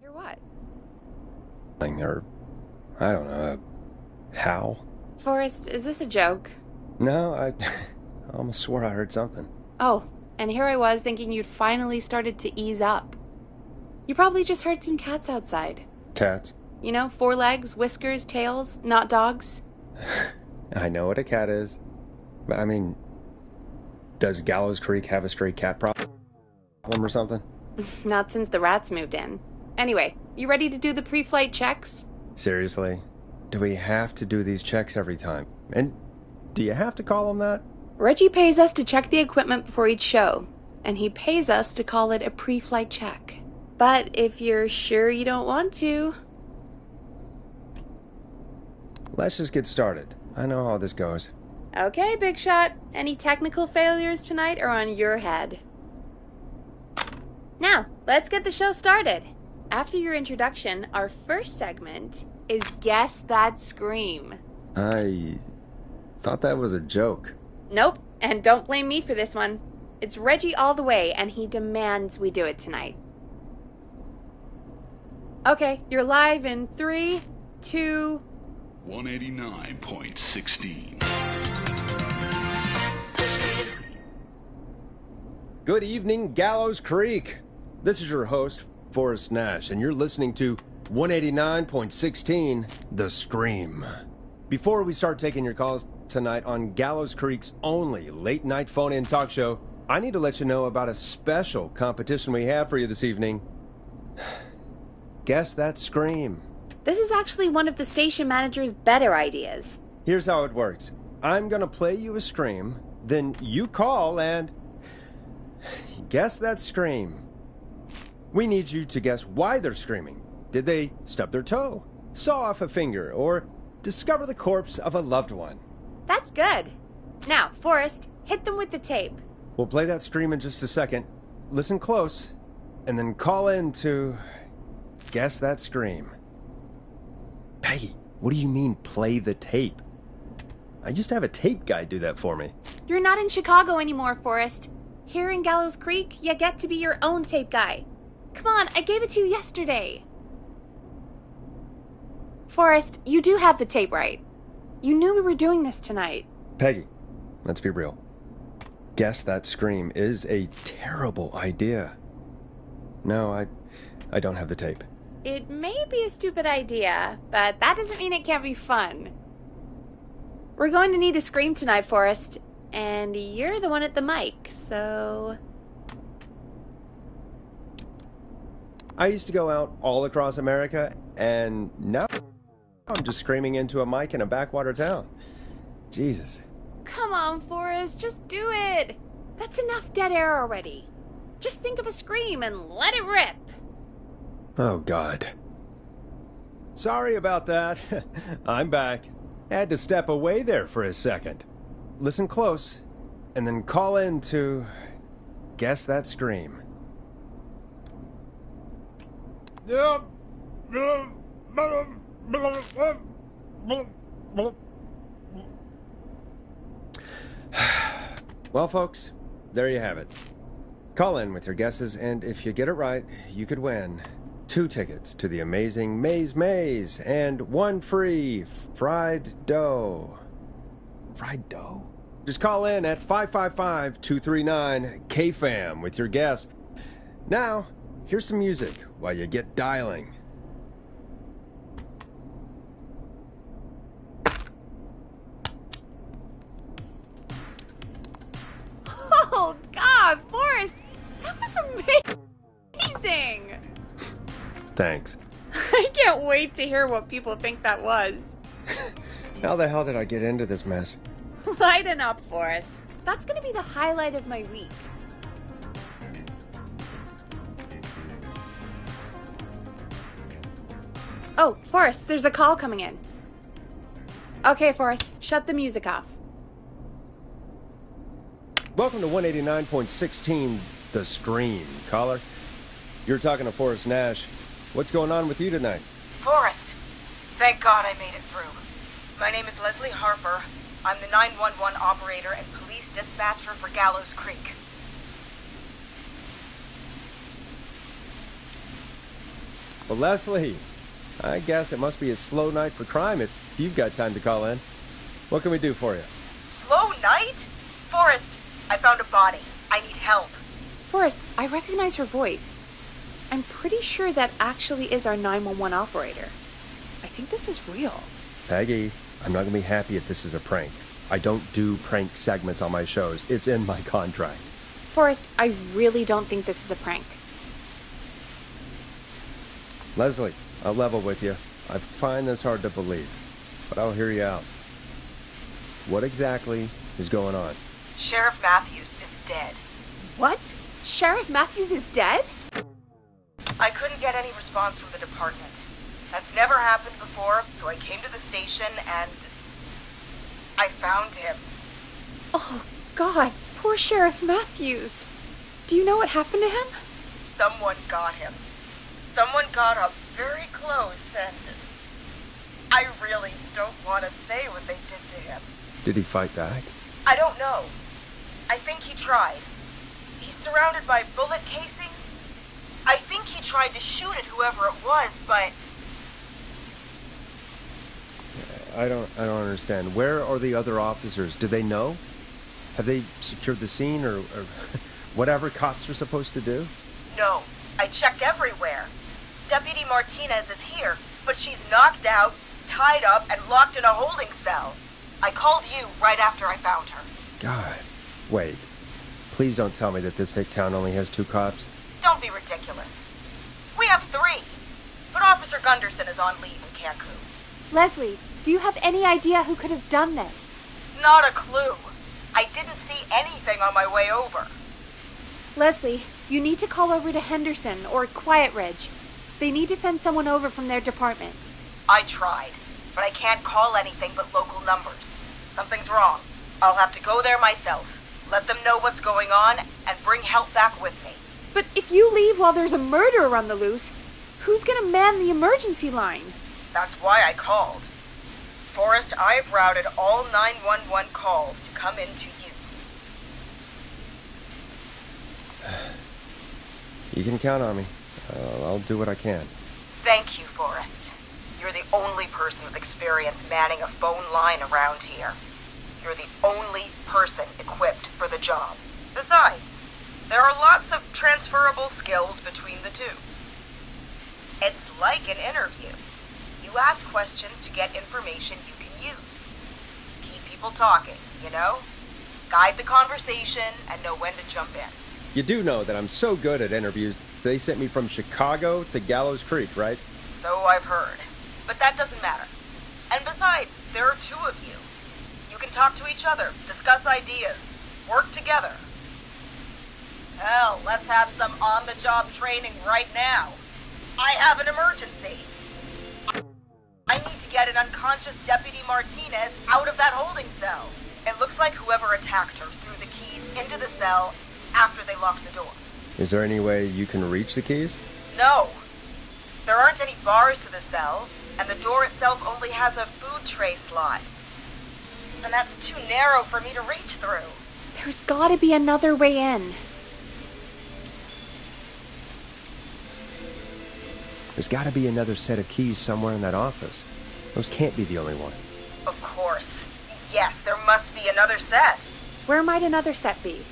Hear what? Or, I don't know, how? Forrest, is this a joke? No, I almost swore I heard something. Oh, and here I was thinking you'd finally started to ease up. You probably just heard some cats outside. Cats? You know, 4 legs, whiskers, tails, not dogs. I know what a cat is. But I mean, does Gallows Creek have a stray cat problem or something? Not since the rats moved in. Anyway, you ready to do the pre-flight checks? Seriously? Do we have to do these checks every time? And do you have to call them that? Reggie pays us to check the equipment before each show, and he pays us to call it a pre-flight check. But if you're sure you don't want to... Let's just get started. I know how this goes. Okay, Big Shot. Any technical failures tonight are on your head. Now, let's get the show started. After your introduction, our first segment is Guess That Scream. I thought that was a joke. Nope, and don't blame me for this one. It's Reggie all the way, and he demands we do it tonight. Okay, you're live in 3, 2... 189.16. Good evening, Gallows Creek. This is your host, Forrest Nash, and you're listening to 189.16, The Scream. Before we start taking your calls tonight on Gallows Creek's only late-night phone-in talk show, I need to let you know about a special competition we have for you this evening. Guess That Scream. This is actually one of the station manager's better ideas. Here's how it works. I'm gonna play you a scream, then you call and guess that scream. We need you to guess why they're screaming. Did they stub their toe, saw off a finger, or discover the corpse of a loved one? That's good. Now, Forrest, hit them with the tape. We'll play that scream in just a second. Listen close, and then call in to guess that scream. Peggy, what do you mean, play the tape? I used to have a tape guy do that for me. You're not in Chicago anymore, Forrest. Here in Gallows Creek, you get to be your own tape guy. Come on, I gave it to you yesterday. Forrest, you do have the tape right. You knew we were doing this tonight. Peggy, let's be real. Guess That Scream is a terrible idea. No, I don't have the tape. It may be a stupid idea, but that doesn't mean it can't be fun. We're going to need a scream tonight, Forrest, and you're the one at the mic, so... I used to go out all across America, and now I'm just screaming into a mic in a backwater town. Jesus. Come on, Forrest, just do it. That's enough dead air already. Just think of a scream and let it rip. Oh, God. Sorry about that. I'm back. Had to step away there for a second. Listen close, and then call in to guess that scream. Well, folks, there you have it. Call in with your guesses, and if you get it right, you could win 2 tickets to the amazing Maze and 1 free fried dough. Fried dough? Just call in at 555-239-KFAM with your guess. Now, here's some music while you get dialing. Oh, God, Forrest, that was amazing. Thanks. I can't wait to hear what people think that was. How the hell did I get into this mess? Lighten up, Forrest. That's going to be the highlight of my week. Oh, Forrest, there's a call coming in. Okay, Forrest, shut the music off. Welcome to 189.16, The Scream. Caller, you're talking to Forrest Nash. What's going on with you tonight? Forrest, thank God I made it through. My name is Leslie Harper. I'm the 911 operator and police dispatcher for Gallows Creek. Well, Leslie, I guess it must be a slow night for crime if you've got time to call in. What can we do for you? Slow night? Forrest, I found a body. I need help. Forrest, I recognize her voice. I'm pretty sure that actually is our 911 operator. I think this is real. Peggy, I'm not going to be happy if this is a prank. I don't do prank segments on my shows. It's in my contract. Forrest, I really don't think this is a prank. Leslie, I'll level with you. I find this hard to believe, but I'll hear you out. What exactly is going on? Sheriff Matthews is dead. What? Sheriff Matthews is dead? I couldn't get any response from the department. That's never happened before, so I came to the station and I found him. Oh, God, poor Sheriff Matthews. Do you know what happened to him? Someone got him. Someone got up very close and I really don't want to say what they did to him. Did he fight back? I don't know. I think he tried. He's surrounded by bullet casings. I think he tried to shoot at whoever it was, but I don't understand. Where are the other officers? Do they know? Have they secured the scene or whatever cops are supposed to do? no. I checked everywhere. Deputy Martinez is here, but she's knocked out, tied up, and locked in a holding cell. I called you right after I found her. God. Wait. Please don't tell me that this hick town only has 2 cops. Don't be ridiculous. We have 3, but Officer Gunderson is on leave in Cancun. Leslie, do you have any idea who could have done this? Not a clue. I didn't see anything on my way over. Leslie, you need to call over to Henderson or Quiet Ridge. They need to send someone over from their department. I tried, but I can't call anything but local numbers. Something's wrong. I'll have to go there myself, let them know what's going on, and bring help back with me. But if you leave while there's a murderer on the loose, who's gonna man the emergency line? That's why I called. Forrest, I've routed all 911 calls to come in to you. You can count on me. I'll do what I can. Thank you, Forrest. You're the only person with experience manning a phone line around here. You're the only person equipped for the job. Besides, there are lots of transferable skills between the two. It's like an interview. You ask questions to get information you can use. Keep people talking, you know? Guide the conversation and know when to jump in. You do know that I'm so good at interviews, they sent me from Chicago to Gallows Creek, right? So I've heard. But that doesn't matter. And besides, there are 2 of you. You can talk to each other, discuss ideas, work together. Hell, let's have some on-the-job training right now. I have an emergency. I need to get an unconscious Deputy Martinez out of that holding cell. It looks like whoever attacked her threw the keys into the cell after they locked the door. Is there any way you can reach the keys? No. There aren't any bars to the cell, and the door itself only has a food tray slot. And that's too narrow for me to reach through. There's gotta be another way in. There's got to be another set of keys somewhere in that office. Those can't be the only one. Of course. Yes, there must be another set. Where might another set be?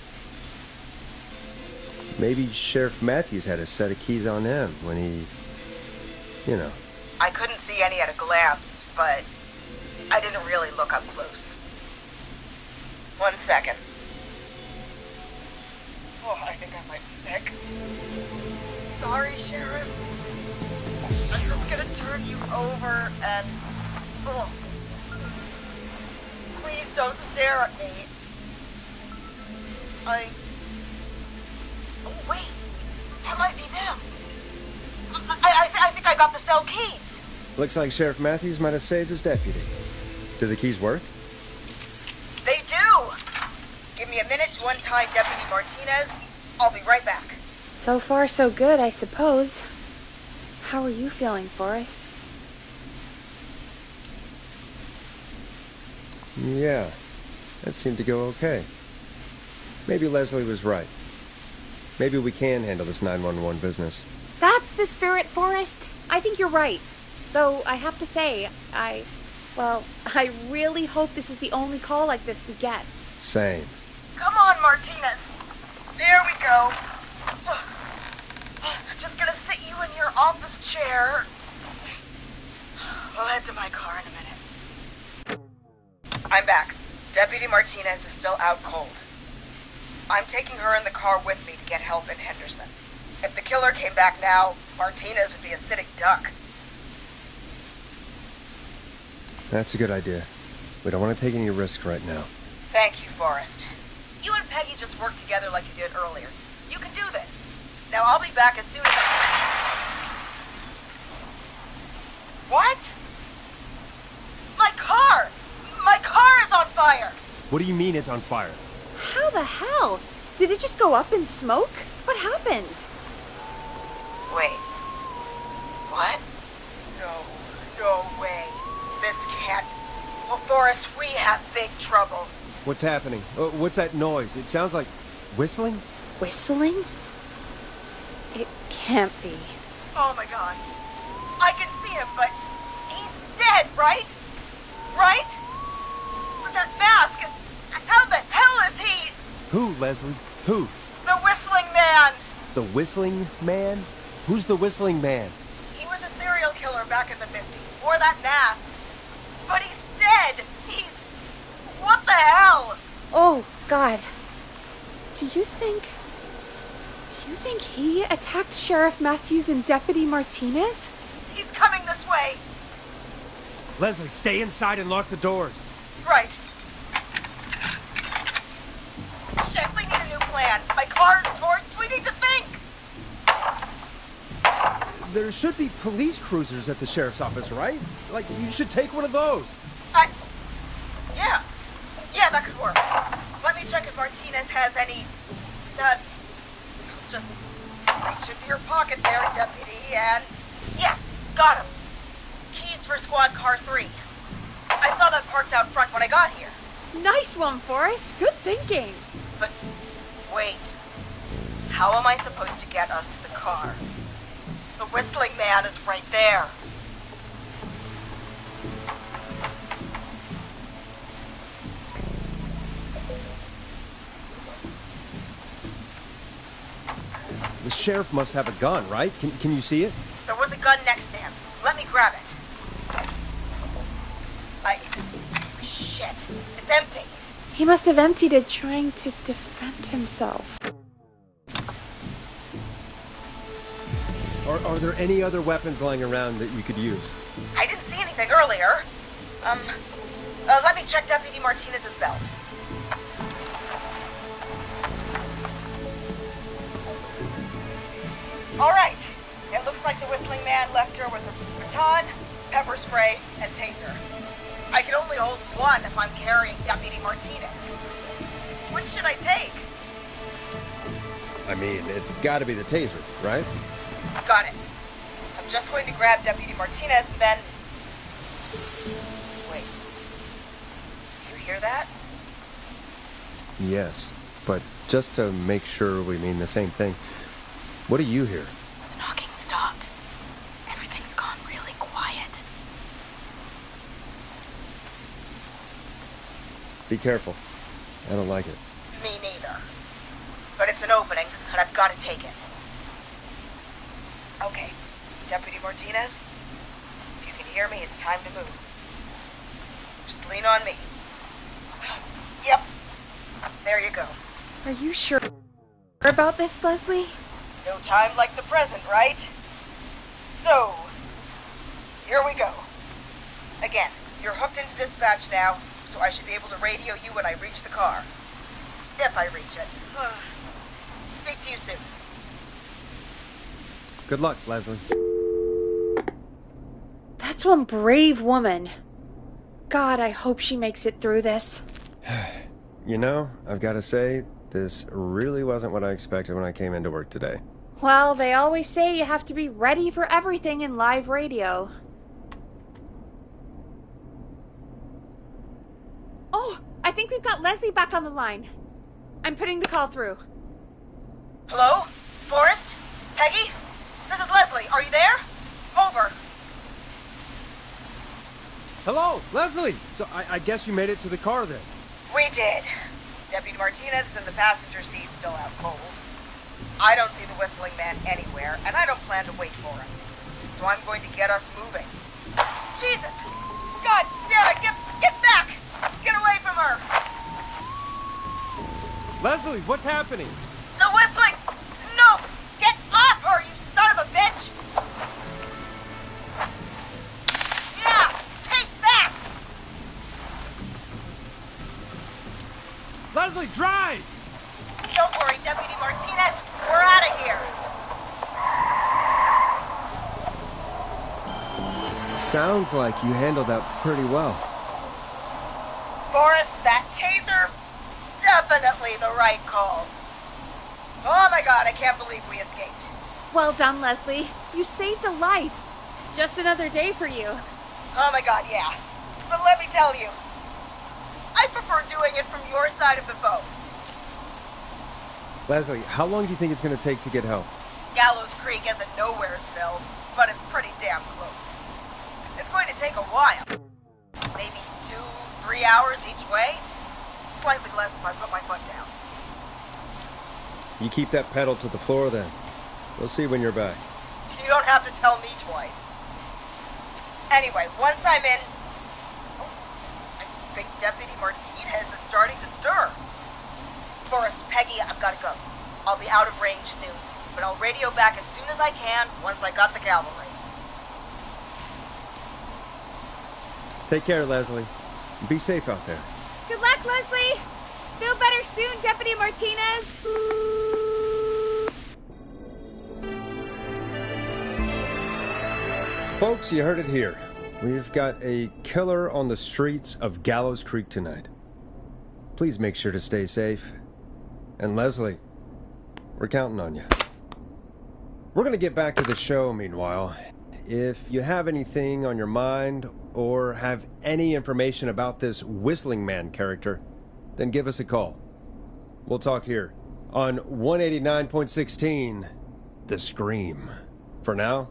Maybe Sheriff Matthews had a set of keys on him when he... I couldn't see any at a glance, but I didn't really look up close. 1 second. Oh, I think I might be sick. Sorry, Sheriff. I'm just gonna turn you over and... Oh. Please don't stare at me. Oh, wait. That might be them. I think I got the cell keys. Looks like Sheriff Matthews might have saved his deputy. Do the keys work? They do. Give me a minute to untie Deputy Martinez. I'll be right back. So far, so good, I suppose. How are you feeling, Forrest? Yeah, that seemed to go okay. Maybe Leslie was right. Maybe we can handle this 911 business. That's the spirit, Forrest. I think you're right. Though I have to say, well, I really hope this is the only call like this we get. Same. Come on, Martinez. There we go. Just gonna sit you in your office chair. We'll head to my car in a minute. I'm back. Deputy Martinez is still out cold. I'm taking her in the car with me to get help in Henderson. If the killer came back now, Martinez would be a sitting duck. That's a good idea. We don't want to take any risks right now. Thank you, Forrest. You and Peggy just worked together like you did earlier. You can do this. Now I'll be back as soon as I... What? My car! My car is on fire! What do you mean it's on fire? How the hell? Did it just go up in smoke? What happened? Wait. What? No way. This can't... Well, Forrest, we have big trouble. What's happening? What's that noise? It sounds like whistling? Whistling? It can't be. Oh my god. I can see him, but he's dead, right? Right? With that mask, how the hell is he? Who, Leslie? Who? The Whistling Man! The Whistling Man? Who's the Whistling Man? He was a serial killer back in the 50s, wore that mask. But he's dead! He's... What the hell? Oh, God. Do you think he attacked Sheriff Matthews and Deputy Martinez? He's coming this way. Leslie, stay inside and lock the doors. Right. Shit, we need a new plan. My car's torched. We need to think. There should be police cruisers at the sheriff's office, right? Like, you should take one of those. Yeah, that could work. Let me check if Martinez has any... Just reach into your pocket there, Deputy, and... Yes, got him. Keys for Squad Car 3. I saw that parked out front when I got here. Nice one, Forrest. Good thinking. But, wait. How am I supposed to get us to the car? The Whistling Man is right there. The sheriff must have a gun, right? Can you see it? There was a gun next to him. Let me grab it. Shit. It's empty. He must have emptied it trying to defend himself. Are there any other weapons lying around that you could use? I didn't see anything earlier. Let me check Deputy Martinez's belt. All right. It looks like the Whistling Man left her with a baton, pepper spray, and taser. I can only hold one if I'm carrying Deputy Martinez. Which should I take? I mean, it's gotta be the taser, right? Got it. I'm just going to grab Deputy Martinez and then... Wait. Do you hear that? Yes, but just to make sure we mean the same thing, what do you hear? The knocking stopped. Everything's gone really quiet. Be careful. I don't like it. Me neither. But it's an opening, and I've got to take it. Okay, Deputy Martinez, if you can hear me, it's time to move. Just lean on me. Yep. There you go. Are you sure about this, Leslie? No time like the present, right? So, here we go. Again, you're hooked into dispatch now, so I should be able to radio you when I reach the car. If I reach it. Speak to you soon. Good luck, Leslie. That's one brave woman. God, I hope she makes it through this. You know, I've got to say, this really wasn't what I expected when I came into work today. Well, they always say you have to be ready for everything in live radio. Oh, I think we've got Leslie back on the line. I'm putting the call through. Hello? Forrest? Peggy? This is Leslie. Are you there? Over. Hello, Leslie! So I guess you made it to the car then. We did. Deputy Martinez is in the passenger seat, still out cold. I don't see the whistling man anywhere, and I don't plan to wait for him. So I'm going to get us moving. Jesus! God damn it! Get back! Get away from her! Leslie, what's happening? The whistling! No! Get off her, you son of a bitch! Yeah! Take that! Leslie, drive! Don't worry, Deputy Martinez. We're out of here. Sounds like you handled that pretty well. Forrest, that taser, definitely the right call. Oh my god, I can't believe we escaped. Well done, Leslie. You saved a life. Just another day for you. Oh my god, yeah. But let me tell you, I prefer doing it from your side of the boat. Leslie, how long do you think it's going to take to get help? Gallows Creek isn't Nowheresville, but it's pretty damn close. It's going to take a while. Maybe 2-3 hours each way. Slightly less if I put my foot down. You keep that pedal to the floor then. We'll see when you're back. You don't have to tell me twice. Anyway, once I'm in... I think Deputy Martinez is starting to stir. Forrest, Peggy, I've got to go. I'll be out of range soon, but I'll radio back as soon as I can once I got the cavalry. Take care, Leslie. Be safe out there. Good luck, Leslie. Feel better soon, Deputy Martinez. Folks, you heard it here. We've got a killer on the streets of Gallows Creek tonight. Please make sure to stay safe. And Leslie, we're counting on you. We're going to get back to the show meanwhile. If you have anything on your mind or have any information about this Whistling Man character, then give us a call. We'll talk here on 189.16, The Scream. For now,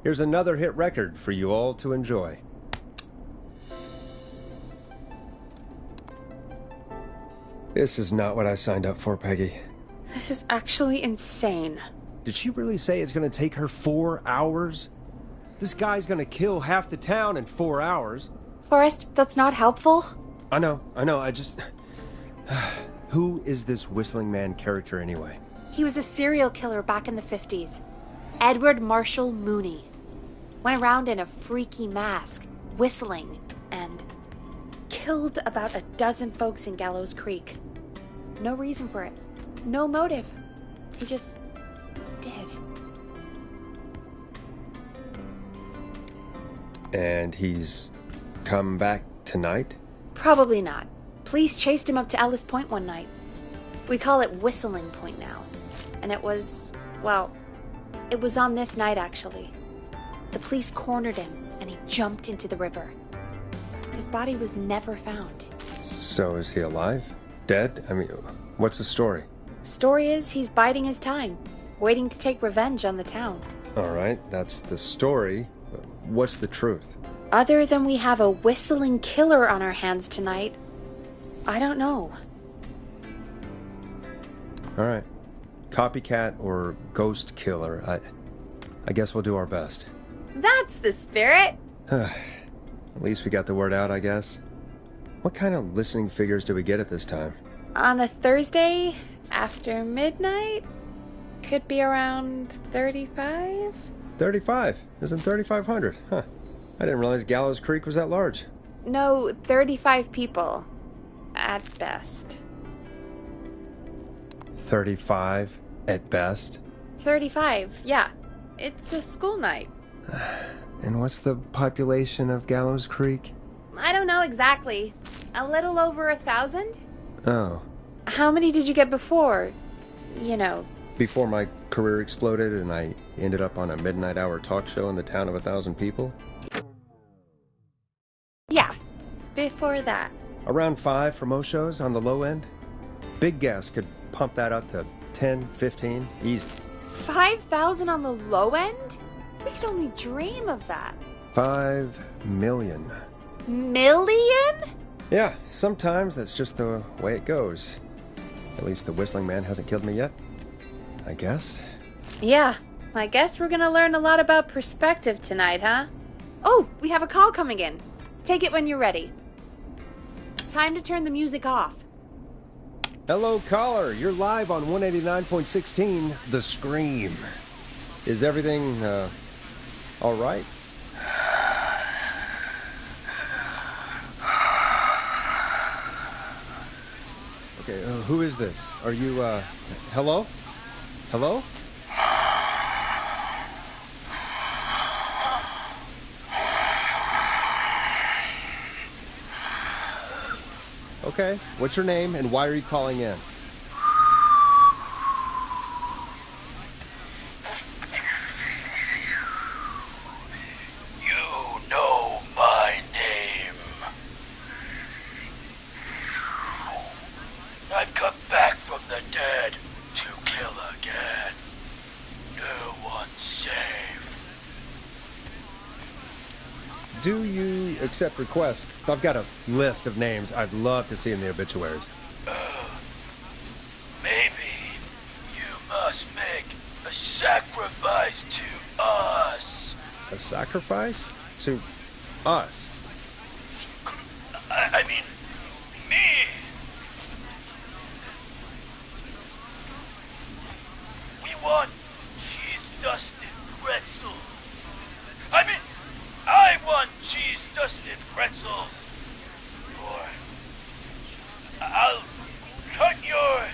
here's another hit record for you all to enjoy. This is not what I signed up for, Peggy. This is actually insane. Did she really say it's going to take her 4 hours? This guy's going to kill half the town in 4 hours. Forrest, that's not helpful. I know, I just... Who is this Whistling Man character anyway? He was a serial killer back in the 50s. Edward Marshall Mooney. Went around in a freaky mask, whistling, and killed about a dozen folks in Gallows Creek. No reason for it. No motive. He just did. And he's come back tonight? Probably not. Police chased him up to Ellis Point one night. We call it Whistling Point now. And it was, well, it was on this night actually. The police cornered him and he jumped into the river. His body was never found. So is he alive? Dead? I mean, what's the story? Story is he's biding his time, waiting to take revenge on the town. All right, that's the story. But what's the truth? Other than we have a whistling killer on our hands tonight, I don't know. All right. Copycat or ghost killer, I guess we'll do our best. That's the spirit! At least we got the word out, I guess. What kind of listening figures do we get at this time? On a Thursday after midnight? Could be around 35? 35? Isn't 3,500? Huh. I didn't realize Gallows Creek was that large. No, 35 people. At best. 35 at best? 35, yeah. It's a school night. And what's the population of Gallows Creek? I don't know exactly. A little over 1,000? Oh. How many did you get before? You know. Before my career exploded and I ended up on a midnight hour talk show in the town of 1,000 people? Yeah, before that. Around 5 for most shows on the low end. Big gas could pump that up to 10, 15, easy. 5,000 on the low end? We could only dream of that. 5 million. million? Yeah, sometimes that's just the way it goes. At least the Whistling Man hasn't killed me yet, I guess. Yeah, I guess we're gonna learn a lot about perspective tonight, huh? Oh, we have a call coming in. Take it when you're ready. Time to turn the music off. Hello, caller. You're live on 189.16, The Scream. Is everything, all right? Okay, who is this? Are you, hello? Hello? Okay, what's your name and why are you calling in? You know my name. I've come back from the dead to kill again. No one's safe. Do you accept requests? I've got a list of names I'd love to see in the obituaries. Maybe you must make a sacrifice to us. A sacrifice? To us? I mean, me. We want cheese-dusted pretzels. I want cheese-dusted pretzels. Or I'll cut your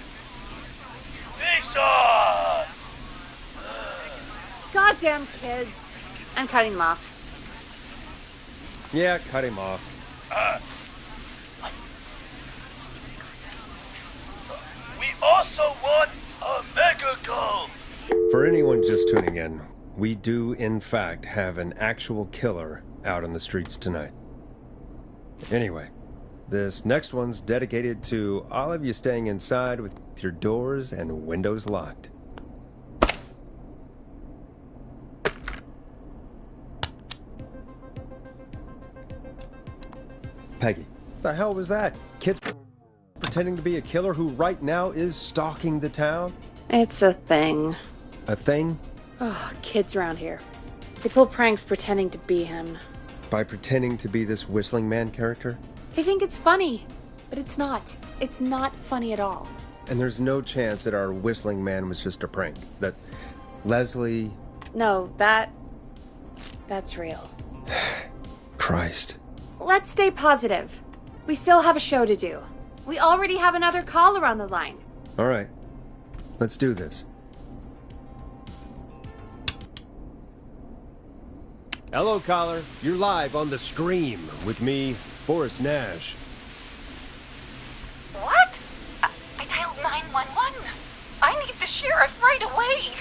face off. Goddamn kids. I'm cutting them off. Yeah, cut him off. We also want a mega gulp. For anyone just tuning in, we do, in fact, have an actual killer out on the streets tonight. Anyway, this next one's dedicated to all of you staying inside with your doors and windows locked. Peggy, the hell was that? Kids pretending to be a killer who right now is stalking the town? It's a thing. A thing? Oh, kids around here. They pull pranks pretending to be him. By pretending to be this Whistling Man character? They think it's funny, but it's not. It's not funny at all. And there's no chance that our Whistling Man was just a prank. That Leslie... No, that's real. Christ. Let's stay positive. We still have a show to do. We already have another caller on the line. All right. Let's do this. Hello, caller. You're live on The Scream with me, Forrest Nash. What? I dialed 911. I need the sheriff right away.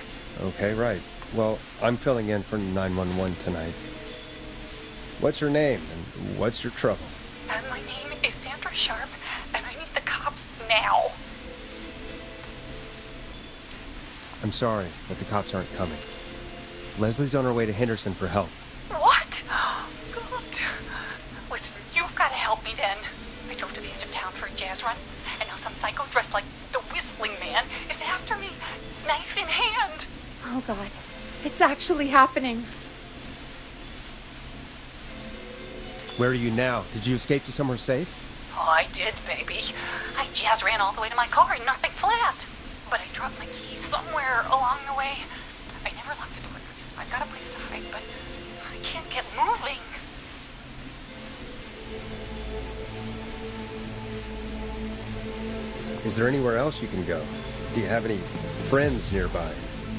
Okay, right. Well, I'm filling in for 911 tonight. What's your name and what's your trouble? My name is Sandra Sharp, and I need the cops now. I'm sorry, but the cops aren't coming. Leslie's on her way to Henderson for help. What? God. Listen, you've got to help me then. I drove to the edge of town for a jazz run, and now some psycho dressed like the Whistling Man is after me, knife in hand. Oh, God. It's actually happening. Where are you now? Did you escape to somewhere safe? Oh, I did, baby. I jazz ran all the way to my car and nothing flat. But I dropped my keys somewhere along the way. I never locked the doors. I've got a place to hide, but I can't get moving. Is there anywhere else you can go? Do you have any friends nearby?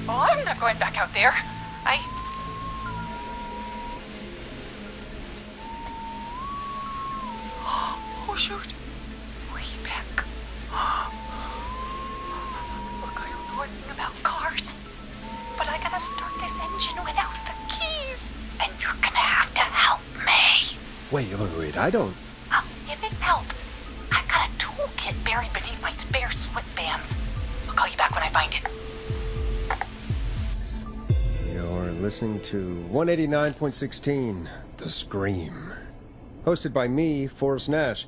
Oh, I'm not going back out there. Oh, shoot. Oh, he's back. Look, I don't know anything about cars, but I gotta start this engine without the keys, and you're gonna have to help me. Wait, I don't... If it helps, I've got a toolkit buried beneath my spare sweatbands. I'll call you back when I find it. You're listening to 189.16, The Scream. Hosted by me, Forrest Nash,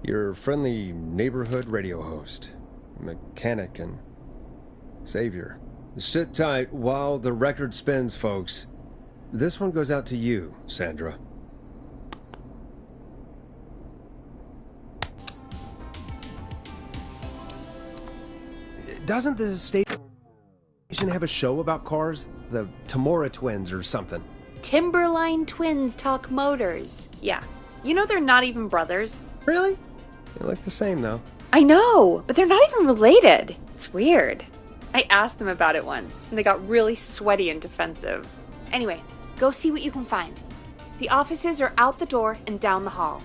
your friendly neighborhood radio host, mechanic, and savior. Sit tight while the record spins, folks. This one goes out to you, Sandra. Doesn't the station have a show about cars? The Tamora twins or something? Timberline Twins Talk Motors. Yeah. You know they're not even brothers. Really? They look the same, though. I know, but they're not even related. It's weird. I asked them about it once, and they got really sweaty and defensive. Anyway, go see what you can find. The offices are out the door and down the hall.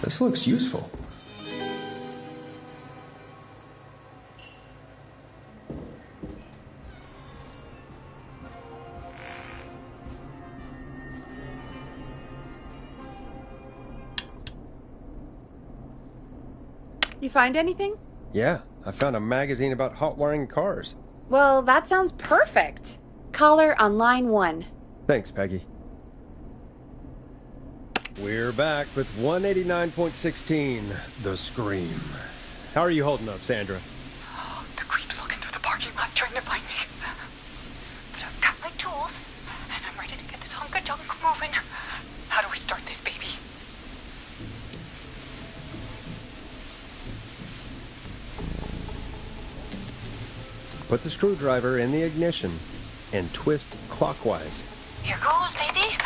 This looks useful. You find anything? Yeah, I found a magazine about hot wiring cars. Well, that sounds perfect. Caller on line 1. Thanks, Peggy. We're back with 189.16, The Scream. How are you holding up, Sandra? The creep's looking through the parking lot trying to find me. But I've got my tools, and I'm ready to get this hunk of junk moving. How do we start this baby? Put the screwdriver in the ignition and twist clockwise. Here goes, baby.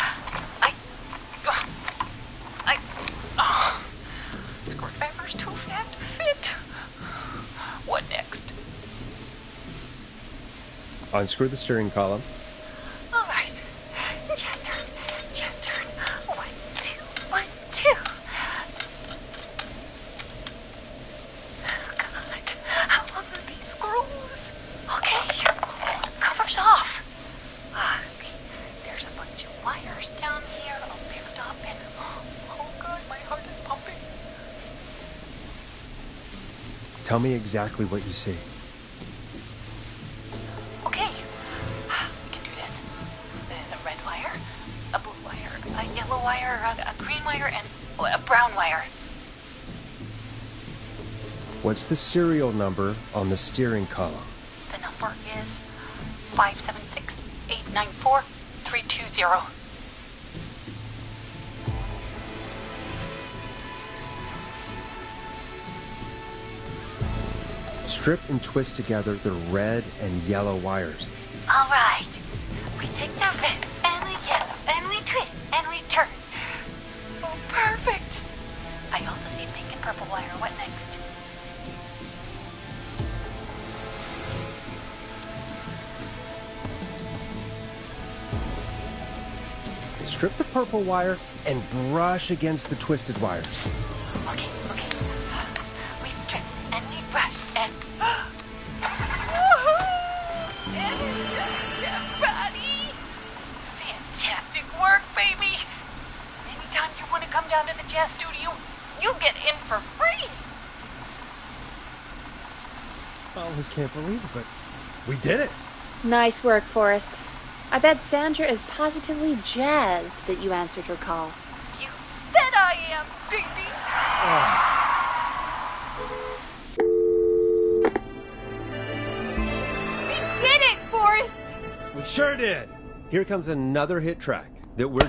Screwdriver's too fat to fit. What next? Unscrew the steering column. All right. Just turn. 1, 2, 1, 2. Oh, God. How long are these screws? Okay. Cover's off. Okay. There's a bunch of wires down here all paired up and... Oh, God, my heart is pumping. Tell me exactly what you see. Okay, we can do this. There's a red wire, a blue wire, a yellow wire, a green wire, and a brown wire. What's the serial number on the steering column? The number is 576-894-320. Strip and twist together the red and yellow wires. All right. We take the red and the yellow, and we twist, and we turn. Oh, perfect. I also see pink and purple wire. What next? Strip the purple wire and brush against the twisted wires. Okay. We strip and we brush and... Buddy! Fantastic work, baby! Anytime you want to come down to the jazz studio, you get in for free! I almost can't believe it, but we did it. Nice work, Forrest. I bet Sandra is positively jazzed that you answered her call. You bet I am, baby! We did it, Forrest! We sure did. Here comes another hit track that we're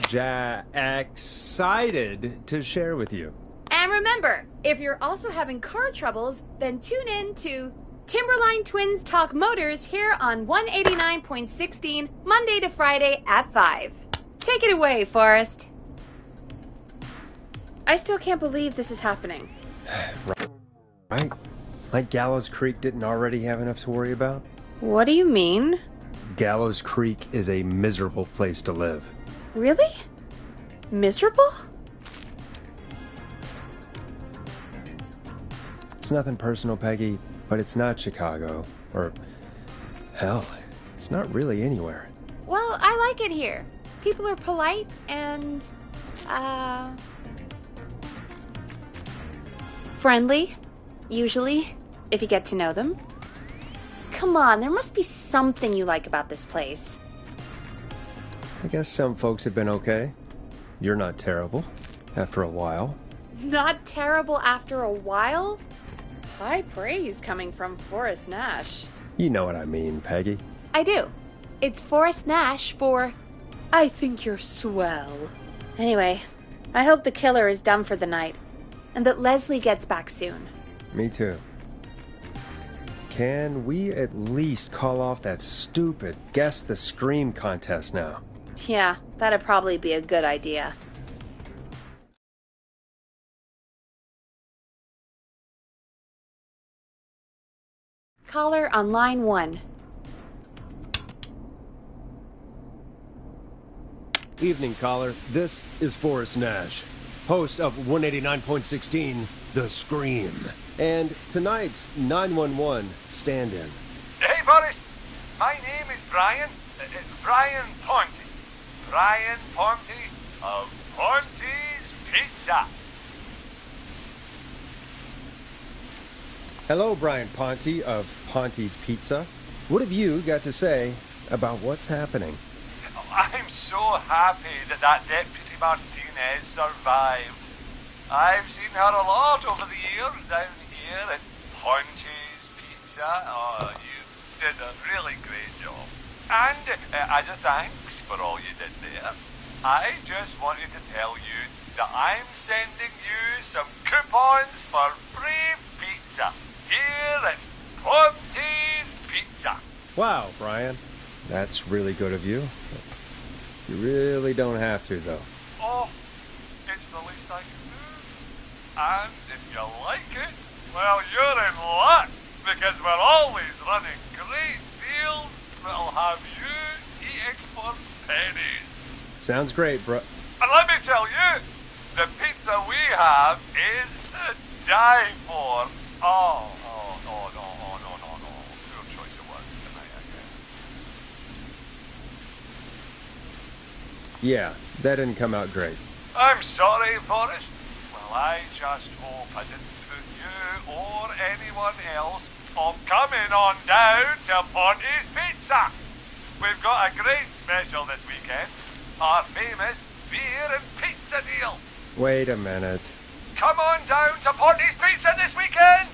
excited to share with you. And remember, if you're also having car troubles, then tune in to Timberline Twins Talk Motors here on 189.16, Monday to Friday at 5. Take it away, Forrest. I still can't believe this is happening. Right? Like Gallows Creek didn't already have enough to worry about? What do you mean? Gallows Creek is a miserable place to live. Really? Miserable? It's nothing personal, Peggy, but it's not Chicago. Or, hell, it's not really anywhere. Well, I like it here. People are polite and, friendly, usually, if you get to know them. Come on, there must be something you like about this place. I guess some folks have been okay. You're not terrible, after a while. Not terrible after a while? High praise coming from Forrest Nash. You know what I mean, Peggy. I do. It's Forrest Nash for I think you're swell. Anyway, I hope the killer is done for the night, and that Leslie gets back soon. Me too. Can we at least call off that stupid Guess the Scream contest now? Yeah, that'd probably be a good idea. Caller on line 1. Evening, caller. This is Forrest Nash, host of 189.16, The Scream. And tonight's 911 stand-in. Hey, Forrest. My name is Brian. Brian Ponte. Brian Ponte of Ponte's Pizza. Hello, Brian Ponte of Ponte's Pizza. What have you got to say about what's happening? I'm so happy that Deputy Martinez survived. I've seen her a lot over the years down here at Ponte's Pizza. Oh, you did a really great job. And as a thanks for all you did there, I just wanted to tell you that I'm sending you some coupons for free pizza here at Ponte's Pizza. Wow, Brian. That's really good of you. You really don't have to, though. Oh, it's the least I can do. And if you like it, well, you're in luck, because we're always running great deals that'll have you eating for pennies. Sounds great, bro. And let me tell you, the pizza we have is to die for. Oh, no. Poor choice of words tonight, I guess. Yeah, that didn't come out great. I'm sorry, Forrest. Well, I just hope I didn't put you or anyone else off coming on down to Ponte's Pizza. We've got a great special this weekend. Our famous beer and pizza deal. Wait a minute. Come on down to Ponte's Pizza this weekend.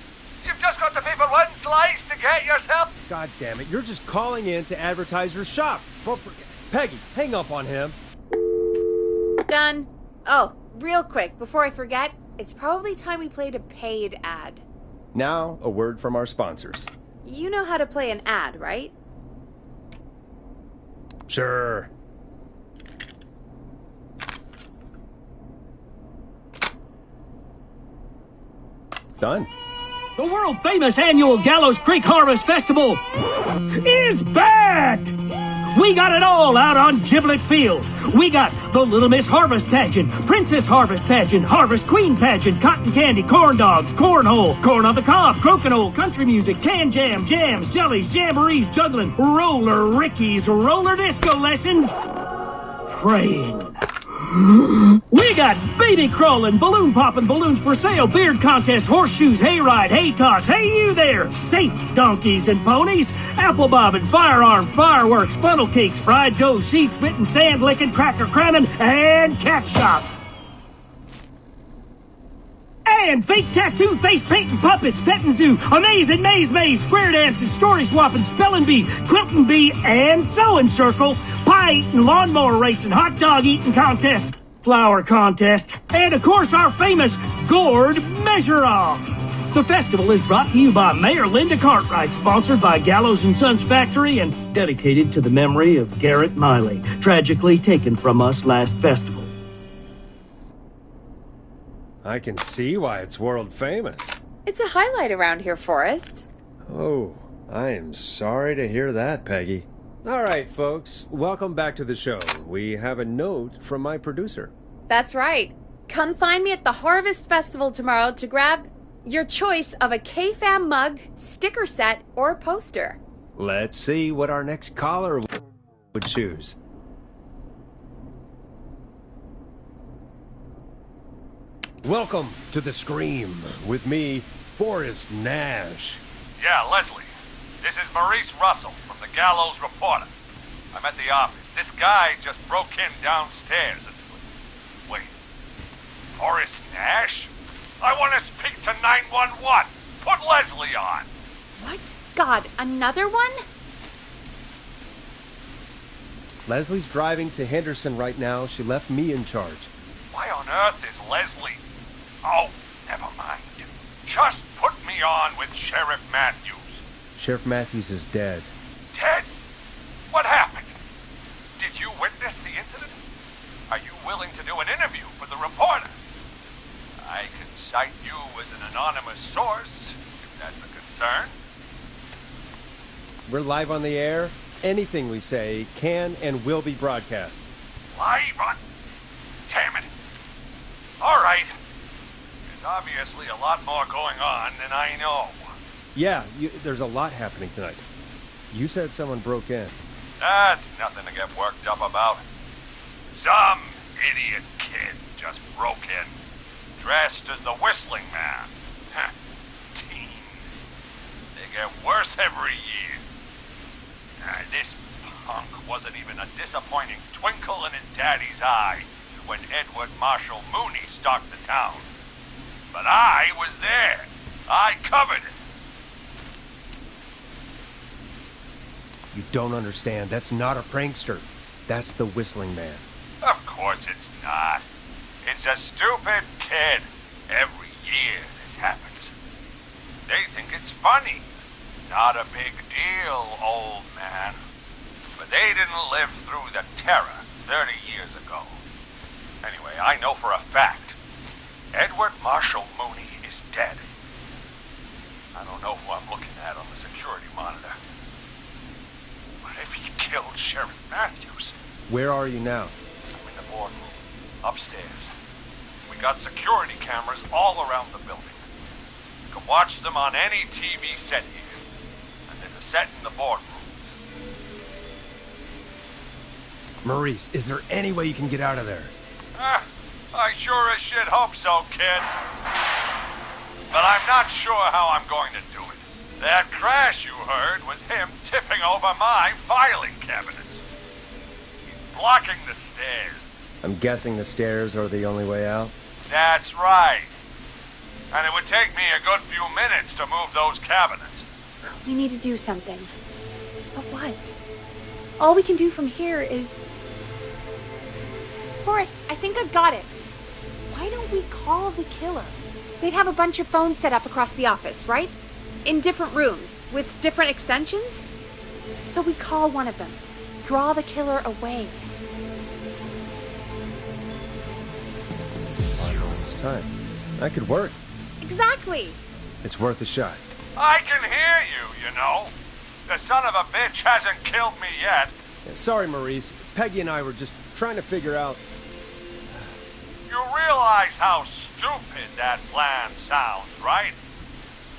You've just got to pay for one slice to get yourself. God damn it, you're just calling in to advertise your shop. Peggy, hang up on him. Done. Oh, real quick, before I forget, it's probably time we played a paid ad. Now, a word from our sponsors. You know how to play an ad, right? Sure. Done. The world-famous annual Gallows Creek Harvest Festival is back! We got it all out on Giblet Field. We got the Little Miss Harvest Pageant, Princess Harvest Pageant, Harvest Queen Pageant, Cotton Candy, Corn Dogs, Cornhole, Corn on the Cob, Crokinole, Country Music, Can Jam, Jams, Jellies, Jamborees, Juggling, Roller Rickies, Roller Disco Lessons, Praying. We got baby crawling, balloon popping, balloons for sale, beard contest, horseshoes, hayride, hay toss, hey you there, safe donkeys and ponies, apple bobbing, firearm, fireworks, funnel cakes, fried dough, seed spitting, sand licking, cracker cramming, and cat shop. And fake tattoo, face painting, puppets, petting zoo, amazing maze, square dancing, story swapping, spelling bee, quilting bee, and sewing circle, pie eating, lawnmower racing, hot dog eating contest, flower contest, and of course our famous gourd measure-off. The festival is brought to you by Mayor Linda Cartwright, sponsored by Gallows & Sons Factory, and dedicated to the memory of Garrett Miley, tragically taken from us last festival. I can see why it's world famous. It's a highlight around here, Forrest. Oh, I am sorry to hear that, Peggy. All right, folks, welcome back to the show. We have a note from my producer. That's right. Come find me at the Harvest Festival tomorrow to grab your choice of a K-Fam mug, sticker set, or poster. Let's see what our next caller would choose. Welcome to The Scream with me, Forrest Nash. Yeah, Leslie. This is Maurice Russell from the Gallows Reporter. I'm at the office. This guy just broke in downstairs and... Wait. Forrest Nash? I want to speak to 911. Put Leslie on. What? God, another one? Leslie's driving to Henderson right now. She left me in charge. Why on earth is Leslie... Oh, never mind. Just put me on with Sheriff Matthews. Sheriff Matthews is dead. Dead? What happened? Did you witness the incident? Are you willing to do an interview for the reporter? I can cite you as an anonymous source, if that's a concern. We're live on the air. Anything we say can and will be broadcast. Live on... Damn it. All right. There's obviously a lot more going on than I know. Yeah, there's a lot happening tonight. You said someone broke in. That's nothing to get worked up about. Some idiot kid just broke in, dressed as the Whistling Man. Teens. They get worse every year. This punk wasn't even a disappointing twinkle in his daddy's eye when Edward Marshall Mooney stalked the town. But I was there. I covered it. You don't understand. That's not a prankster. That's the Whistling Man. Of course it's not. It's a stupid kid. Every year this happens. They think it's funny. Not a big deal, old man. But they didn't live through the terror 30 years ago. Anyway, I know for a fact Edward Marshall Mooney is dead. I don't know who I'm looking at on the security monitor. But if he killed Sheriff Matthews... Where are you now? I'm in the boardroom, upstairs. We got security cameras all around the building. You can watch them on any TV set here. And there's a set in the boardroom. Maurice, is there any way you can get out of there? I sure as shit hope so, kid. But I'm not sure how I'm going to do it. That crash you heard was him tipping over my filing cabinets. He's blocking the stairs. I'm guessing the stairs are the only way out? That's right. And it would take me a good few minutes to move those cabinets. We need to do something. But what? All we can do from here is... Forrest, I think I've got it. Why don't we call the killer? They'd have a bunch of phones set up across the office, right? In different rooms, with different extensions? So we call one of them. Draw the killer away. It's time. That could work. Exactly. It's worth a shot. I can hear you, you know. The son of a bitch hasn't killed me yet. Sorry, Maurice. Peggy and I were just trying to figure out... You realize how stupid that plan sounds, right?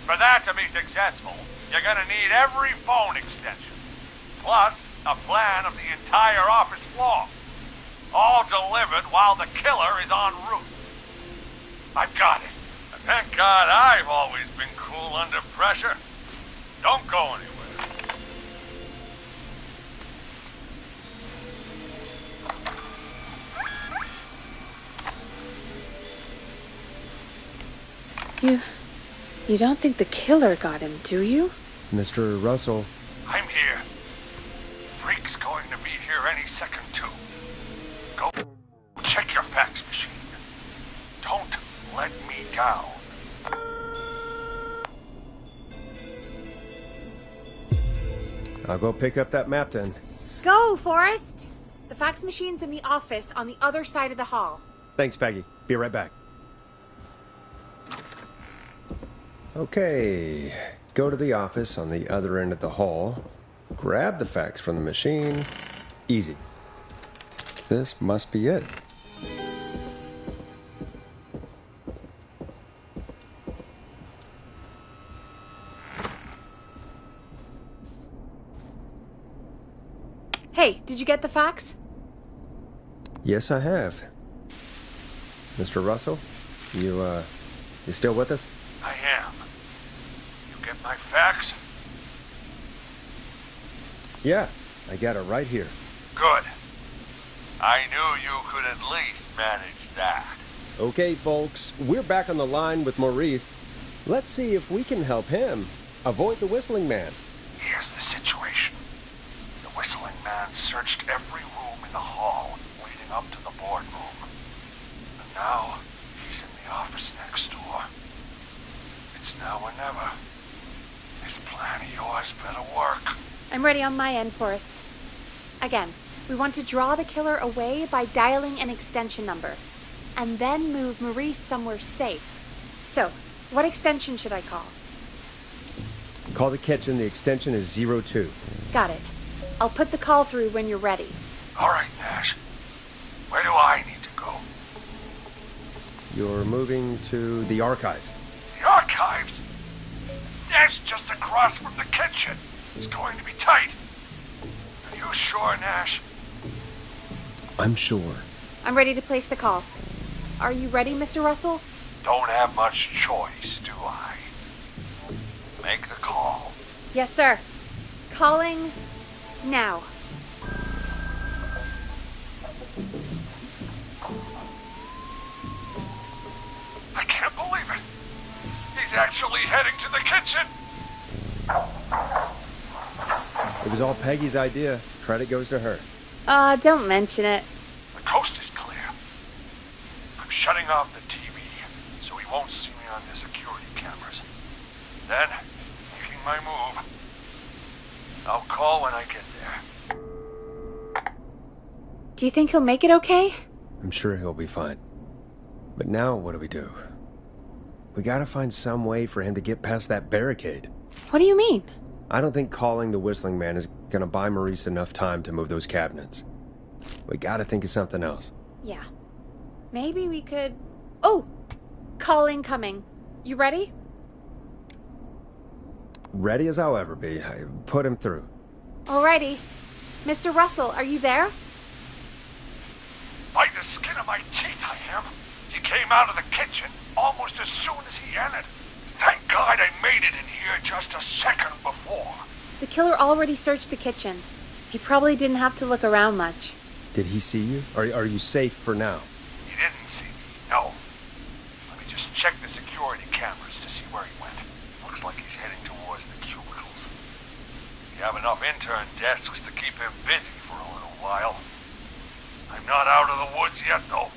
For that to be successful, you're gonna need every phone extension. Plus, a plan of the entire office floor. All delivered while the killer is en route. I've got it. And thank God I've always been cool under pressure. Don't go anywhere. You don't think the killer got him, do you? Mr. Russell. I'm here. Freak's going to be here any second, too. Go check your fax machine. Don't let me down. I'll go pick up that map then. Go, Forrest! The fax machine's in the office on the other side of the hall. Thanks, Peggy. Be right back. Okay, go to the office on the other end of the hall. Grab the fax from the machine. Easy. This must be it. Hey, did you get the fax? Yes, I have. Mr. Russell, you still with us? I am. You get my fax? Yeah, I got it right here. Good. I knew you could at least manage that. Okay, folks, we're back on the line with Maurice. Let's see if we can help him avoid the Whistling Man. Here's the situation. The Whistling Man searched every room in the hall leading up to the boardroom. And now, he's in the office next door. It's now or never. This plan of yours better work. I'm ready on my end, Forrest. Again, we want to draw the killer away by dialing an extension number, and then move Maurice somewhere safe. So, what extension should I call? Call the kitchen. The extension is 02. Got it. I'll put the call through when you're ready. All right, Nash. Where do I need to go? You're moving to the archives. The archives? That's just across from the kitchen. It's going to be tight. Are you sure, Nash? I'm sure. I'm ready to place the call. Are you ready, Mr. Russell? Don't have much choice, do I? Make the call. Yes, sir. Calling now. I can't believe it. He's actually heading to the kitchen. It was all Peggy's idea. Credit goes to her. Don't mention it. The coast is clear. I'm shutting off the TV so he won't see me on the security cameras. Then, making my move. I'll call when I get there. Do you think he'll make it okay? I'm sure he'll be fine. But now what do we do? We gotta find some way for him to get past that barricade. What do you mean? I don't think calling the Whistling Man is gonna buy Maurice enough time to move those cabinets. We gotta think of something else. Yeah. Maybe we could... Oh! Call incoming. You ready? Ready as I'll ever be. I put him through. Alrighty. Mr. Russell, are you there? By the skin of my teeth, I am. He came out of the kitchen almost as soon as he entered. Thank God I made it in here just a second before. The killer already searched the kitchen. He probably didn't have to look around much. Did he see you? Are you safe for now? He didn't see me, no. Let me just check the security cameras to see where he went. Looks like he's heading towards the cubicles. We have enough intern desks to keep him busy for a little while. I'm not out of the woods yet, though.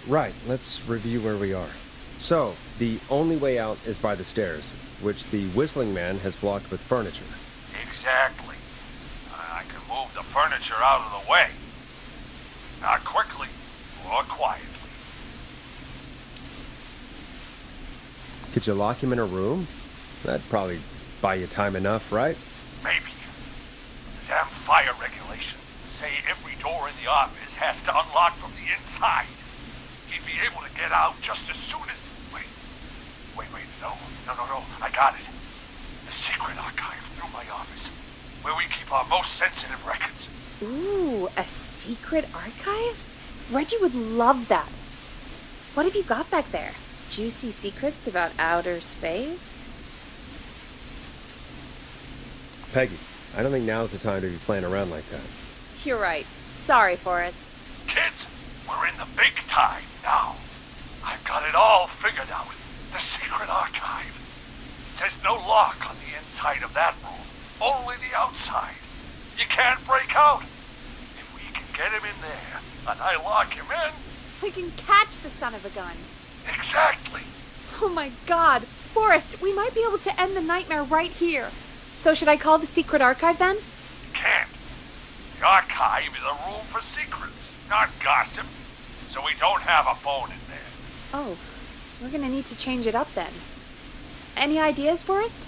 Right, let's review where we are. So, the only way out is by the stairs, which the Whistling Man has blocked with furniture. Exactly. I can move the furniture out of the way. Not quickly or quietly. Could you lock him in a room? That'd probably buy you time enough, right? Maybe. The damn fire regulations say every door in the office has to unlock from the inside. He'd be able to get out just as soon as... Wait, no, I got it. The secret archive through my office, where we keep our most sensitive records. Ooh, a secret archive? Reggie would love that. What have you got back there? Juicy secrets about outer space? Peggy, I don't think now's the time to be playing around like that. You're right. Sorry, Forrest. Kids, we're in the big time now. I've got it all figured out. The secret archive. There's no lock on the inside of that room, only the outside. You can't break out. If we can get him in there, and I lock him in... We can catch the son of a gun. Exactly. Oh my God. Forrest, we might be able to end the nightmare right here. So should I call the secret archive then? You can't. The archive is a room for secrets, not gossip. So we don't have a phone in there. Oh, we're gonna need to change it up then. Any ideas, Forrest?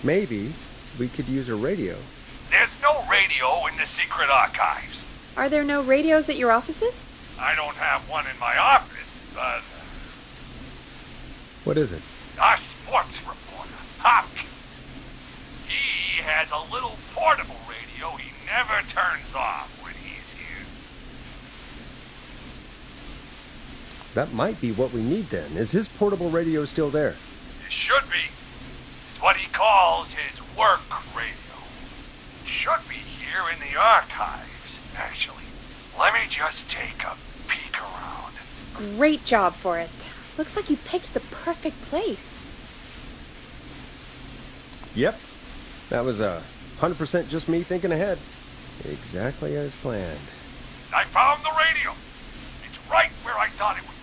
Maybe we could use a radio. There's no radio in the secret archives. Are there no radios at your offices? I don't have one in my office, but What is it? our sports reporter, Hopkins, he has a little portable radio he never turns off when he's here. That might be what we need then. Is his portable radio still there? It should be. It's what he calls his work radio. It should be here in the archives, actually. Let me just take a peek around. Great job, Forrest. Looks like you picked the perfect place. Yep. That was 100% just me thinking ahead. Exactly as planned. I found the radio. It's right where I thought it would be.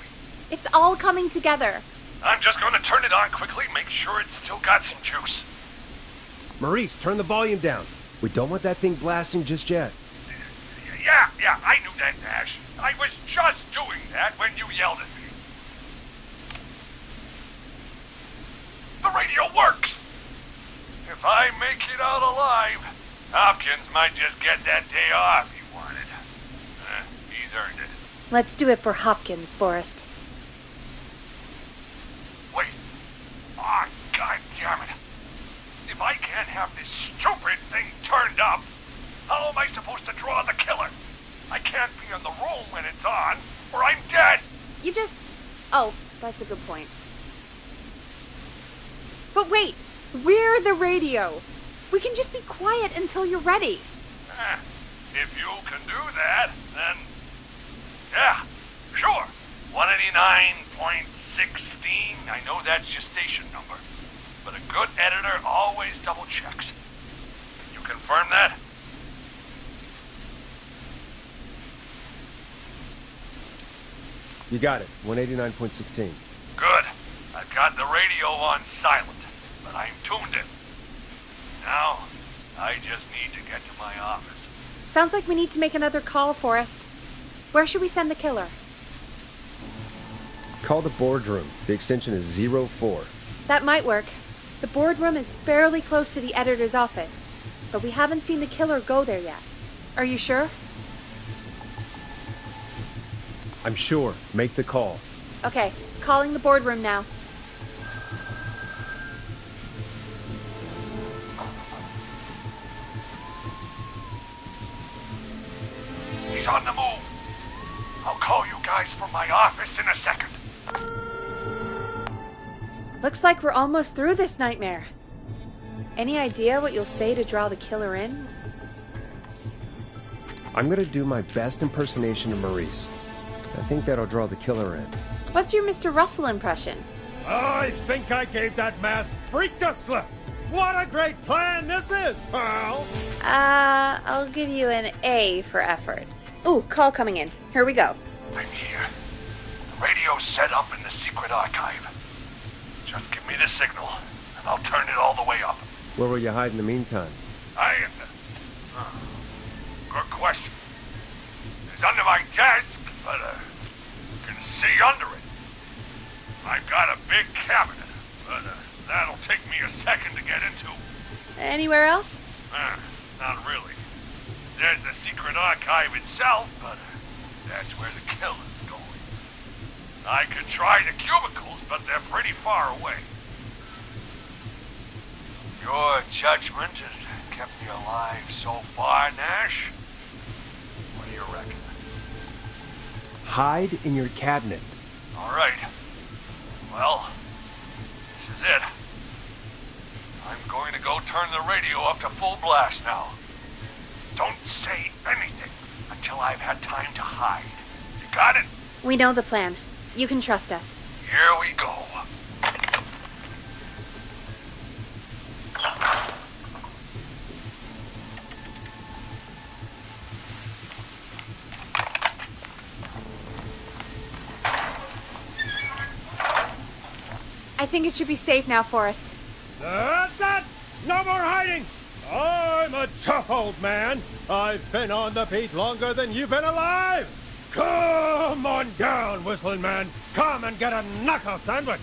It's all coming together. I'm just going to turn it on quickly, make sure it's still got some juice. Maurice, turn the volume down. We don't want that thing blasting just yet. Yeah, I knew that, Nash. I was just doing that when you yelled at me. The radio works! If I make it out alive, Hopkins might just get that day off he wanted. He's earned it. Let's do it for Hopkins, Forrest. Wait. Oh, God damn it. If I can't have this stupid thing turned up, how am I supposed to draw the killer? I can't be in the room when it's on, or I'm dead. You just... Oh, that's a good point. But wait, we're the radio. We can just be quiet until you're ready. If you can do that, then... Yeah, sure. 189.16. I know that's your station number. But a good editor always double checks. Can you confirm that? You got it. 189.16. Good. I've got the radio on silent, but I'm tuned in. Now, I just need to get to my office. Sounds like we need to make another call, Forrest. Where should we send the killer? Call the boardroom. The extension is 04. That might work. The boardroom is fairly close to the editor's office, but we haven't seen the killer go there yet. Are you sure? I'm sure. Make the call. Okay, calling the boardroom now. He's on the move. I'll call you guys from my office in a second. Looks like we're almost through this nightmare. Any idea what you'll say to draw the killer in? I'm gonna do my best impersonation of Maurice. I think that'll draw the killer in. What's your Mr. Russell impression? I think I gave that masked freak the slip. What a great plan this is, pal! I'll give you an A for effort. Ooh, call coming in. Here we go. I'm here. The radio's set up in the secret archive. Just give me the signal, and I'll turn it all the way up. Where will you hide in the meantime? Good question. It's under my desk, but you can see under it. I've got a big cabinet, but that'll take me a second to get into. Anywhere else? Not really. There's the secret archive itself, but that's where the killer's going. I could try the cubicles, but they're pretty far away. Your judgment has kept me alive so far, Nash. What do you reckon? Hide in your cabinet. All right. Well, this is it. I'm going to go turn the radio up to full blast now. Don't say anything until I've had time to hide. You got it? We know the plan. You can trust us. Here we go. I think it should be safe now, Forrest. That's it! No more hiding! I'm a tough old man. I've been on the beat longer than you've been alive! Come on down, Whistling Man. Come and get a knuckle sandwich.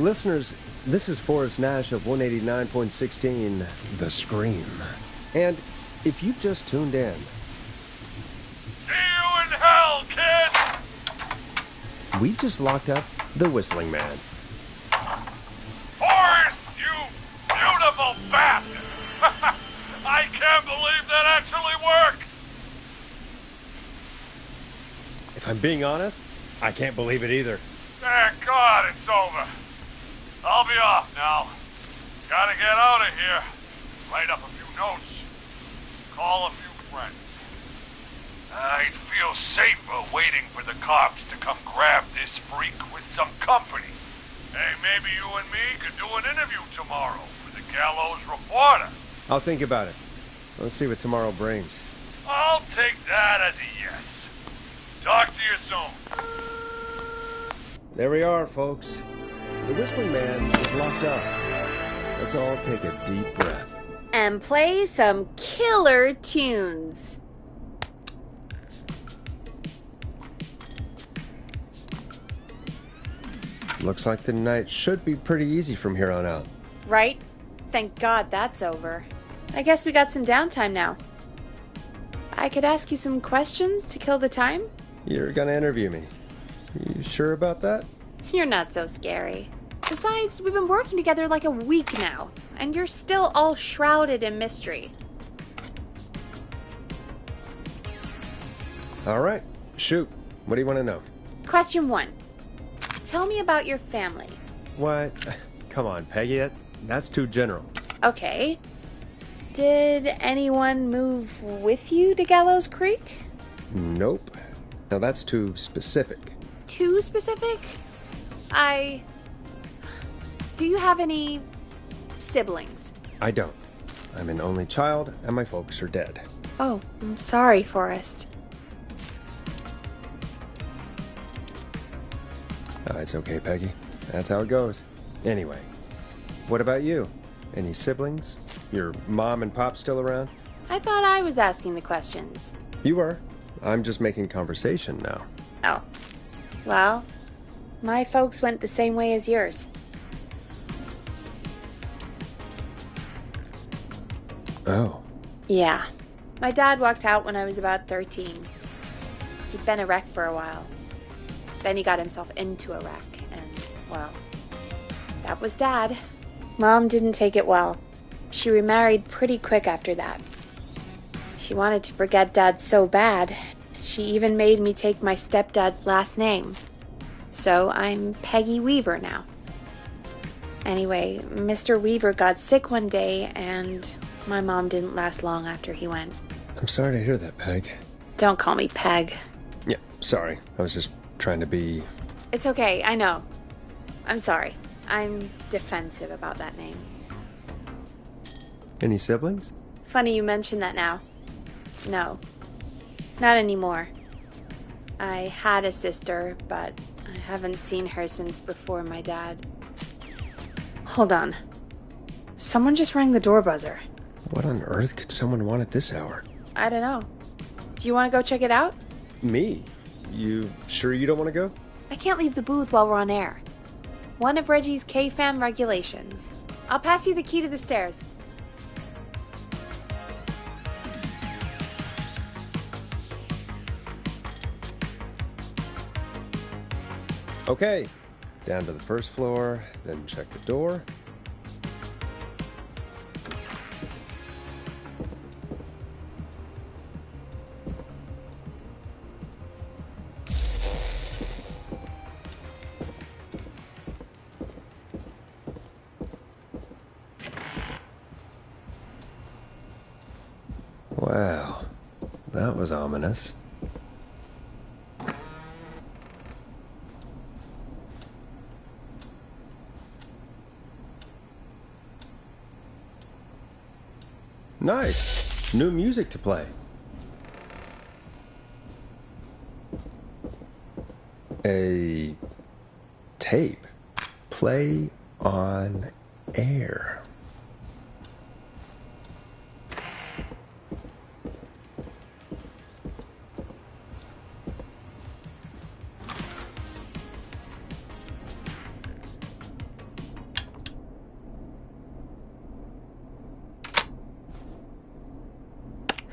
Listeners, this is Forrest Nash of 189.16, The Scream. And if you've just tuned in... See you in hell, kid! We've just locked up the Whistling Man. Forrest, you beautiful bastard! I can't believe that actually worked! If I'm being honest, I can't believe it either. Thank God it's over. I'll be off now. Gotta get out of here. Write up a few notes. Call a few friends. I'd feel safer waiting for the cops to come grab this freak with some company. Hey, maybe you and me could do an interview tomorrow for the Gallows Reporter. I'll think about it. Let's see what tomorrow brings. I'll take that as a yes. Talk to you soon. There we are, folks. The Whistling Man is locked up. Let's all take a deep breath. And play some killer tunes. Looks like the night should be pretty easy from here on out. Right? Thank God that's over. I guess we got some downtime now. I could ask you some questions to kill the time? You're gonna interview me. You sure about that? You're not so scary. Besides, we've been working together like a week now, and you're still all shrouded in mystery. All right, shoot. What do you want to know? Question 1. Tell me about your family. What? Come on, Peggy. That's too general. Okay. Did anyone move with you to Gallows Creek? Nope. Now that's too specific. Too specific? Do you have any siblings? I don't. I'm an only child, and my folks are dead. Oh, I'm sorry, Forrest. It's okay, Peggy. That's how it goes. Anyway, what about you? Any siblings? Your mom and pop still around? I thought I was asking the questions. You are. I'm just making conversation now. Oh. Well, my folks went the same way as yours. Oh. Yeah. My dad walked out when I was about 13. He'd been a wreck for a while. Then he got himself into a wreck, and, well, that was Dad. Mom didn't take it well. She remarried pretty quick after that. She wanted to forget Dad so bad, she even made me take my stepdad's last name. So I'm Peggy Weaver now. Anyway, Mr. Weaver got sick one day, and my mom didn't last long after he went. I'm sorry to hear that, Peg. Don't call me Peg. Yeah, sorry. I was just trying to be... It's okay, I know. I'm sorry. I'm defensive about that name. Any siblings? Funny you mention that now. No. Not anymore. I had a sister, but I haven't seen her since before my dad. Hold on. Someone just rang the door buzzer. What on earth could someone want at this hour? I don't know. Do you want to go check it out? Me? You sure you don't want to go? I can't leave the booth while we're on air. One of Reggie's K-Fam regulations. I'll pass you the key to the stairs. Okay. Down to the first floor, then check the door. Wow, that was ominous. Nice. New music to play. A tape. Play on air.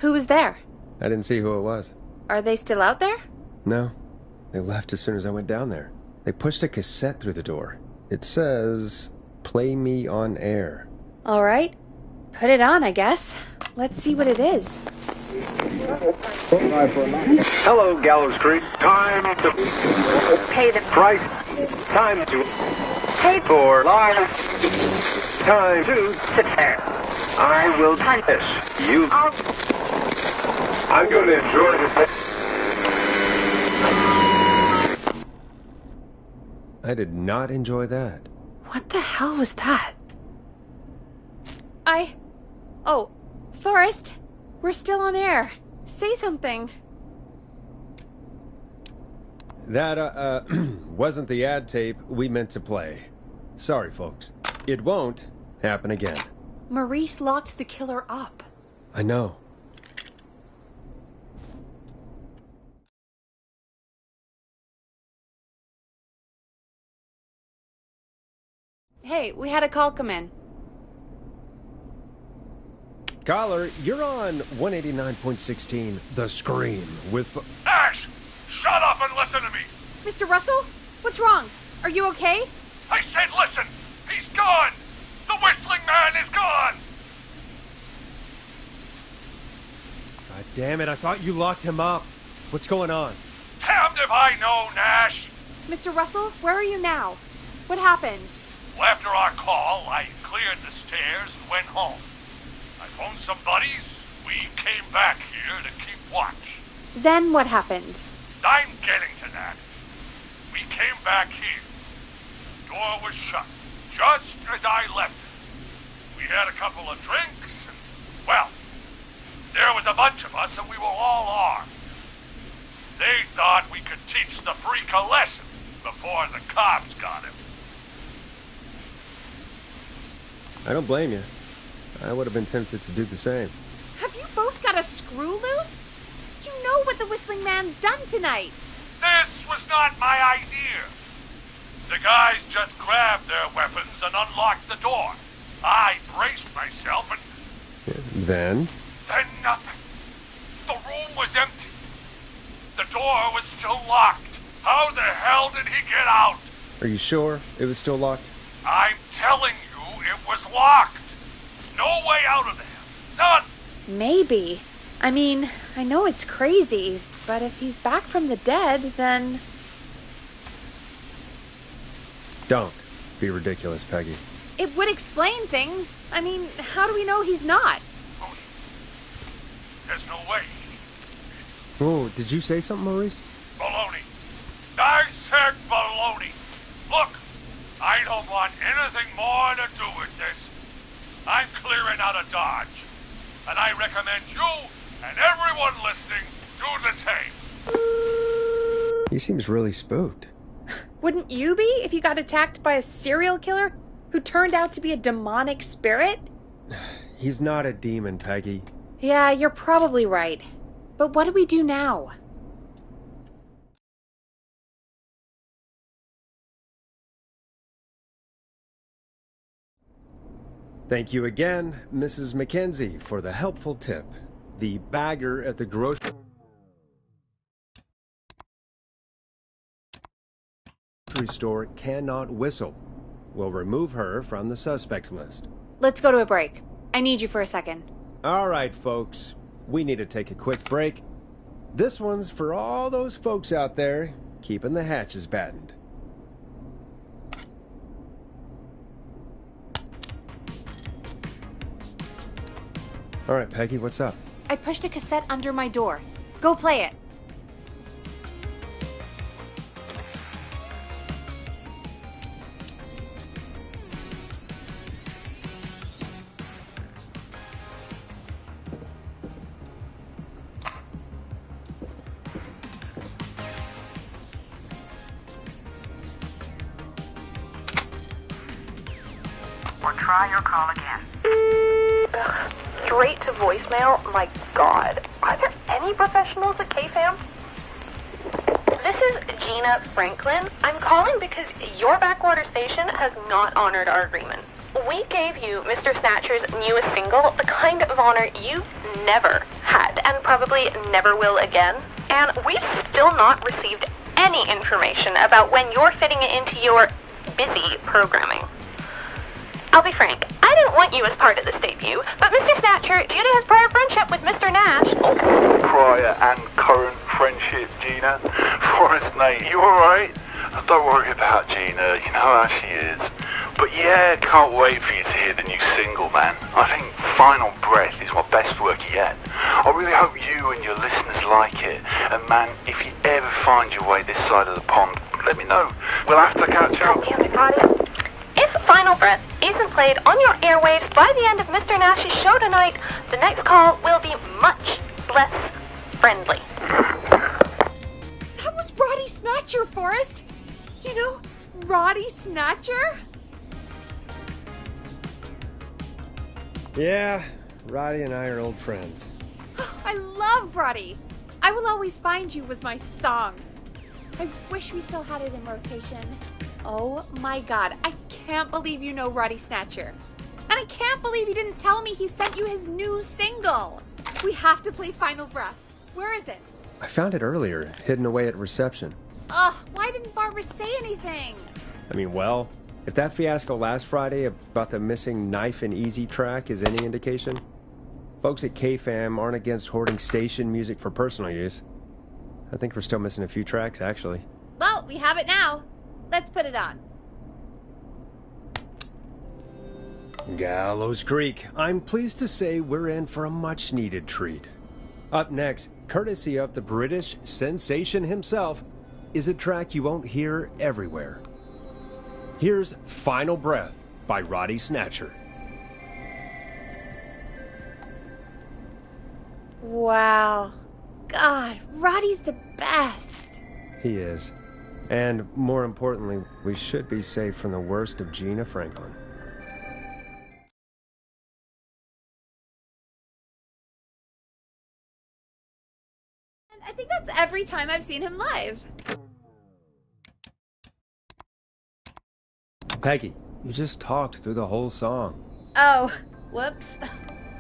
Who was there? I didn't see who it was. Are they still out there? No. They left as soon as I went down there. They pushed a cassette through the door. It says, "Play me on air." All right. Put it on, I guess. Let's see what it is. Hello, Gallows Creek. Time to Pay the price. Time to pay for lives. Time to sit there. I will punish you. I'm going to enjoy this. I did not enjoy that. What the hell was that? Oh, Forrest, we're still on air. Say something. That, wasn't the ad tape we meant to play. Sorry, folks. It won't happen again. Maurice locked the killer up. I know. Hey, we had a call come in. Caller, you're on 189.16, The Scream, with... Ash! Shut up and listen to me! Mr. Russell? What's wrong? Are you okay? I said listen! He's gone! The whistling man is gone! God damn it, I thought you locked him up. What's going on? Damned if I know, Nash! Mr. Russell, where are you now? What happened? Well, after our call, I cleared the stairs and went home. I phoned some buddies. We came back here to keep watch. Then what happened? I'm getting to that. We came back here. Door was shut, just as I left it. We had a couple of drinks, and, well, there was a bunch of us, and we were all armed. They thought we could teach the freak a lesson before the cops got him. I don't blame you. I would have been tempted to do the same. Have you both got a screw loose? You know what the Whistling Man's done tonight. This was not my idea. The guys just grabbed their weapons and unlocked the door. I braced myself and... Then nothing. The room was empty. The door was still locked. How the hell did he get out? Are you sure it was still locked? I'm telling you, it was locked. No way out of there. None. Maybe. I mean, I know it's crazy, but if he's back from the dead, then... Don't be ridiculous, Peggy. It would explain things. I mean, how do we know he's not? There's no way. Oh, did you say something, Maurice? Baloney. I said baloney. Look, I don't want anything more to do with this. I'm clearing out of Dodge. And I recommend you and everyone listening do the same. He seems really spooked. Wouldn't you be if you got attacked by a serial killer who turned out to be a demonic spirit? He's not a demon, Peggy. Yeah, you're probably right. But what do we do now? Thank you again, Mrs. Mackenzie, for the helpful tip. The bagger at the grocery store cannot whistle. We'll remove her from the suspect list. Let's go to a break. I need you for a second. All right, folks. We need to take a quick break. This one's for all those folks out there keeping the hatches battened. All right, Peggy, what's up? I pushed a cassette under my door. Go play it. Or try your call again. Straight to voicemail? My God. Are there any professionals at KFAM? This is Gina Franklin. I'm calling because your backwater station has not honored our agreement. we gave you Mr. Snatcher's newest single, the kind of honor you've never had and probably never will again. And we've still not received any information about when you're fitting it into your busy programming. I'll be frank, I didn't want you as part of this debut, but Mr. Snatcher, due to his prior friendship with Mr. Nash... Prior and current friendship, Gina. Forrest, mate, you alright? Don't worry about Gina, you know how she is. But yeah, can't wait for you to hear the new single, man. I think Final Breath is my best work yet. I really hope you and your listeners like it. And man, if you ever find your way this side of the pond, let me know. We'll have to catch up. If Final Breath isn't played on your airwaves by the end of Mr. Nash's show tonight, the next call will be much less friendly. That was Roddy Snatcher, Forrest. You know, Roddy Snatcher? Yeah, Roddy and I are old friends. I love Roddy. I Will Always Find You was my song. I wish we still had it in rotation. Oh my god, I can't believe you know Roddy Snatcher. And I can't believe you didn't tell me he sent you his new single. We have to play Final Breath. Where is it? I found it earlier, hidden away at reception. Ugh, why didn't Barbara say anything? I mean, well, if that fiasco last Friday about the missing Knife and Easy track is any indication, folks at KFAM aren't against hoarding station music for personal use. I think we're still missing a few tracks, actually. Well, we have it now. Let's put it on. Gallows Creek. I'm pleased to say we're in for a much-needed treat. Up next, courtesy of the British sensation himself, is a track you won't hear everywhere. Here's Final Breath by Roddy Snatcher. Wow. God, Roddy's the best. He is. And more importantly, we should be safe from the worst of Gina Franklin. And I think that's every time I've seen him live. Peggy, you just talked through the whole song. Oh, whoops.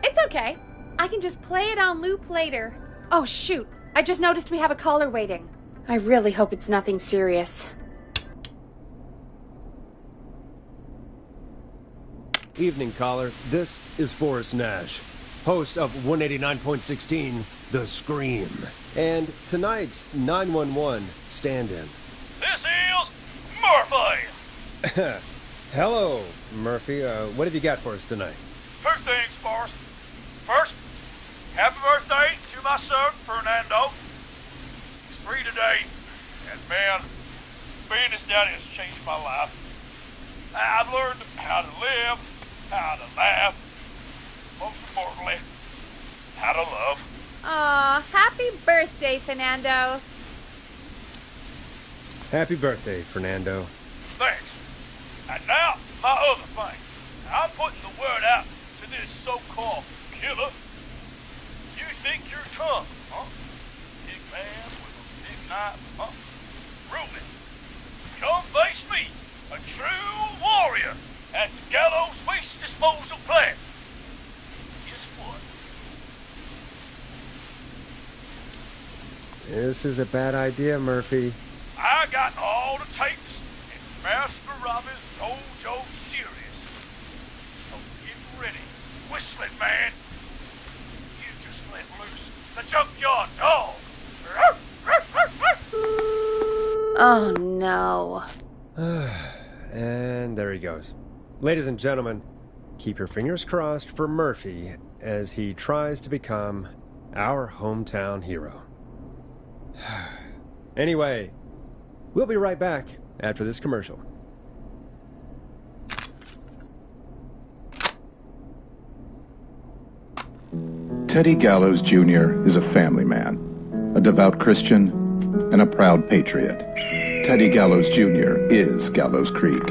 It's okay. I can just play it on loop later. Oh, shoot. I just noticed we have a caller waiting. I really hope it's nothing serious. Evening, caller. This is Forrest Nash, host of 189.16, The Scream. And tonight's 911 stand-in. This is Murphy! Hello, Murphy. What have you got for us tonight? Two things, Forrest. First, happy birthday to my son, Fernando. He's 3 today, and man, being his daddy has changed my life. I've learned how to live, how to laugh, most importantly, how to love. Aw, happy birthday, Fernando. Happy birthday, Fernando. Thanks. And now, my other thing. I'm putting the word out to this so-called killer. You think you're tough, huh? Big man with a big knife, huh? Ruben, come face me, a true warrior at the Gallows Waste Disposal Plant. Guess what? This is a bad idea, Murphy. I got all the tapes in Master Robbie's dojo series. So get ready, whistling man. You just let loose the junkyard dog. Oh, no. And there he goes. Ladies and gentlemen, keep your fingers crossed for Murphy as he tries to become our hometown hero. Anyway, we'll be right back after this commercial. Teddy Gallows Jr. is a family man, a devout Christian, and a proud patriot. Teddy Gallows Jr. is Gallows Creek.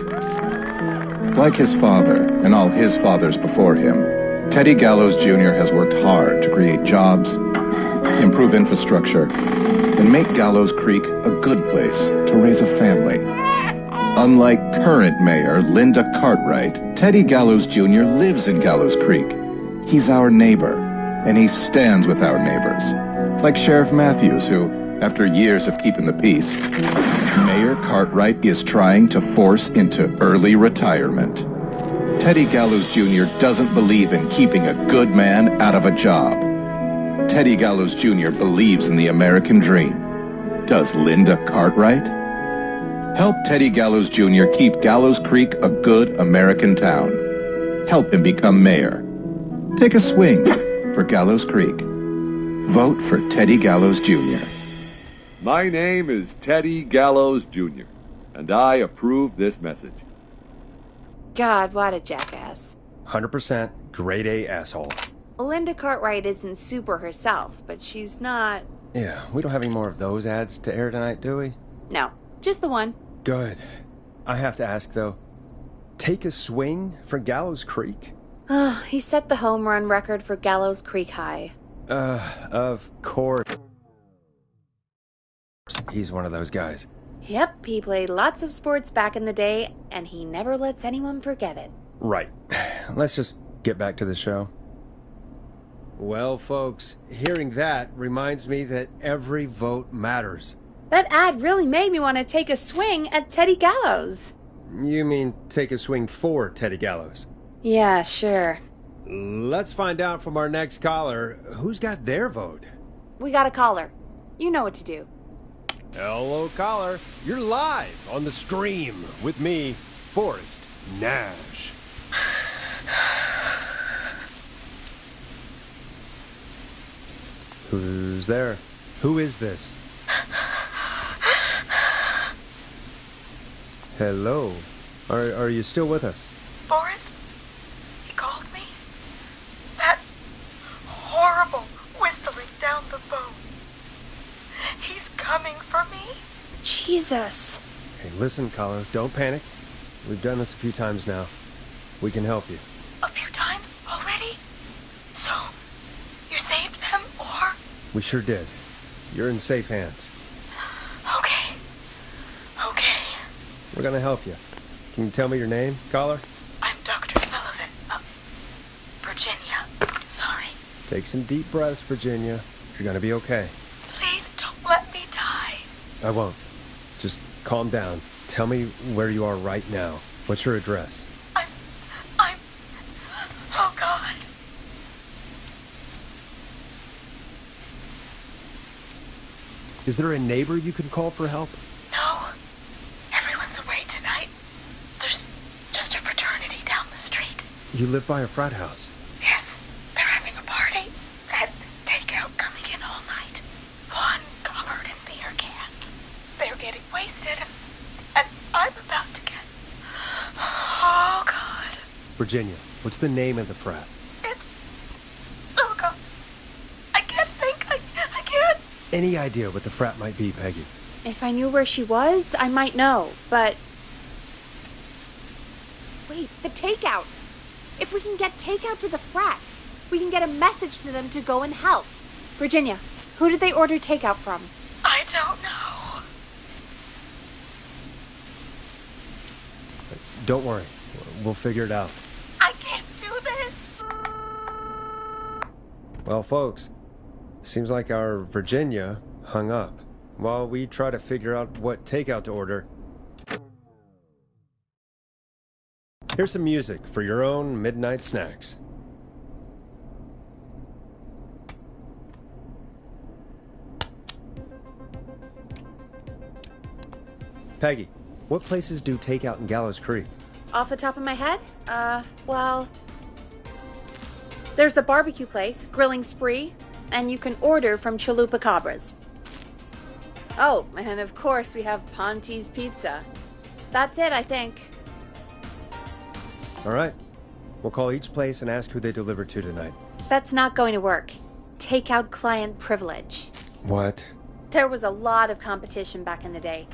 Like his father and all his fathers before him, Teddy Gallows Jr. has worked hard to create jobs, improve infrastructure, and make Gallows Creek a good place to raise a family. Unlike current mayor Linda Cartwright, Teddy Gallows Jr. lives in Gallows Creek. He's our neighbor, and he stands with our neighbors. Like Sheriff Matthews, who, after years of keeping the peace, Mayor Cartwright is trying to force into early retirement. Teddy Gallows Jr. doesn't believe in keeping a good man out of a job. Teddy Gallows Jr. believes in the American dream. Does Linda Cartwright? Help Teddy Gallows Jr. keep Gallows Creek a good American town. Help him become mayor. Take a swing for Gallows Creek. Vote for Teddy Gallows Jr. My name is Teddy Gallows Jr., and I approve this message. God, what a jackass. 100% grade A asshole. Linda Cartwright isn't super herself, but she's not... Yeah, we don't have any more of those ads to air tonight, do we? No, just the one. Good. I have to ask, though, take a swing for Gallows Creek? He set the home run record for Gallows Creek High. Of course. He's one of those guys. Yep, he played lots of sports back in the day, and he never lets anyone forget it. Right. Let's just get back to the show. Well, folks, hearing that reminds me that every vote matters. That ad really made me want to take a swing at Teddy Gallows. You mean take a swing for Teddy Gallows? Yeah, sure. Let's find out from our next caller who's got their vote. We got a caller. You know what to do. Hello, caller. You're live on the stream with me, Forrest Nash. Who's there? Who is this? Hello. Are you still with us? Forrest? He called me? That horrible whistling down the phone. He's coming for me? Jesus. Hey, listen, caller. Don't panic. We've done this a few times now. We can help you. A few times already? So, you saved them, or? We sure did. You're in safe hands. Okay. Okay. We're gonna help you. Can you tell me your name, caller? I'm Dr. Sullivan. Virginia. Sorry. Take some deep breaths, Virginia. You're gonna be okay. Please don't let me die. I won't. Just calm down. Tell me where you are right now. What's your address? I'm... Oh, God. Is there a neighbor you can call for help? No. Everyone's away tonight. There's just a fraternity down the street. You live by a frat house. Yes. They're having a party. Had takeout coming in all night. One covered in beer cans. They're getting wasted. And I'm about to get... Oh, God. Virginia, what's the name of the frat? It's... Oh, God. I can't think. I can't... Any idea what the frat might be, Peggy? If I knew where she was, I might know, but... Wait, the takeout! If we can get takeout to the frat, we can get a message to them to go and help. Virginia, who did they order takeout from? I don't know. Don't worry. We'll figure it out. I can't do this. Well, folks, seems like our Virginia hung up while we try to figure out what takeout to order. Here's some music for your own midnight snacks. Peggy, what places do takeout in Gallows Creek? Off the top of my head? Well... There's the barbecue place, Grilling Spree, and you can order from Chalupa Cabras. Oh, and of course we have Ponte's Pizza. That's it, I think. All right. We'll call each place and ask who they deliver to tonight. That's not going to work. Takeout client privilege. What? There was a lot of competition back in the day.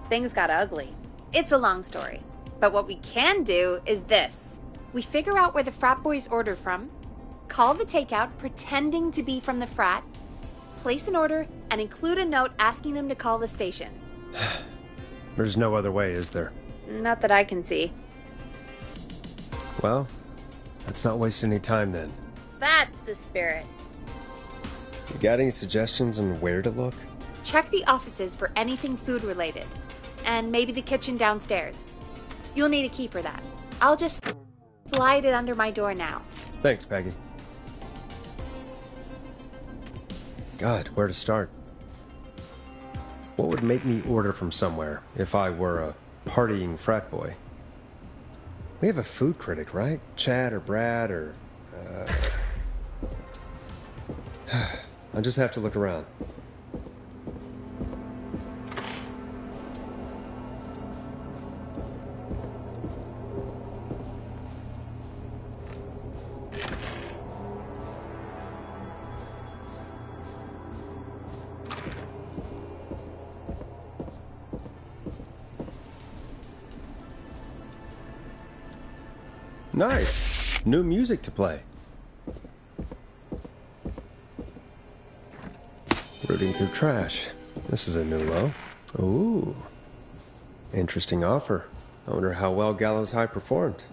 Things got ugly. It's a long story. But what we can do is this. We figure out where the frat boys order from, call the takeout pretending to be from the frat, place an order, and include a note asking them to call the station. There's no other way, is there? Not that I can see. Well, let's not waste any time then. That's the spirit. You got any suggestions on where to look? Check the offices for anything food related. And maybe the kitchen downstairs. You'll need a key for that. I'll just slide it under my door now. Thanks, Peggy. God, where to start? What would make me order from somewhere if I were a partying frat boy? We have a food critic, right? Chad or Brad or... I'll just have to look around. Nice. New music to play. Rooting through trash. This is a new low. Ooh. Interesting offer. I wonder how well Gallows High performed.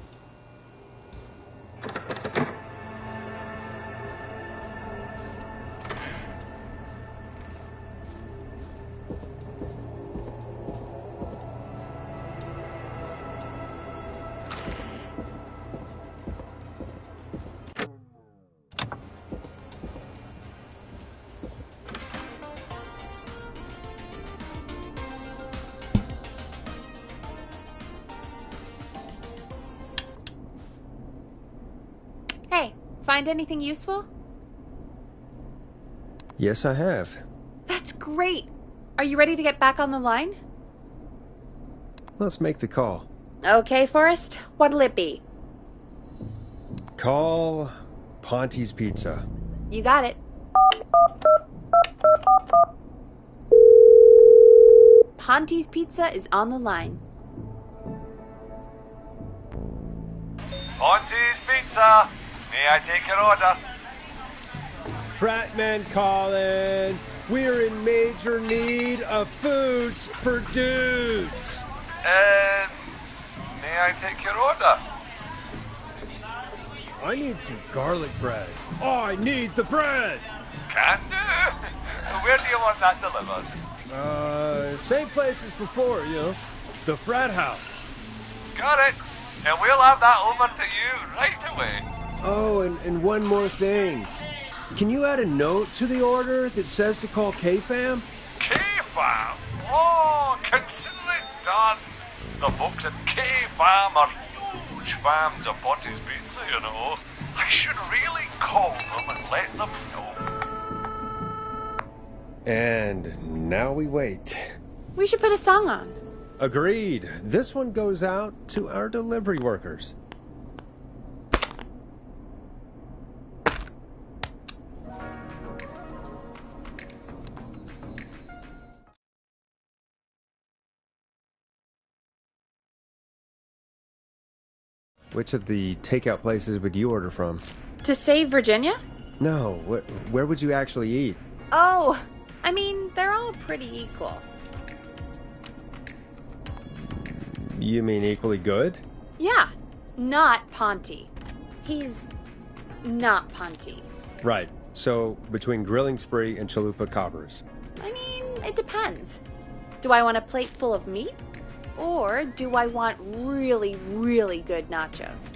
Hey, find anything useful? Yes, I have. That's great. Are you ready to get back on the line? Let's make the call. Okay, Forrest. What'll it be? Call Ponte's Pizza. You got it. Ponte's Pizza is on the line. Ponte's Pizza. May I take your order? Fratman calling. We're in major need of foods for dudes. May I take your order? I need some garlic bread. I need the bread. Can do. Where do you want that delivered? Same place as before, you know. The frat house. Got it. And we'll have that over to you right away. Oh, and one more thing. Can you add a note to the order that says to call K-Fam? K-Fam? Oh, consider it done. The folks at K-Fam are huge fans of Ponte's Pizza, you know. I should really call them and let them know. And now we wait. We should put a song on. Agreed. This one goes out to our delivery workers. Which of the takeout places would you order from? To save Virginia? No, where would you actually eat? Oh, I mean, they're all pretty equal. You mean equally good? Yeah, not Ponte. He's not Ponte. Right. So, between Grilling Spree and Chalupa Cabras. I mean, it depends. Do I want a plate full of meat? Or do I want really, really good nachos?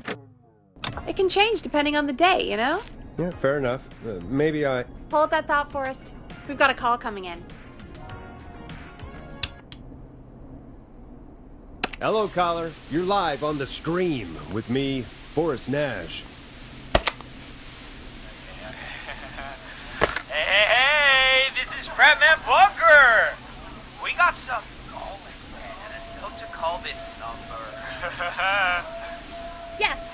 It can change depending on the day, you know? Yeah, fair enough. Maybe I... Hold that thought, Forrest. We've got a call coming in. Hello, caller. You're live on the stream with me, Forrest Nash. Hey, this is Fratman Bunker. We got some garlic bread and a note to call this number. Yes.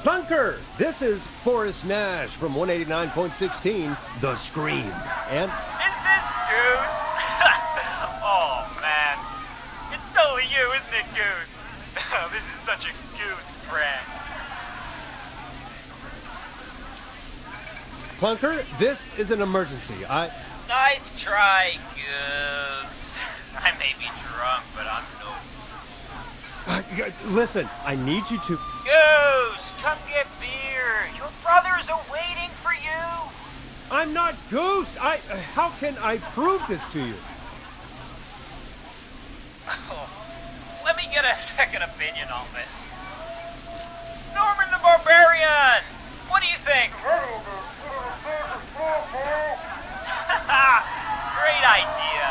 Bunker, this is Forrest Nash from 189.16, The Scream. And... Is this Goose? Oh, man. It's totally you, isn't it, Goose? This is such a Goose prank. Plunker, this is an emergency. Nice try, Goose. I may be drunk, but I'm no fool. Listen, I need you to... Goose, come get beer. Your brothers are waiting for you. I'm not Goose! How can I prove this to you? Oh, let me get a second opinion on this. Norman the Barbarian! What do you think? Great idea.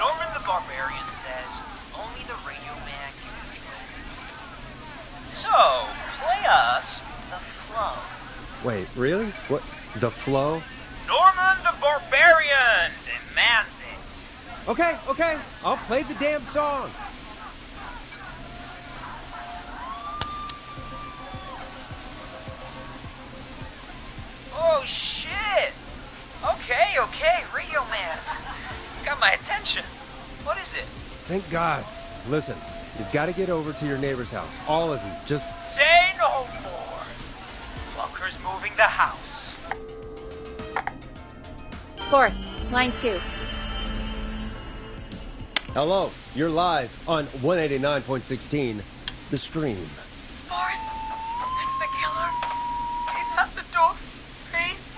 Norman the Barbarian says only the radio man can control it. So, play us the flow. Wait, really? What? The flow? Norman the Barbarian demands it. Okay. I'll play the damn song. Oh, shit. Okay, radio man. Got my attention. What is it? Thank God. Listen, you've got to get over to your neighbor's house. All of you. Just... Say no more. Bunker's moving the house. Forrest, line 2. Hello. You're live on 189.16, The Stream. Forrest, it's the killer. He's at the door. Grace.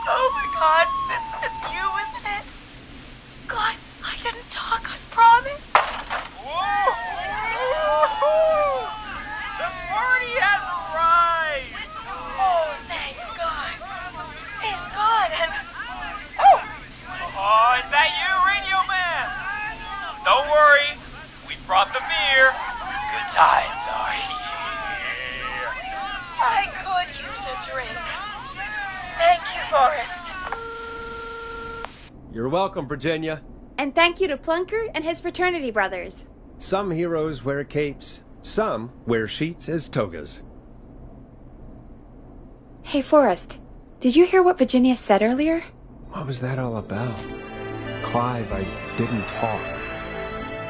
Oh my God, it's you, isn't it? God, I didn't talk, I promise. Whoa! The party has arrived. Oh, thank God. He's gone and... Oh, is that you, radio man? Don't worry, we brought the beer. Good times are here. I could use a drink. Thank you, Forrest. You're welcome, Virginia. And thank you to Plunker and his fraternity brothers. Some heroes wear capes. Some wear sheets as togas. Hey, Forrest, did you hear what Virginia said earlier? What was that all about? Clive, I didn't talk.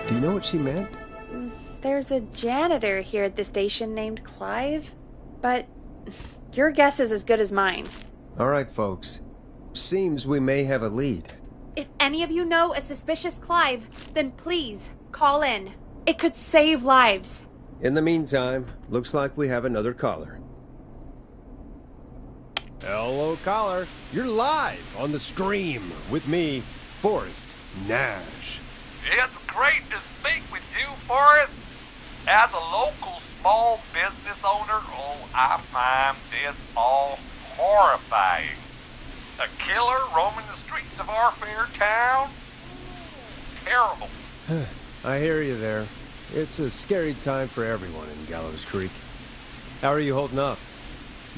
Do you know what she meant? There's a janitor here at the station named Clive, but your guess is as good as mine. All right, folks. Seems we may have a lead. If any of you know a suspicious Clive, then please call in. It could save lives. In the meantime, looks like we have another caller. Hello, caller. You're live on The Stream with me, Forrest Nash. It's great to speak with you, Forrest. As a local small business owner, I find this all horrifying. A killer roaming the streets of our fair town? Terrible. I hear you there. It's a scary time for everyone in Gallows Creek. How are you holding up?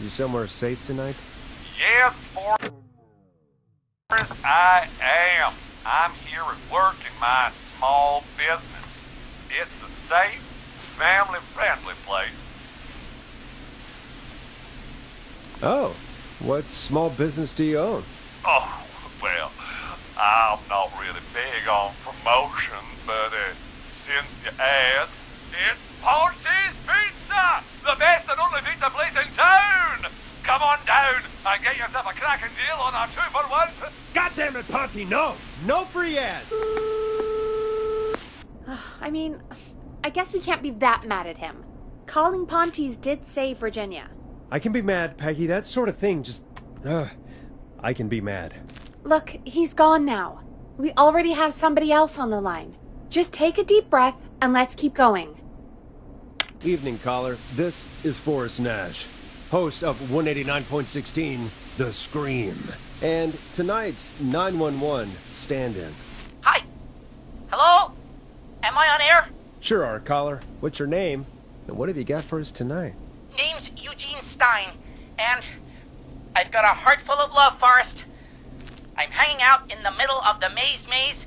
You somewhere safe tonight? Yes, Forrest, I am. I'm here at work in my small business. It's a safe, family-friendly place. Oh, what small business do you own? Oh, well, I'm not really big on promotion, but since you ask, it's Ponty's Pizza! The best and only pizza place in town! Come on down and get yourself a cracking deal on our 2-for-1. God damn it, Ponty, no! No free ads! I mean, I guess we can't be that mad at him. Calling Ponty's did save Virginia. I can be mad, Peggy. That sort of thing just... I can be mad. Look, he's gone now. We already have somebody else on the line. Just take a deep breath and let's keep going. Evening, caller. This is Forrest Nash, host of 189.16, The Scream. And tonight's 911 stand-in. Hi. Hello? Am I on air? Sure are, caller. What's your name? And what have you got for us tonight? Name's Eugene Stein, and I've got a heart full of love, Forrest. I'm hanging out in the middle of the maze,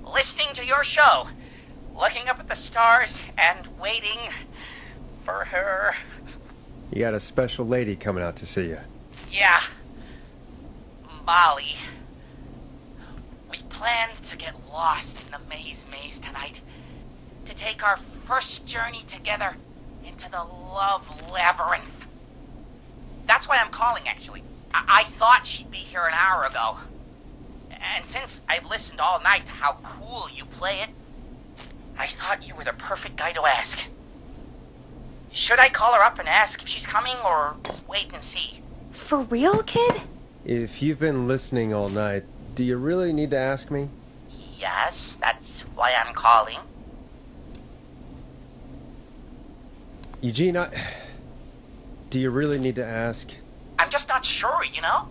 listening to your show, looking up at the stars and waiting for her. You got a special lady coming out to see you. Yeah. Molly. We planned to get lost in the maze tonight, to take our first journey together into the love labyrinth. That's why I'm calling, actually. I thought she'd be here an hour ago. And since I've listened all night to how cool you play it, I thought you were the perfect guy to ask. Should I call her up and ask if she's coming, or wait and see? For real, kid? If you've been listening all night, do you really need to ask me? Yes, that's why I'm calling. Eugene, do you really need to ask? I'm just not sure, you know?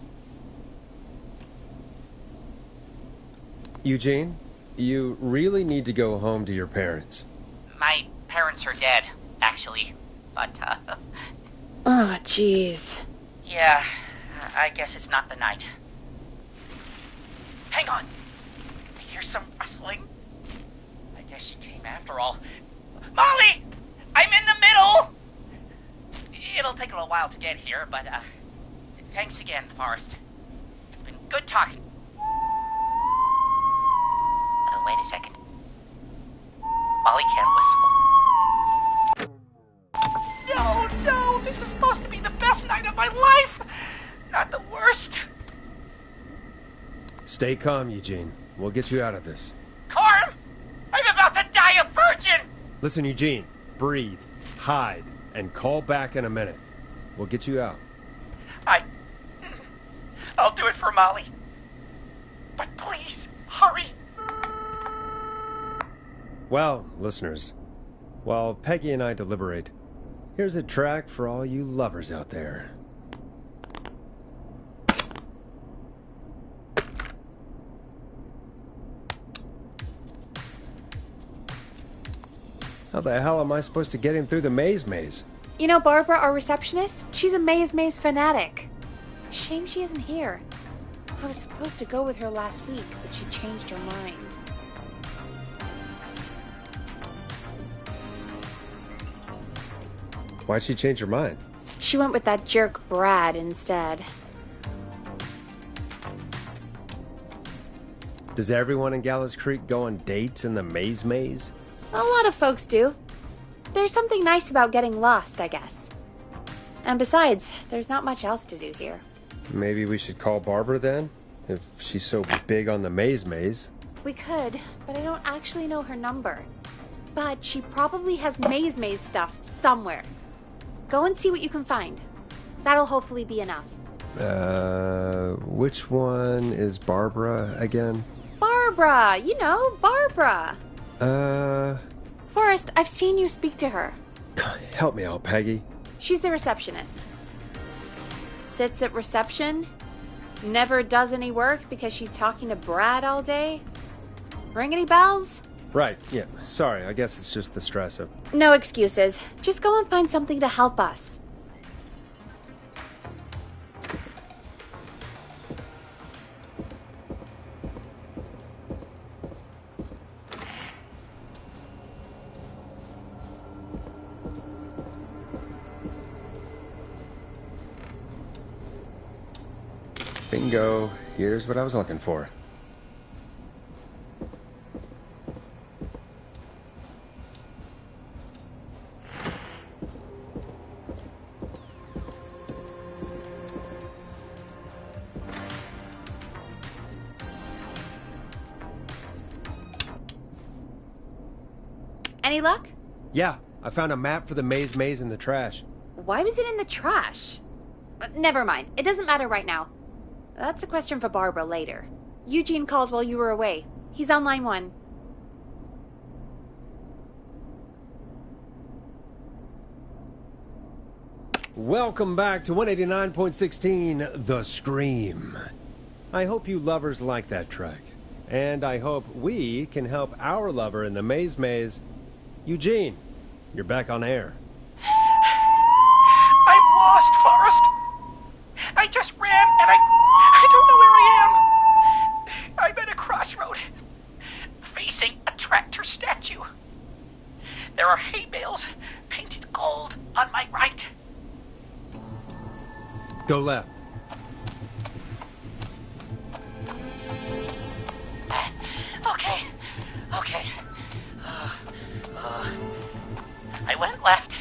Eugene, you really need to go home to your parents. My parents are dead, actually. But, Oh, jeez. yeah, I guess it's not the night. Hang on! I hear some rustling. I guess she came after all. Molly! I'm in the middle! It'll take a little while to get here, but, thanks again, Forrest. It's been good talking. Oh, wait a second. Molly can't whistle. No, this is supposed to be the best night of my life! Not the worst. Stay calm, Eugene. We'll get you out of this. Carm! I'm about to die a virgin! Listen, Eugene, breathe, hide, and call back in a minute. We'll get you out. I'll do it for Molly. But please, hurry. Well, listeners, while Peggy and I deliberate, here's a track for all you lovers out there. How the hell am I supposed to get him through the maze? You know Barbara, our receptionist? She's a maze fanatic. Shame she isn't here. I was supposed to go with her last week, but she changed her mind. Why'd she change her mind? She went with that jerk Brad instead. Does everyone in Gallows Creek go on dates in the maze? A lot of folks do. There's something nice about getting lost, I guess. And besides, there's not much else to do here. Maybe we should call Barbara then? If she's so big on the maze. We could, but I don't actually know her number. But she probably has maze stuff somewhere. Go and see what you can find. That'll hopefully be enough. Which one is Barbara again? Barbara! You know, Barbara! Forrest, I've seen you speak to her. Help me out, Peggy. She's the receptionist. Sits at reception, never does any work because she's talking to Brad all day. Ring any bells? Right, yeah. Sorry, I guess it's just the stress of... No excuses. Just go and find something to help us. Bingo. Here's what I was looking for. Any luck? Yeah, I found a map for the maze in the trash. Why was it in the trash? Never mind. It doesn't matter right now. That's a question for Barbara later. Eugene called while you were away. He's on line 1. Welcome back to 189.16, The Scream. I hope you lovers like that track. And I hope we can help our lover in the maze. Eugene, you're back on air. I'm lost, Forrest. I just ran and I don't know where I am. I'm at a crossroad, facing a tractor statue. There are hay bales painted gold on my right. Go left. Okay. I went left,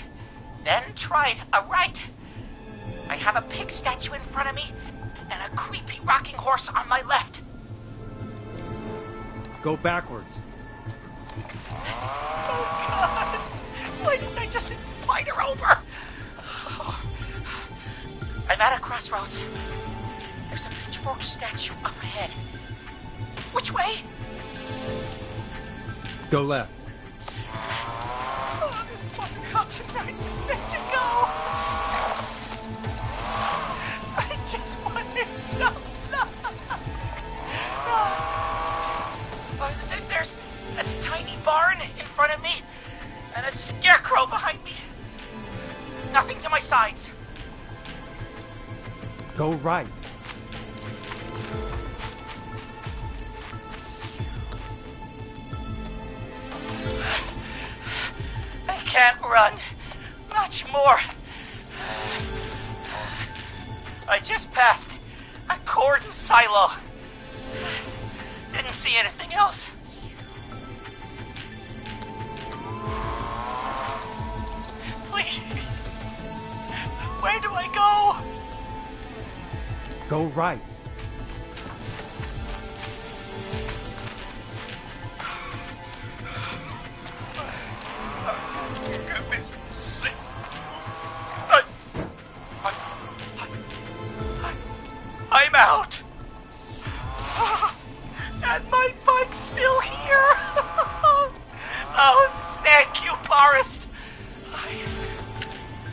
then tried a right. I have a pig statue in front of me and a creepy rocking horse on my left. Go backwards. Why didn't I just invite her over? I'm at a crossroads. There's a pitchfork statue up ahead. Which way? Go left. Oh, this wasn't how tonight was meant to go. I just wanted some love. There's a tiny barn in front of me and a scarecrow behind me. Nothing to my sides. Go right. I can't run much more. I just passed a cordon silo. Didn't see anything else. Please. Where do I go? Go right. I'm out. And my bike's still here. Oh, thank you, Forrest.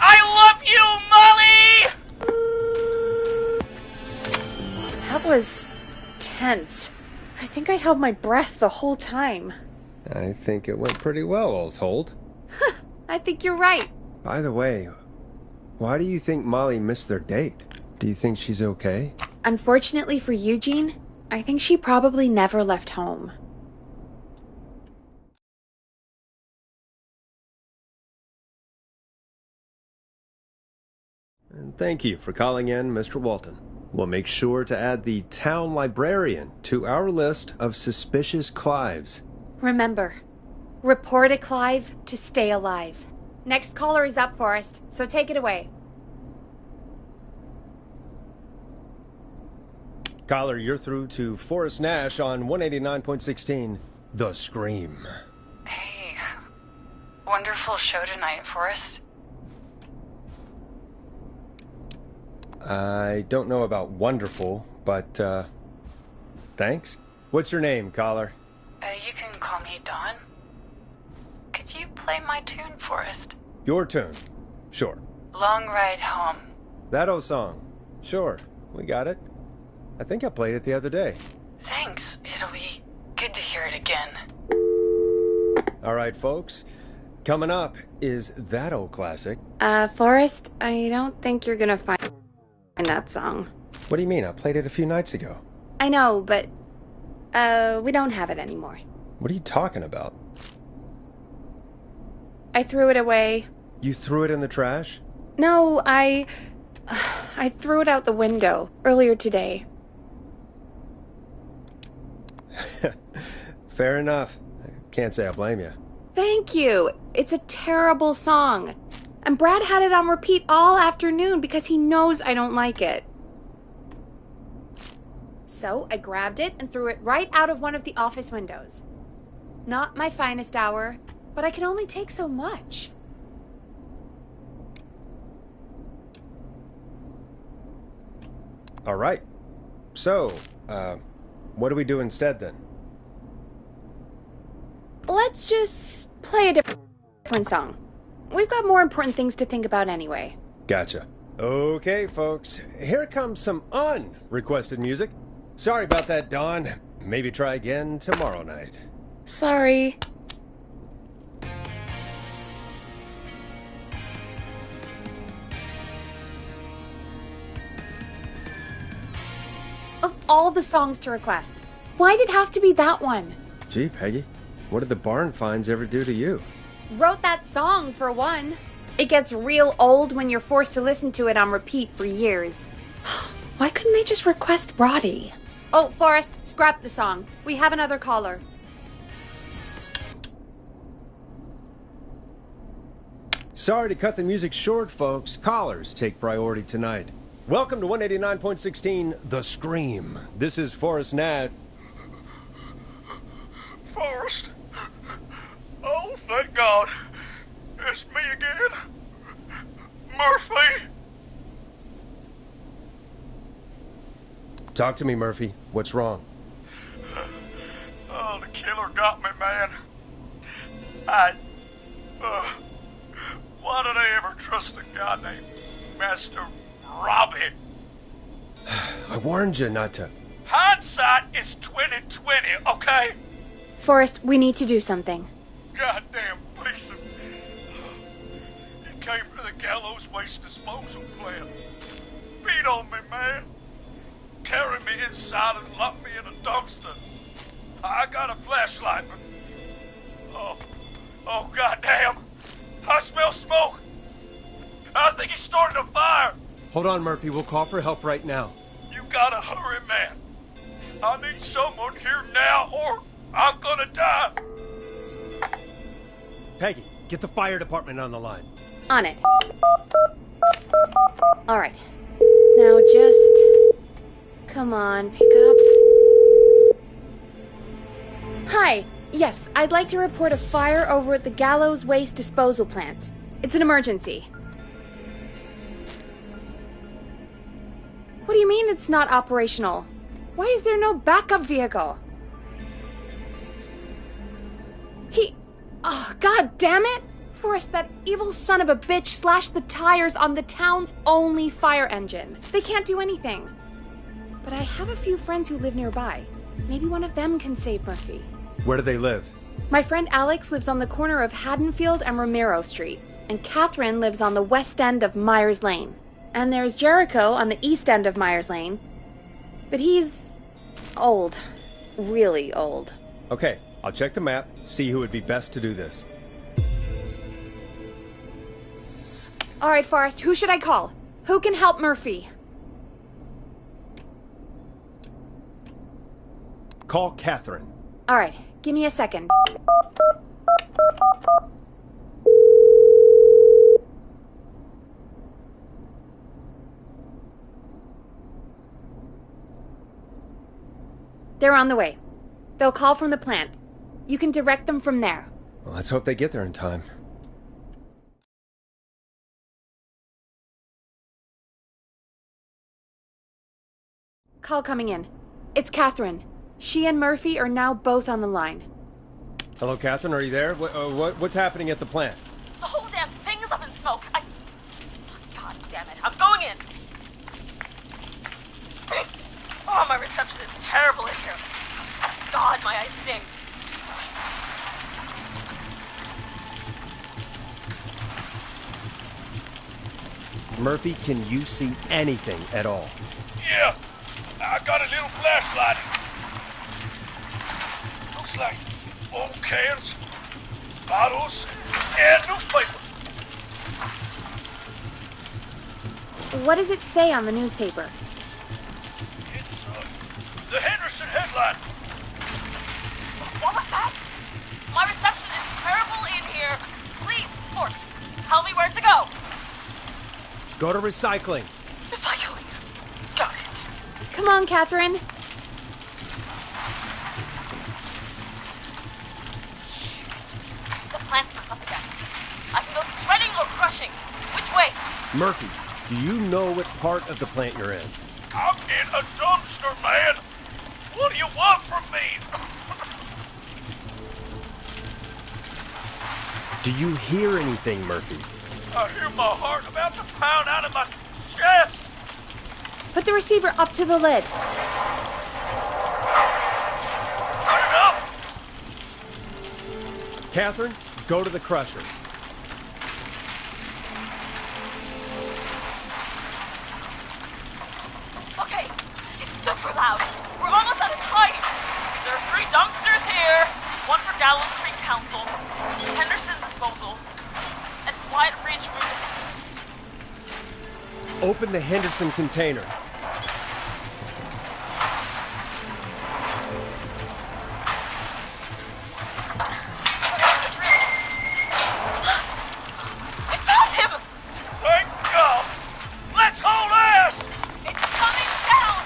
I love you, Molly! That was tense. I think I held my breath the whole time. I think it went pretty well, all told. I think you're right. By the way, why do you think Molly missed their date? Do you think she's okay? Unfortunately for Eugene, I think she probably never left home. And thank you for calling in, Mr. Walton. We'll make sure to add the town librarian to our list of suspicious Clives. Remember, report a Clive to stay alive. Next caller is up, Forrest, so take it away. Caller, you're through to Forrest Nash on 189.16, The Scream. Hey, wonderful show tonight, Forrest. I don't know about wonderful, but, thanks. What's your name, caller? You can call me Dawn. Could you play my tune, Forrest? Your tune. Sure. Long Ride Home. That old song. Sure, we got it. I think I played it the other day. Thanks. It'll be good to hear it again. All right, folks. Coming up is that old classic. Forrest, I don't think you're gonna find that song. What do you mean? I played it a few nights ago. I know, but, we don't have it anymore. What are you talking about? I threw it away. You threw it in the trash? No, I threw it out the window earlier today. Fair enough. I can't say I blame you. Thank you. It's a terrible song. And Brad had it on repeat all afternoon because he knows I don't like it. So I grabbed it and threw it right out of one of the office windows. Not my finest hour, but I can only take so much. All right. So, what do we do instead then? Let's just play a different song. We've got more important things to think about anyway. Gotcha. Okay, folks. Here comes some unrequested music. Sorry about that, Dawn. Maybe try again tomorrow night. Sorry. Of all the songs to request, why'd it have to be that one? Gee, Peggy, what did the barn finds ever do to you? Wrote that song, for one. It gets real old when you're forced to listen to it on repeat for years. Why couldn't they just request Roddy? Oh, Forrest, scrap the song. We have another caller. Sorry to cut the music short, folks. Callers take priority tonight. Welcome to 189.16, The Scream. This is Forrest Nash. Forrest? Oh, thank God. It's me again. Murphy! Talk to me, Murphy. What's wrong? Oh, the killer got me, man. Why did I ever trust a guy named Master Robbie? I warned you not to. Hindsight is 20/20, okay? Forrest, we need to do something. Goddamn piece of... He came to the Gallows Waste Disposal plant. Beat on me, man. Carried me inside and locked me in a dumpster. I got a flashlight, but... Oh, goddamn. I smell smoke. I think he started a fire. Hold on, Murphy. We'll call for help right now. You gotta hurry, man. I need someone here now or I'm gonna die. Peggy, get the fire department on the line. On it. All right. Now just... Come on, pick up. Hi. Yes, I'd like to report a fire over at the Gallows Waste Disposal Plant. It's an emergency. What do you mean it's not operational? Why is there no backup vehicle? Oh, god damn it! Forrest, that evil son of a bitch slashed the tires on the town's only fire engine. They can't do anything. But I have a few friends who live nearby. Maybe one of them can save Murphy. Where do they live? My friend Alex lives on the corner of Haddonfield and Romero Street, and Catherine lives on the west end of Myers Lane. And there's Jericho on the east end of Myers Lane. But he's... old. Really old. Okay, I'll check the map, see who would be best to do this. All right, Forrest, who should I call? Who can help Murphy? Call Catherine. All right, give me a second. They're on the way. They'll call from the plant. You can direct them from there. Well, let's hope they get there in time. Call coming in. It's Catherine. She and Murphy are now both on the line. Hello, Catherine, are you there? What's happening at the plant? The whole damn thing is up in smoke. God damn it. I'm going in. Oh, my reception is terrible in here. God, my eyes sting. Murphy, can you see anything at all? Yeah, I got a little flashlight. Looks like old cans, bottles, and newspaper. What does it say on the newspaper? It's the Henderson headline. What was that? My reception is terrible in here. Please, Forrest, tell me where to go. Go to recycling. Recycling. Got it. Come on, Catherine. The plant's messed up again. I can go shredding or crushing. Which way? Murphy, do you know what part of the plant you're in? I'm in a dumpster, man. What do you want from me? Do you hear anything, Murphy? I hear my heart about to pound out of my chest. Put the receiver up to the lid. Turn it up. Catherine, go to the crusher. Okay, it's super loud. We're almost out of time. There are 3 dumpsters here. One for Gallows Creek Council, Henderson Disposal, and Quiet Ridge Municipal. Open the Henderson container. I found him! Thank God. Let's hold ass. It's coming down!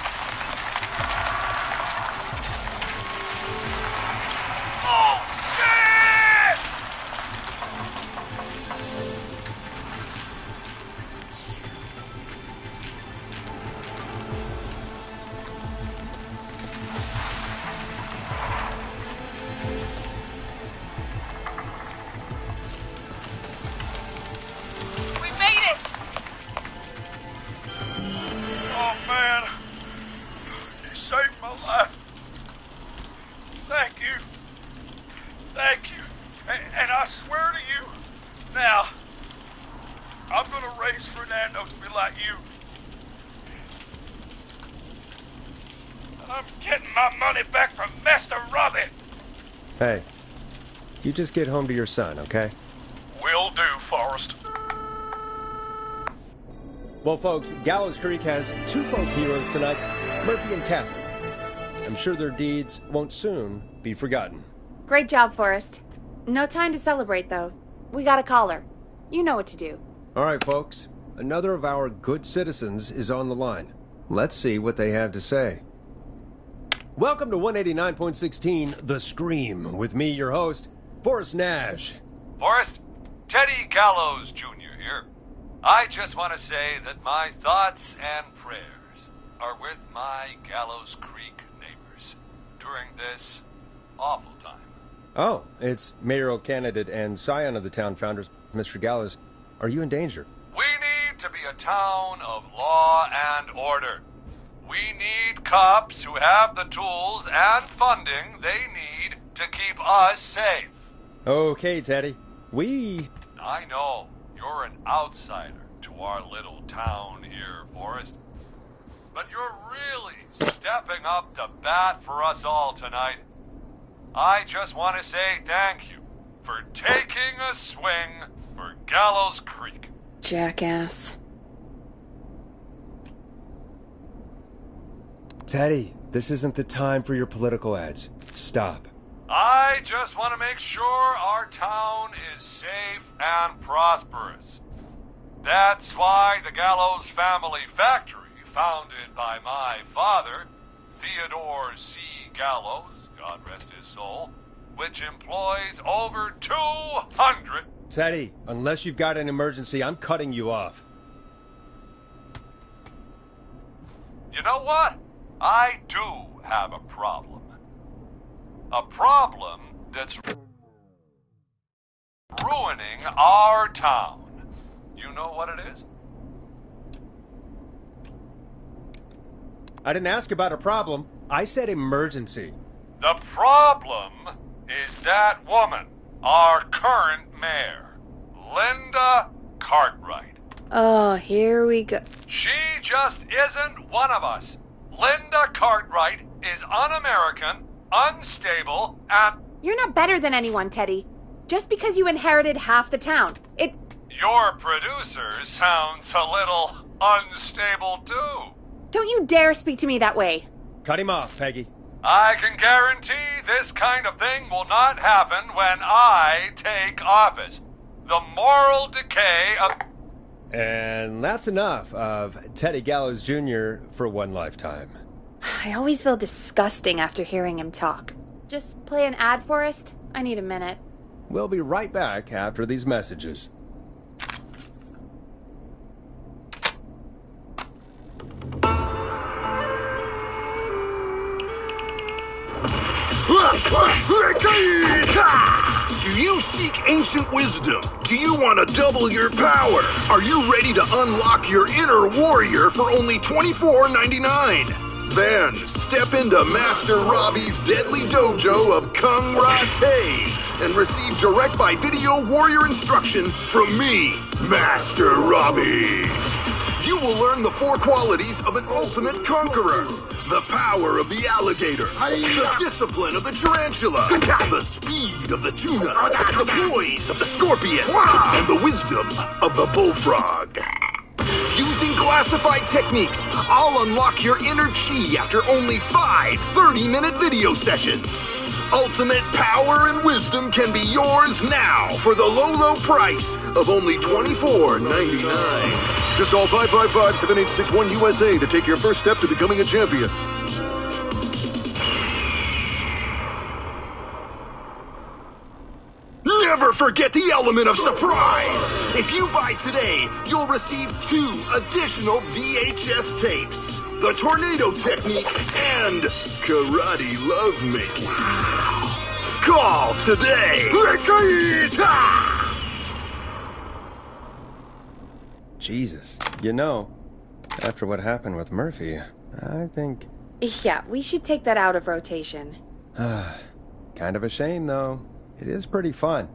Oh, shit! And I swear to you, now, I'm gonna raise Fernando to be like you. I'm getting my money back from Master Robbie. Hey, you just get home to your son, okay? Will do, Forrest. Well, folks, Gallows Creek has two folk heroes tonight, Murphy and Catherine. I'm sure their deeds won't soon be forgotten. Great job, Forrest. No time to celebrate, though. We got a caller. You know what to do. All right, folks. Another of our good citizens is on the line. Let's see what they have to say. Welcome to 189.16, The Scream, with me, your host, Forrest Nash. Forrest, Teddy Gallows Jr. here. I just want to say that my thoughts and prayers are with my Gallows Creek neighbors during this awful time. Oh, it's mayoral candidate and scion of the town founders, Mr. Gallows. Are you in danger? We need to be a town of law and order. We need cops who have the tools and funding they need to keep us safe. Okay, Teddy. I know you're an outsider to our little town here, Forrest. But you're really stepping up to bat for us all tonight. I just want to say thank you for taking a swing for Gallows Creek. Jackass. Teddy, this isn't the time for your political ads. Stop. I just want to make sure our town is safe and prosperous. That's why the Gallows Family Factory, founded by my father, Theodore C. Gallows, God rest his soul, which employs over 200... Teddy, unless you've got an emergency, I'm cutting you off. You know what? I do have a problem. A problem that's ruining our town. You know what it is? I didn't ask about a problem. I said emergency. The problem is that woman, our current mayor, Linda Cartwright. Oh, here we go. She just isn't one of us. Linda Cartwright is un-American, unstable, and... You're not better than anyone, Teddy. Just because you inherited half the town. Your producer sounds a little unstable, too. Don't you dare speak to me that way. Cut him off, Peggy. I can guarantee this kind of thing will not happen when I take office. The moral decay of... And that's enough of Teddy Gallows Jr. for one lifetime. I always feel disgusting after hearing him talk. Just play an ad, Forrest? I need a minute. We'll be right back after these messages. Do you seek ancient wisdom? Do you want to double your power? Are you ready to unlock your inner warrior for only $24.99? Then step into Master Robbie's deadly dojo of Kung Ra-Te and receive direct by video warrior instruction from me, Master Robbie. You will learn the 4 qualities of an ultimate conqueror. The power of the alligator, the discipline of the tarantula, the speed of the tuna, the poise of the scorpion, and the wisdom of the bullfrog. Using classified techniques, I'll unlock your inner chi after only 5 30-minute video sessions. Ultimate power and wisdom can be yours now for the low price of only $24.99. Just call 555-7861 USA to take your first step to becoming a champion. Never forget the element of surprise! If you buy today, you'll receive 2 additional VHS tapes. The Tornado Technique and Karate Lovemaking. Call today! Jesus, you know, after what happened with Murphy, I think... Yeah, we should take that out of rotation. Kind of a shame, though. It is pretty fun.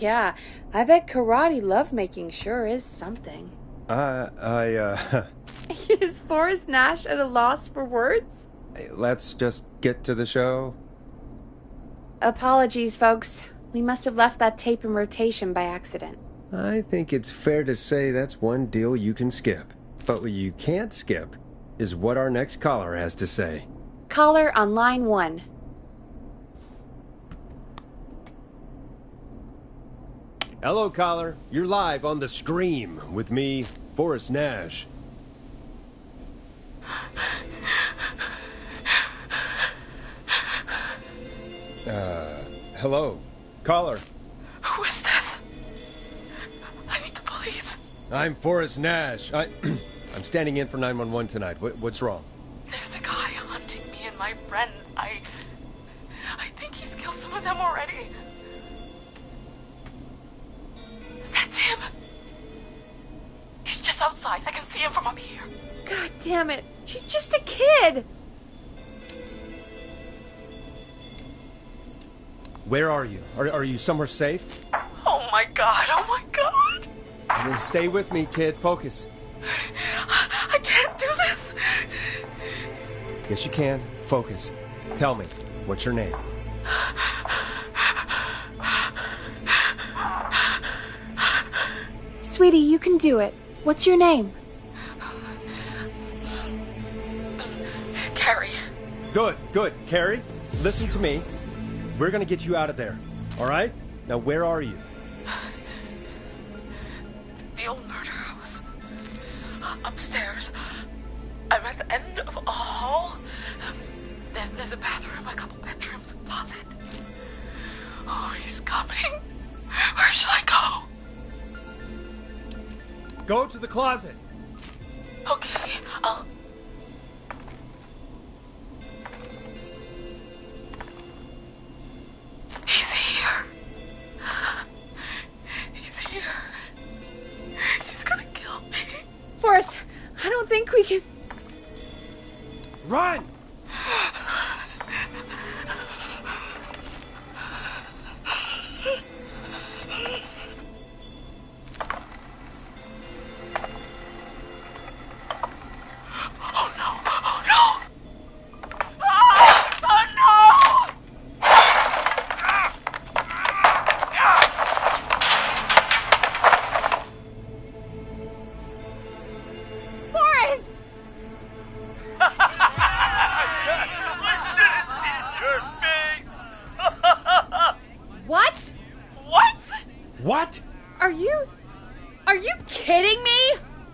Yeah, I bet karate lovemaking sure is something. Is Forrest Nash at a loss for words? Let's just get to the show. Apologies, folks. We must have left that tape in rotation by accident. I think it's fair to say that's one deal you can skip. But what you can't skip is what our next caller has to say. Caller on line 1. Hello, caller. You're live on The Scream with me, Forrest Nash. Hello, caller. Who is this? I need the police. I'm Forrest Nash. I'm standing in for 911 tonight. What's wrong? There's a guy hunting me and my friends. I think he's killed some of them already. That's him. He's just outside. I can see him from up here. God damn it. She's just a kid. Where are you? Are you somewhere safe? Oh my god. Oh my god. Stay with me, kid. Focus. I can't do this. Yes, you can. Focus. Tell me, what's your name? Sweetie, you can do it. What's your name? Carrie. Good. Carrie, listen to me. We're gonna get you out of there, all right? Now, where are you? The old murder house. Upstairs. I'm at the end of a hall. There's a bathroom, a couple bedrooms, a closet. Oh, he's coming. Where should I go? Go to the closet. Okay, I'll... He's here. He's here. He's gonna kill me. Forrest, I don't think we can... Run!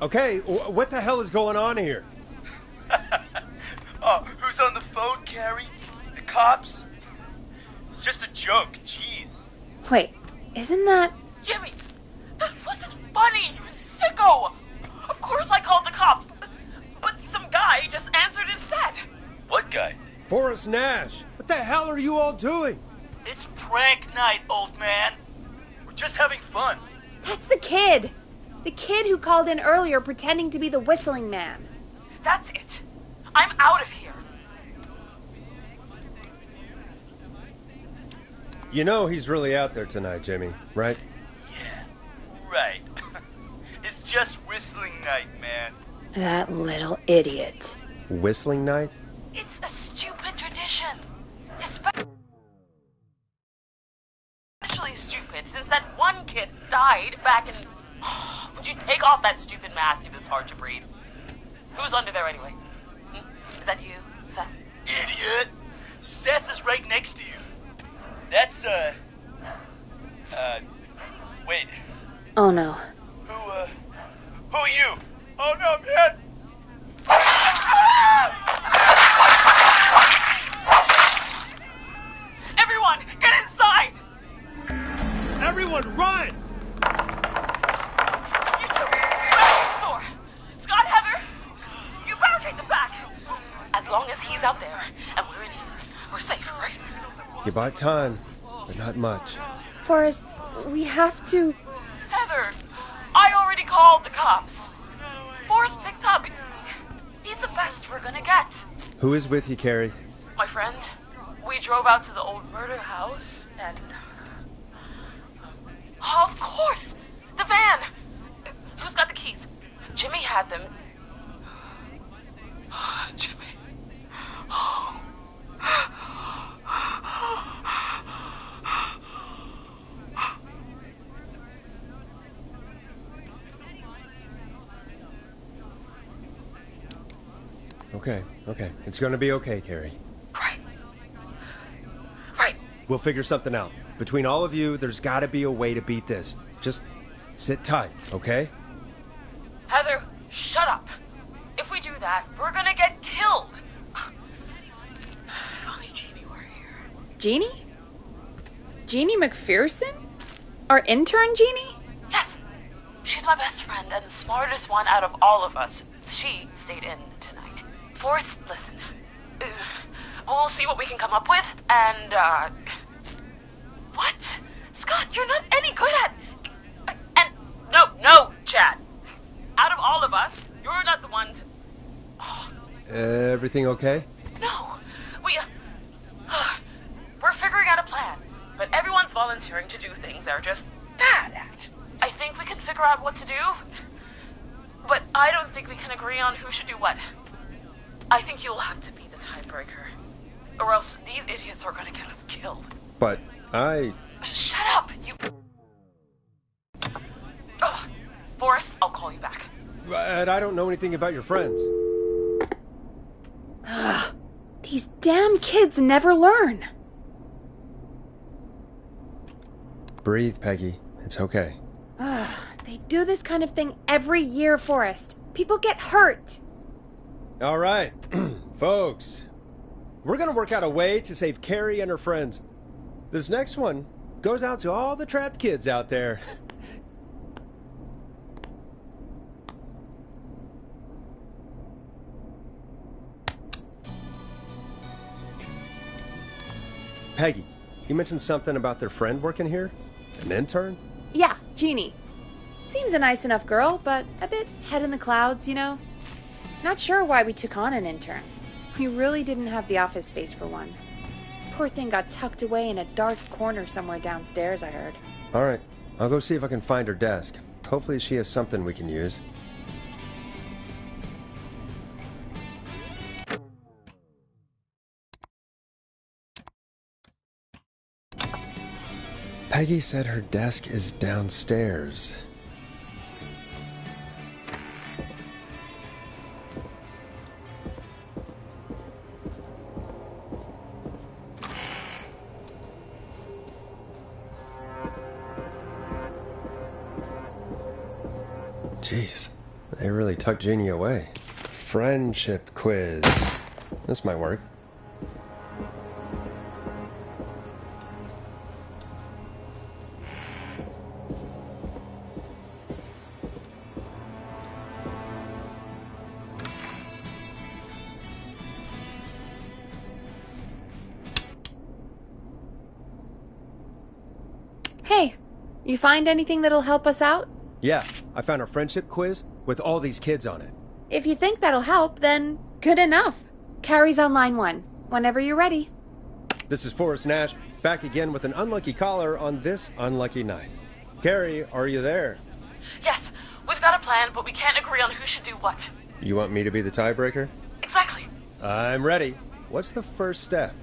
Okay, what the hell is going on here? Oh, who's on the phone, Carrie? The cops? It's just a joke, jeez. Wait, isn't that... Jimmy, that wasn't funny, you sicko! Of course I called the cops, but some guy just answered instead. What guy? Forrest Nash. What the hell are you all doing? It's prank night, old man. We're just having fun. That's the kid! The kid who called in earlier pretending to be the whistling man. That's it. I'm out of here. You know he's really out there tonight, Jimmy, right? Yeah, right. It's just whistling night, man. That little idiot. Whistling night? It's a stupid tradition. Especially stupid since that one kid died back in... Would you take off that stupid mask if it's hard to breathe? Who's under there anyway? Is that you, Seth? Idiot! Seth is right next to you. That's, wait. Oh no. Who are you? Oh no, man! Everyone, get inside! Everyone, run! As long as he's out there and we're in here, we're safe, right? You buy time, but not much. Forrest, we have to... Heather, I already called the cops. Forrest picked up. He's the best we're gonna get. Who is with you, Carrie? My friend. We drove out to the old murder house, and course! The van! Who's got the keys? Jimmy had them. Jimmy. Okay. It's gonna be okay, Carrie. Right. We'll figure something out. Between all of you, there's gotta be a way to beat this. Just sit tight, okay? Heather, shut up. If we do that, we're gonna get killed. If only Jeannie were here. Jeannie? Jeannie McPherson? Our intern Jeannie? Yes. She's my best friend and the smartest one out of all of us. She stayed in tonight. Forrest, listen. We'll see what we can come up with, and, What? Scott, you're not any good at... And... No, Chad. Out of all of us, you're not the one to... Everything okay? No. We're figuring out a plan, but everyone's volunteering to do things they're just bad at. I think we can figure out what to do, but I don't think we can agree on who should do what. I think you'll have to be the tiebreaker, or else these idiots are gonna get us killed. But Shut up, you... Forrest, I'll call you back. But I don't know anything about your friends. Ugh, these damn kids never learn. Breathe, Peggy. It's okay. Ugh, they do this kind of thing every year, Forrest. People get hurt. All right, folks. We're gonna work out a way to save Carrie and her friends. This next one goes out to all the trapped kids out there. Peggy, you mentioned something about their friend working here? An intern? Yeah, Jeannie. Seems a nice enough girl, but a bit head in the clouds, you know? Not sure why we took on an intern. We really didn't have the office space for one. Poor thing got tucked away in a dark corner somewhere downstairs, I heard. All right, I'll go see if I can find her desk. Hopefully she has something we can use. Peggy said her desk is downstairs. Jeez, they really tucked Jeannie away. Friendship quiz. This might work. Hey, you find anything that'll help us out? Yeah, I found a friendship quiz with all these kids on it. If you think that'll help, then good enough. Carrie's on line 1, whenever you're ready. This is Forrest Nash, back again with an unlucky caller on this unlucky night. Carrie, are you there? Yes, we've got a plan, but we can't agree on who should do what. You want me to be the tiebreaker? Exactly. I'm ready. What's the first step?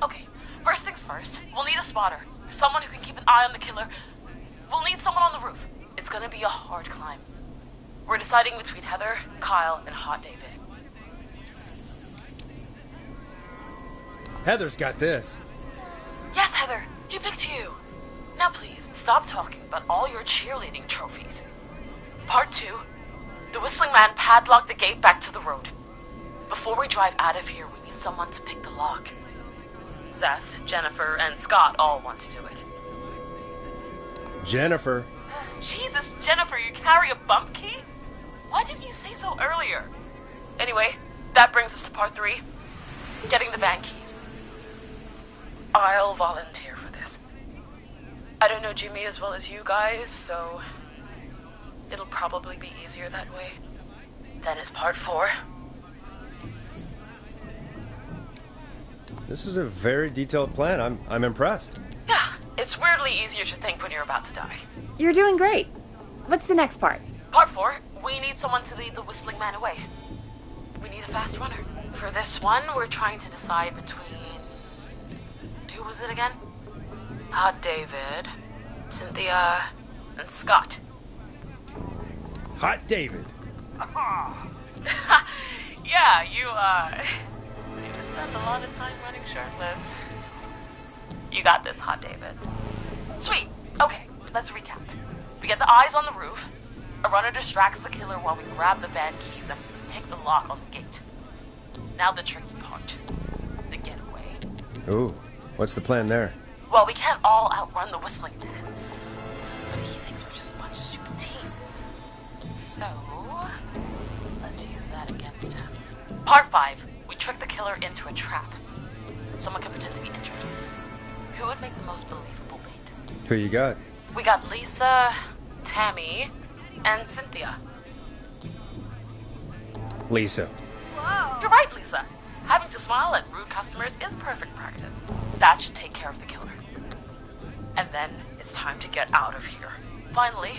Okay, first things first, we'll need a spotter. Someone who can keep an eye on the killer. We'll need someone on the roof. It's gonna be a hard climb. We're deciding between Heather, Kyle, and Hot David. Heather's got this. Yes, Heather, he picked you. Now please, stop talking about all your cheerleading trophies. Part 2, the Whistling Man padlocked the gate back to the road. Before we drive out of here, we need someone to pick the lock. Seth, Jennifer, and Scott all want to do it. Jennifer. Jesus, Jennifer, you carry a bump key? Why didn't you say so earlier? Anyway, that brings us to part 3, getting the van keys. I'll volunteer for this. I don't know Jimmy as well as you guys, so it'll probably be easier that way. Then it's part 4. This is a very detailed plan. I'm impressed. Yeah, It's weirdly easier to think when you're about to die. You're doing great. What's the next part? Part 4, we need someone to lead the Whistling Man away. We need a fast runner. For this one, we're trying to decide between... Who was it again? Hot David, Cynthia, and Scott. Hot David. Yeah, you spend a lot of time running shirtless. You got this, Hot David. Sweet. Okay, let's recap. We get the eyes on the roof. A runner distracts the killer while we grab the van keys and pick the lock on the gate. Now the tricky part. The getaway. Ooh, what's the plan there? Well, we can't all outrun the Whistling Man. But he thinks we're just a bunch of stupid teens. So, let's use that against him. Part 5. We trick the killer into a trap. Someone can pretend to be injured. Who would make the most believable lead? Who you got? We got Lisa, Tammy, and Cynthia. Lisa. Whoa. You're right, Lisa. Having to smile at rude customers is perfect practice. That should take care of the killer. And then it's time to get out of here. Finally,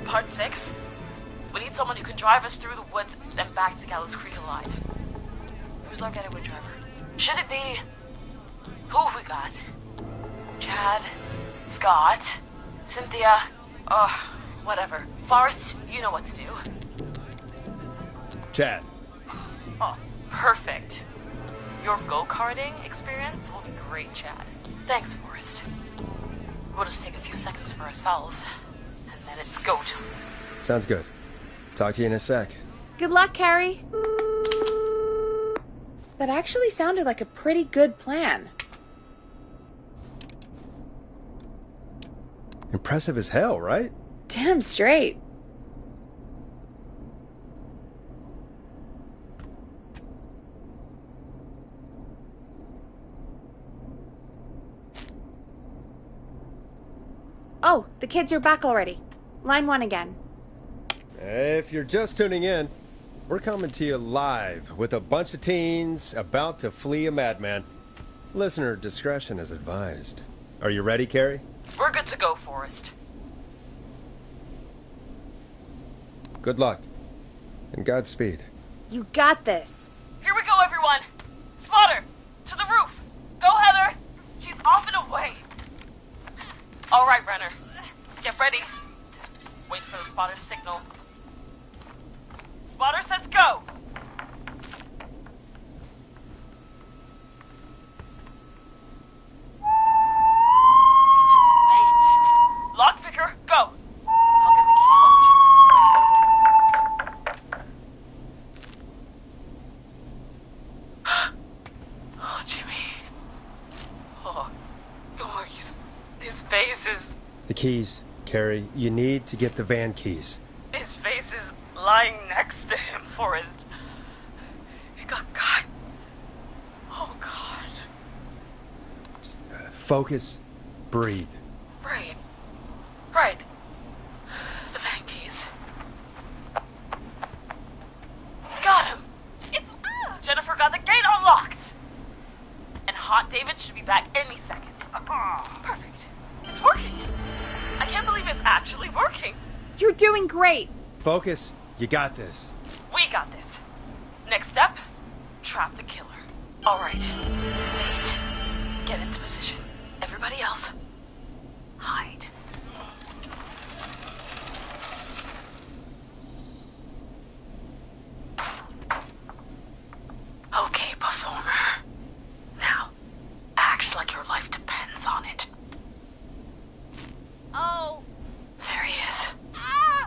part 6. We need someone who can drive us through the woods and back to Gallows Creek alive. Who's our getaway driver? Should it be... Who have we got? Chad, Scott, Cynthia, whatever. Forrest, you know what to do. Chad. Oh, perfect. Your go-karting experience will be great, Chad. Thanks, Forrest. We'll just take a few seconds for ourselves, and then it's go time. Sounds good. Talk to you in a sec. Good luck, Carrie. That actually sounded like a pretty good plan. Impressive as hell, right? Damn straight. Oh, the kids are back already. Line 1 again. If you're just tuning in, we're coming to you live with a bunch of teens about to flee a madman. Listener discretion is advised. Are you ready, Carrie? We're good to go, Forrest. Good luck. And Godspeed. You got this. Here we go, everyone. Spotter, to the roof. Go, Heather. She's off and away. All right, Renner. Get ready. Wait for the spotter's signal. Spotter says go. Wait. Lockpicker, go. I'll get the keys off Jimmy. Oh, Jimmy. Oh, his face is... The keys, Carrie. You need to get the van keys. His face is lying next to him, Forrest. He got. Oh, God. Just, focus. Breathe. Right. The van keys. Got him. It's... Jennifer got the gate unlocked. And Hot David should be back any second. Perfect. It's working. I can't believe it's actually working. You're doing great. Focus. You got this. We got this. Next step, trap the killer. All right. Wait. Get into position. Everybody else, hide. Okay, performer. Now, act like your life depends on it. Oh. There he is.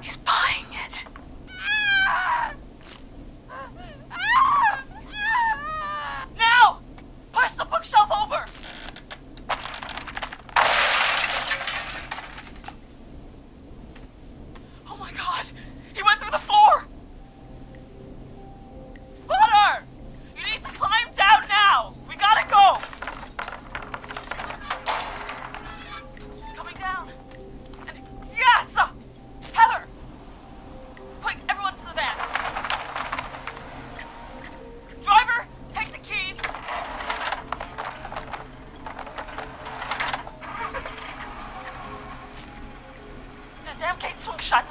He's buying it. Now! Push the bookshelf over! damn gate swung shut.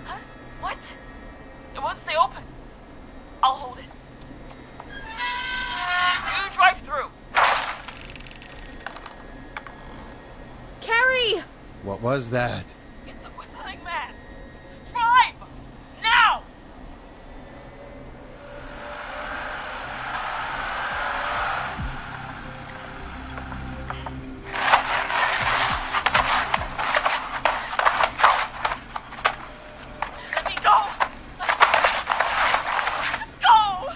Huh? What? It won't stay open. I'll hold it. You drive through. Carrie! What was that? It's a whistling man. Drive! Now! Let me go! Just go!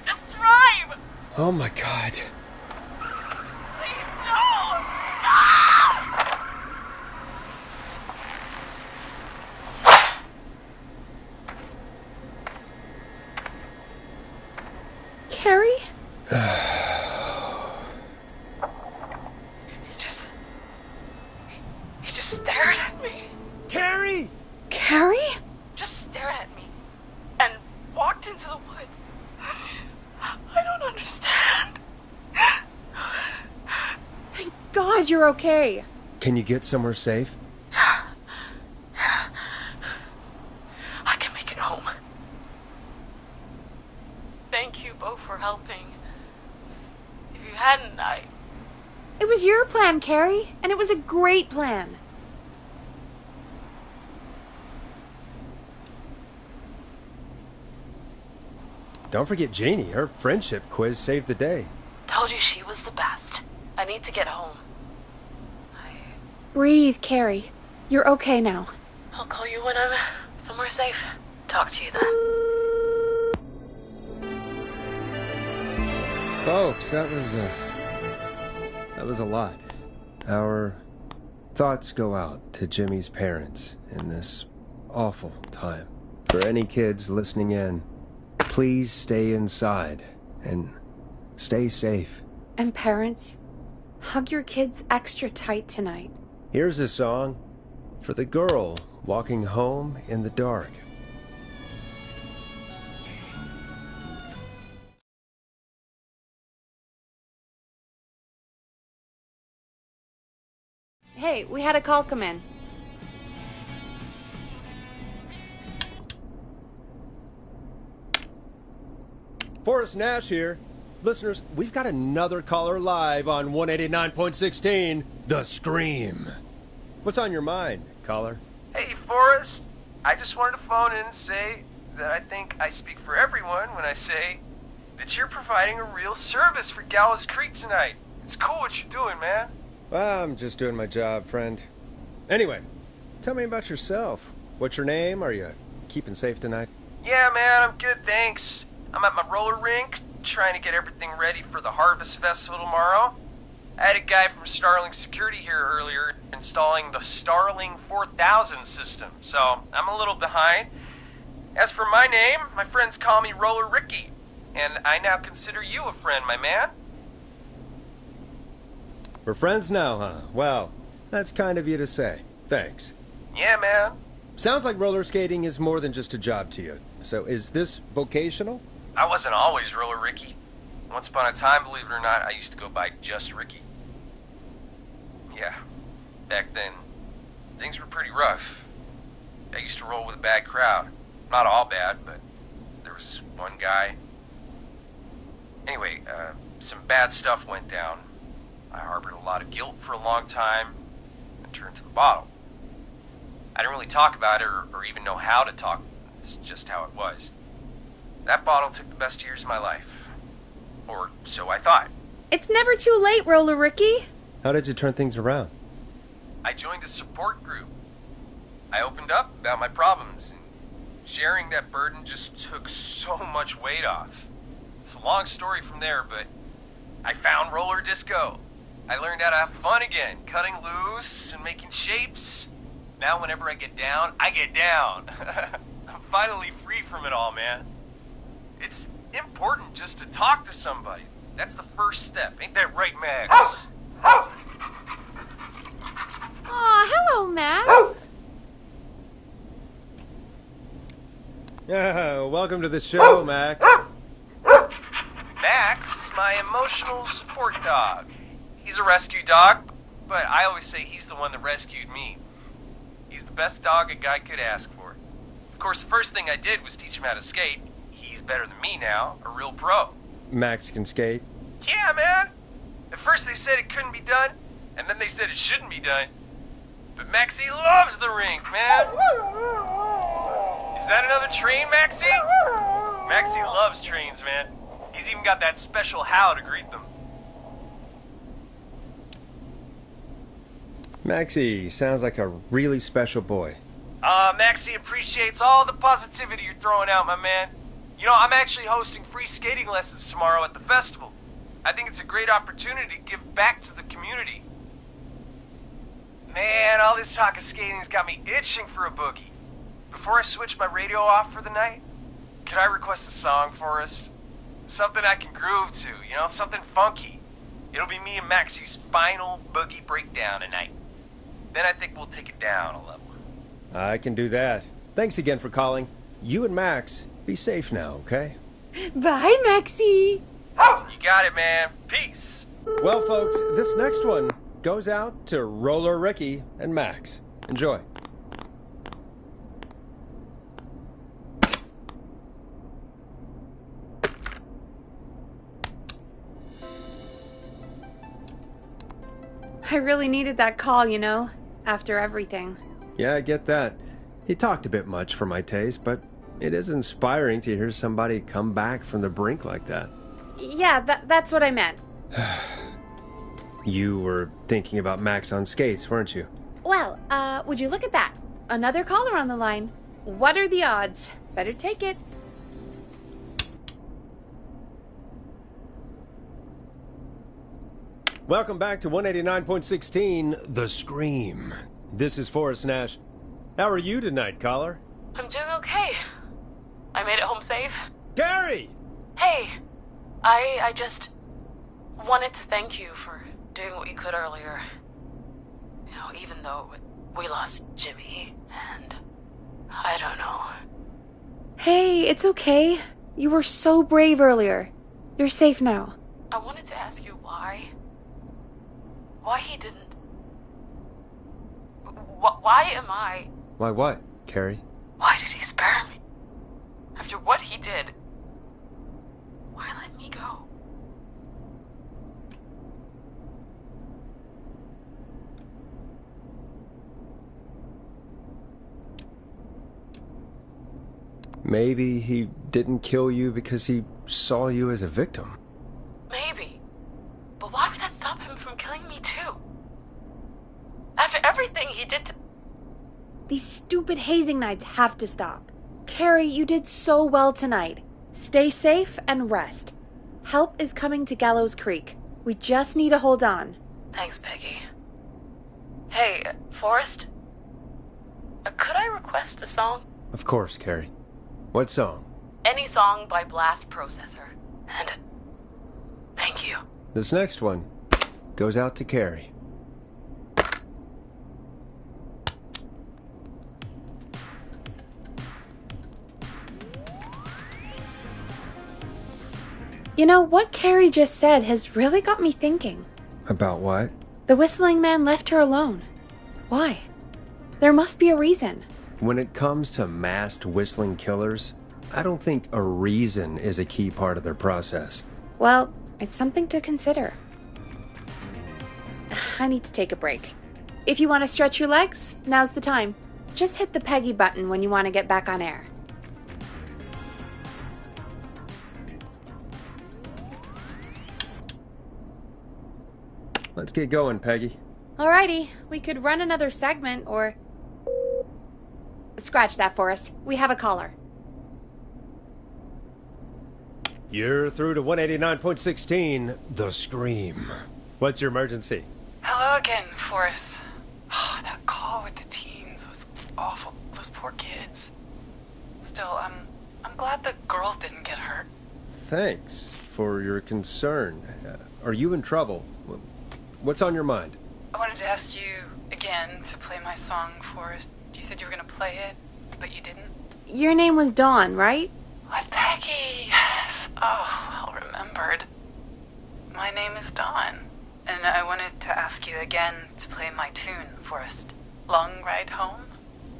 Just drive! Oh my god. Please, no! No! Carrie? He just stared at me. Carrie! Carrie? Just stared at me and walked into the woods. I don't understand. Thank God you're okay. Can you get somewhere safe? I can make it home. Thank you both for helping. If you hadn't, It was your plan, Carrie, and it was a great plan. Don't forget Jeannie. Her friendship quiz saved the day. told you she was the best. I need to get home. Breathe, Carrie. You're okay now. I'll call you when I'm somewhere safe. Talk to you then. Folks, that was a lot. Our thoughts go out to Jimmy's parents in this awful time. For any kids listening in, please stay inside and stay safe. And parents, hug your kids extra tight tonight. Here's a song for the girl walking home in the dark. Hey, we had a call come in. Forrest Nash here. Listeners, we've got another caller live on 189.16, The Scream. What's on your mind, caller? Hey, Forrest. I just wanted to phone in and say that I think I speak for everyone when I say that you're providing a real service for Gallows Creek tonight. It's cool what you're doing, man. Well, I'm just doing my job, friend. Anyway, tell me about yourself. What's your name? Are you keeping safe tonight? Yeah, man, I'm good, thanks. I'm at my roller rink, trying to get everything ready for the Harvest Festival tomorrow. I had a guy from Starling Security here earlier installing the Starling 4000 system, so I'm a little behind. As for my name, my friends call me Roller Ricky, and I now consider you a friend, my man. We're friends now, huh? Well, that's kind of you to say. Thanks. Yeah, man. Sounds like roller skating is more than just a job to you. So is this vocational? I wasn't always Roller Ricky. Once upon a time, believe it or not, I used to go by just Ricky. Yeah, back then, things were pretty rough. I used to roll with a bad crowd. Not all bad, but there was one guy. Anyway, some bad stuff went down. I harbored a lot of guilt for a long time and turned to the bottle. I didn't really talk about it or even know how to talk. It's just how it was. That bottle took the best years of my life. Or so I thought. It's never too late, Roller Ricky. How did you turn things around? I joined a support group. I opened up about my problems, and sharing that burden just took so much weight off. It's a long story from there, but I found roller disco. I learned how to have fun again, cutting loose and making shapes. Now whenever I get down, I get down. I'm finally free from it all, man. It's important just to talk to somebody. That's the first step. Ain't that right, Max? Aw, hello, Max. Yeah, welcome to the show, Max. my emotional support dog. He's a rescue dog, but I always say he's the one that rescued me. He's the best dog a guy could ask for. Of course, the first thing I did was teach him how to skate. He's better than me now, a real pro. Max can skate? Yeah, man! At first they said it couldn't be done, and then they said it shouldn't be done. But Maxie loves the rink, man! Is that another train, Maxie? Maxie loves trains, man. He's even got that special how to greet them. Maxie sounds like a really special boy. Maxie appreciates all the positivity you're throwing out, my man. You know, I'm actually hosting free skating lessons tomorrow at the festival. I think it's a great opportunity to give back to the community. Man, all this talk of skating's got me itching for a boogie. Before I switch my radio off for the night, could I request a song, Forrest? Something I can groove to, you know, something funky. It'll be me and Maxie's final boogie breakdown tonight. Then I think we'll take it down a level. I can do that. Thanks again for calling. You and Max, be safe now, okay? Bye, Maxie! You got it, man. Peace! Well, folks, this next one goes out to Roller Ricky and Max. Enjoy. I really needed that call, you know, after everything. Yeah, I get that. He talked a bit much for my taste, but it is inspiring to hear somebody come back from the brink like that. Yeah, that's what I meant. You were thinking about Max on skates, weren't you? Well, would you look at that? Another caller on the line. What are the odds? Better take it. Welcome back to 189.16, The Scream. This is Forrest Nash. How are you tonight, caller? I'm doing okay. I made it home safe. Gary! Hey, I just wanted to thank you for doing what you could earlier. You know, even though we lost Jimmy, and I don't know. Hey, it's okay. You were so brave earlier. You're safe now. I wanted to ask you why. Why he didn't... Why am I... Why what, Carrie? Why did he spare me? After what he did, why let me go? Maybe he didn't kill you because he saw you as a victim. Maybe. But why would that stop him from killing me too? After everything he did to... These stupid hazing nights have to stop. Carrie, you did so well tonight. Stay safe and rest. Help is coming to Gallows Creek. We just need to hold on. Thanks, Peggy. Hey, Forrest? Could I request a song? Of course, Carrie. What song? Any song by Blast Processor. And thank you. This next one goes out to Carrie. You know, what Carrie just said has really got me thinking. About what? The whistling man left her alone. Why? There must be a reason. When it comes to masked whistling killers, I don't think a reason is a key part of their process. Well, it's something to consider. I need to take a break. If you want to stretch your legs, now's the time. Just hit the Peggy button when you want to get back on air. Let's get going, Peggy. Alrighty, we could run another segment or... Scratch that, Forrest. We have a caller. You're through to 189.16, The Scream. What's your emergency? Hello again, Forrest. Oh, that call with the teens was awful. Those poor kids. Still, I'm glad the girl didn't get hurt. Thanks for your concern. Are you in trouble? What's on your mind? I wanted to ask you again to play my song, Forrest. You said you were going to play it, but you didn't. Your name was Dawn, right? What, Peggy? Yes. Oh, well remembered. My name is Dawn, and I wanted to ask you again to play my tune, Forrest. Long Ride Home?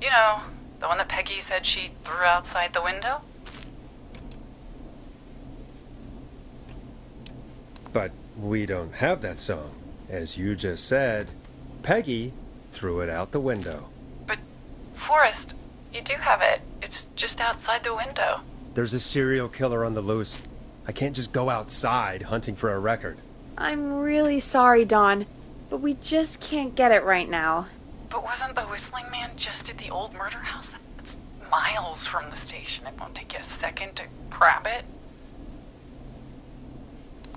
You know, the one that Peggy said she threw outside the window? But we don't have that song. As you just said, Peggy threw it out the window. But, Forrest, you do have it. It's just outside the window. There's a serial killer on the loose. I can't just go outside hunting for a record. I'm really sorry, Dawn, but we just can't get it right now. But wasn't the Whistling Man just at the old murder house? That's miles from the station. It won't take you a second to grab it.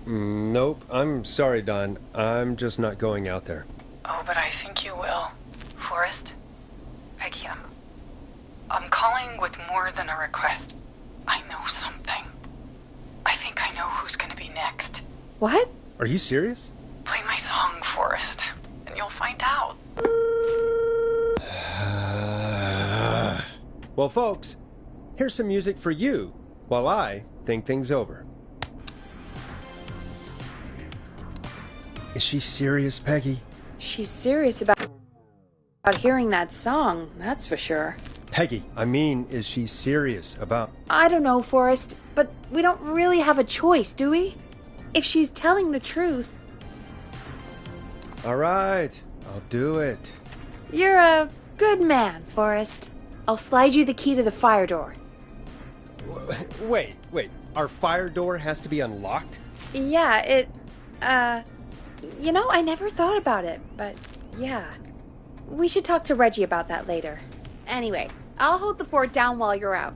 Nope, I'm sorry, Don. I'm just not going out there. Oh, but I think you will. Forrest? Peggy, I'm calling with more than a request. I know something. I think I know who's gonna be next. What? Are you serious? Play my song, Forrest, and you'll find out. Well, folks, here's some music for you while I think things over. Is she serious, Peggy? She's serious about hearing that song, that's for sure. Peggy, I mean, is she serious about... I don't know, Forrest, but we don't really have a choice, do we? If she's telling the truth... All right, I'll do it. You're a good man, Forrest. I'll slide you the key to the fire door. Wait. Our fire door has to be unlocked? Yeah, You know, I never thought about it, but yeah. We should talk to Reggie about that later. Anyway, I'll hold the fort down while you're out.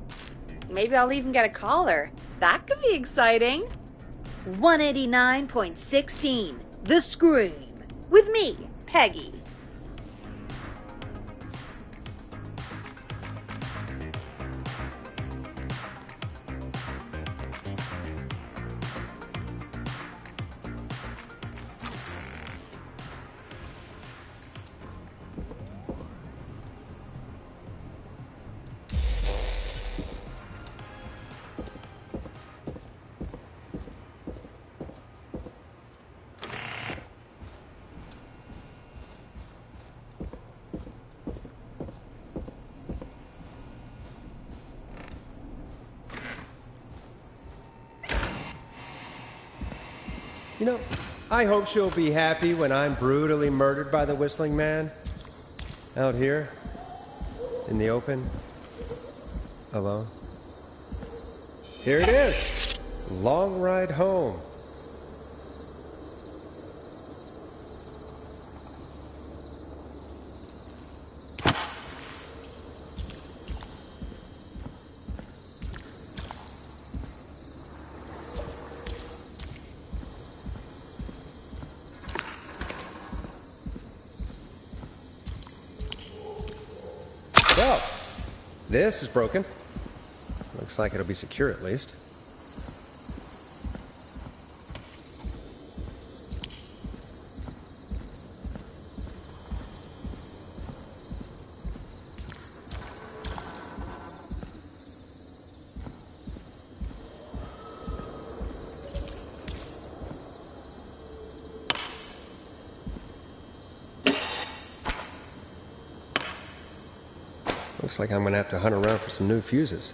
Maybe I'll even get a caller. That could be exciting. 189.16, The Scream. With me, Peggy. You know, I hope she'll be happy when I'm brutally murdered by the Whistling Man. Out here, in the open, alone. Here it is. Long Ride Home. Well, this is broken. Looks like it'll be secure at least. Looks like I'm gonna have to hunt around for some new fuses.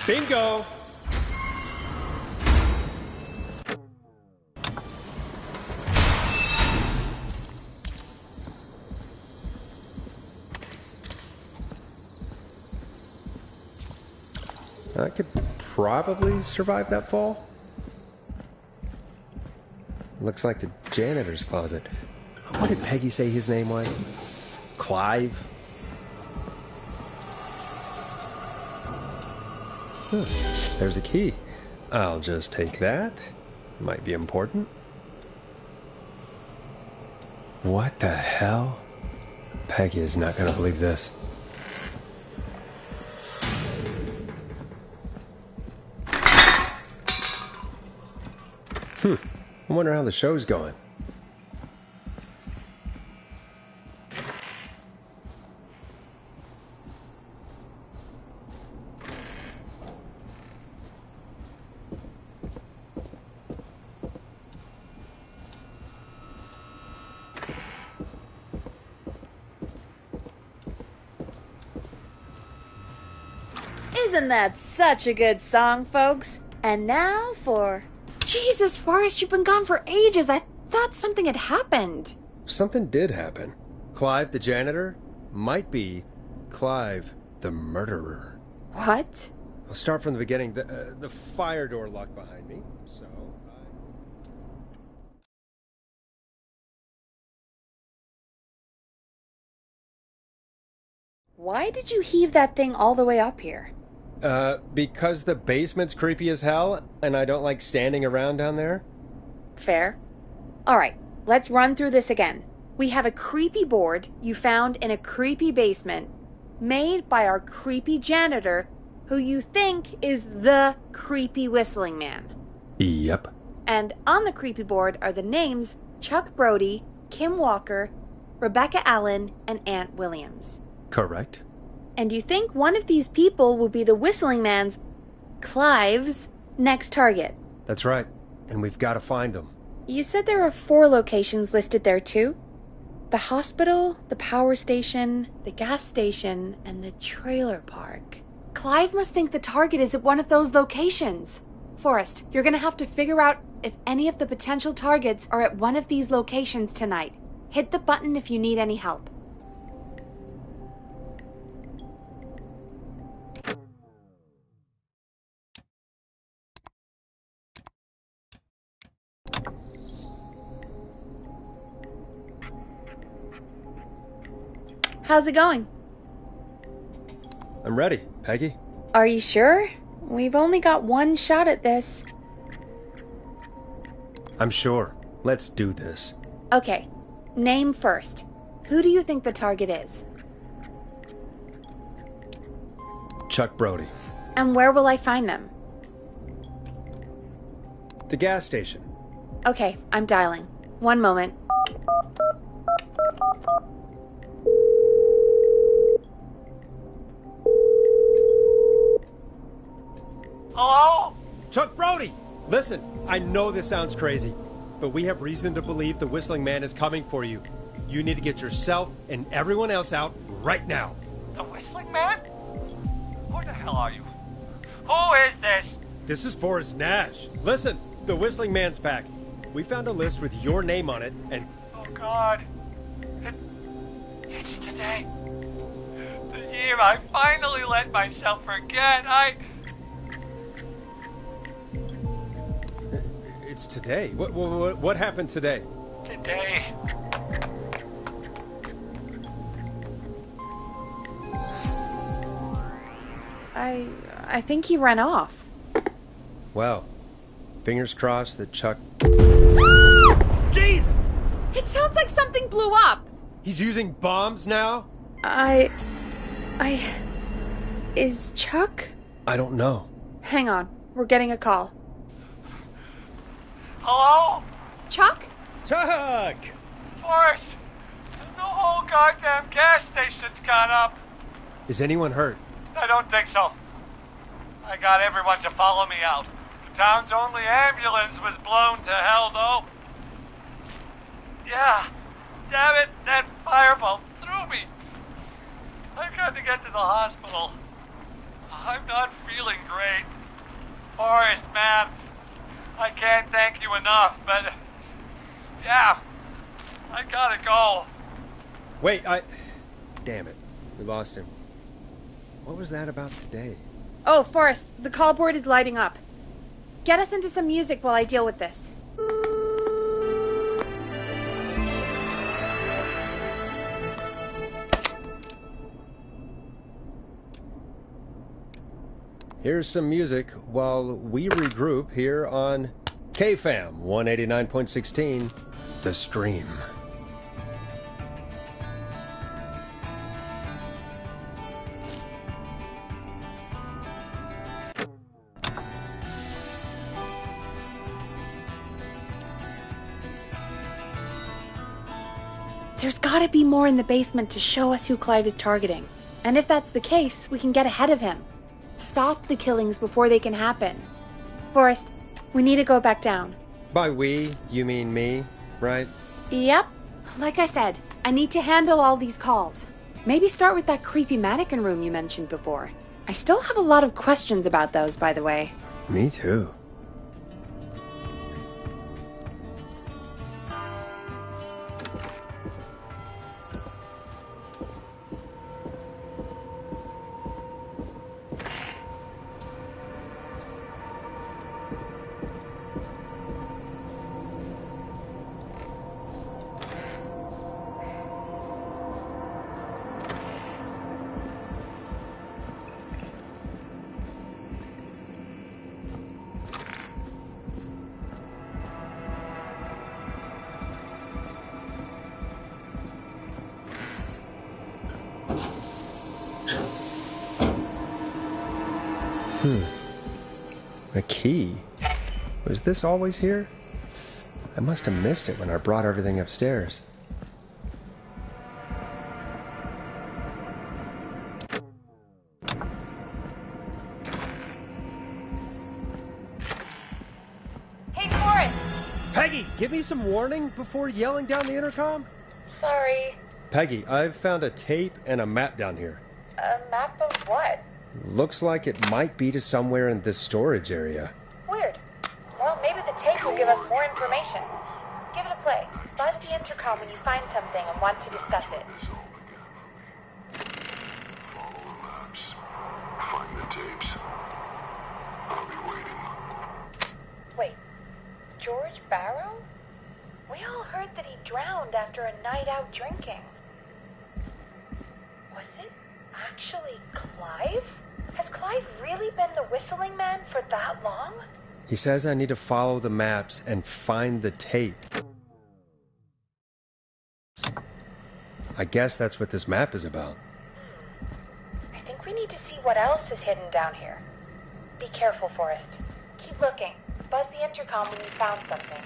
Bingo! I could probably survive that fall. Looks like the janitor's closet. What did Peggy say his name was? Clive? Huh, there's a key. I'll just take that. Might be important. What the hell? Peggy is not gonna believe this. I wonder how the show's going. Isn't that such a good song, folks? And now for... Jesus, Forrest, you've been gone for ages. I thought something had happened. Something did happen. Clive, the janitor, might be Clive, the murderer. What? I'll start from the beginning. The fire door locked behind me, so... Why did you heave that thing all the way up here? Because the basement's creepy as hell, and I don't like standing around down there. Fair. Alright, let's run through this again. We have a creepy board you found in a creepy basement, made by our creepy janitor, who you think is the creepy whistling man. Yep. And on the creepy board are the names Chuck Brody, Kim Walker, Rebecca Allen, and Aunt Williams. Correct. And you think one of these people will be the whistling man's, Clive's, next target. That's right. And we've got to find them. You said there are 4 locations listed there too? The hospital, the power station, the gas station, and the trailer park. Clive must think the target is at one of those locations. Forrest, you're gonna have to figure out if any of the potential targets are at one of these locations tonight. Hit the button if you need any help. How's it going? I'm ready, Peggy. Are you sure? We've only got one shot at this. I'm sure. Let's do this. Okay, name first. Who do you think the target is? Chuck Brody. And where will I find them? The gas station. Okay, I'm dialing. One moment. Hello? Chuck Brody! Listen, I know this sounds crazy, but we have reason to believe the Whistling Man is coming for you. You need to get yourself and everyone else out right now. The Whistling Man? Who the hell are you? Who is this? This is Forrest Nash. Listen, the Whistling Man's back. We found a list with your name on it, and... Oh, God. It's today. The year I finally let myself forget. It's today. What happened today? Today. I think he ran off. Well, fingers crossed that Chuck... Jesus! It sounds like something blew up! He's using bombs now? Is Chuck? I don't know. Hang on, we're getting a call. Hello? Chuck? Chuck! Forrest! The whole goddamn gas station's gone up. Is anyone hurt? I don't think so. I got everyone to follow me out. The town's only ambulance was blown to hell, though. Yeah. Damn it, that fireball threw me. I've got to get to the hospital. I'm not feeling great. Forrest, man, I can't thank you enough, but... Damn, I gotta go. Wait, Damn it. We lost him. What was that about today? Oh, Forrest, the call board is lighting up. Get us into some music while I deal with this. Here's some music while we regroup here on KFAM 189.16, The Stream. There's gotta be more in the basement to show us who Clive is targeting. And if that's the case, we can get ahead of him. Stop the killings before they can happen. Forrest, we need to go back down. By we, you mean me, right? Yep. Like I said, I need to handle all these calls. Maybe start with that creepy mannequin room you mentioned before. I still have a lot of questions about those, by the way. Me too. A key? Was this always here? I must have missed it when I brought everything upstairs. Hey, Forrest! Peggy, give me some warning before yelling down the intercom? Sorry. Peggy, I've found a tape and a map down here. A map of what? Looks like it might be to somewhere in this storage area. Weird. Well, maybe the tape will give us more information. Give it a play. Buzz the intercom when you find something and want to discuss it. Follow the maps. Find the tapes. I'll be waiting. Wait. George Barrow? We all heard that he drowned after a night out drinking. Was it actually Clive? Has Clive really been the whistling man for that long? He says I need to follow the maps and find the tape. I guess that's what this map is about. I think we need to see what else is hidden down here. Be careful, Forrest. Keep looking. Buzz the intercom when you found something.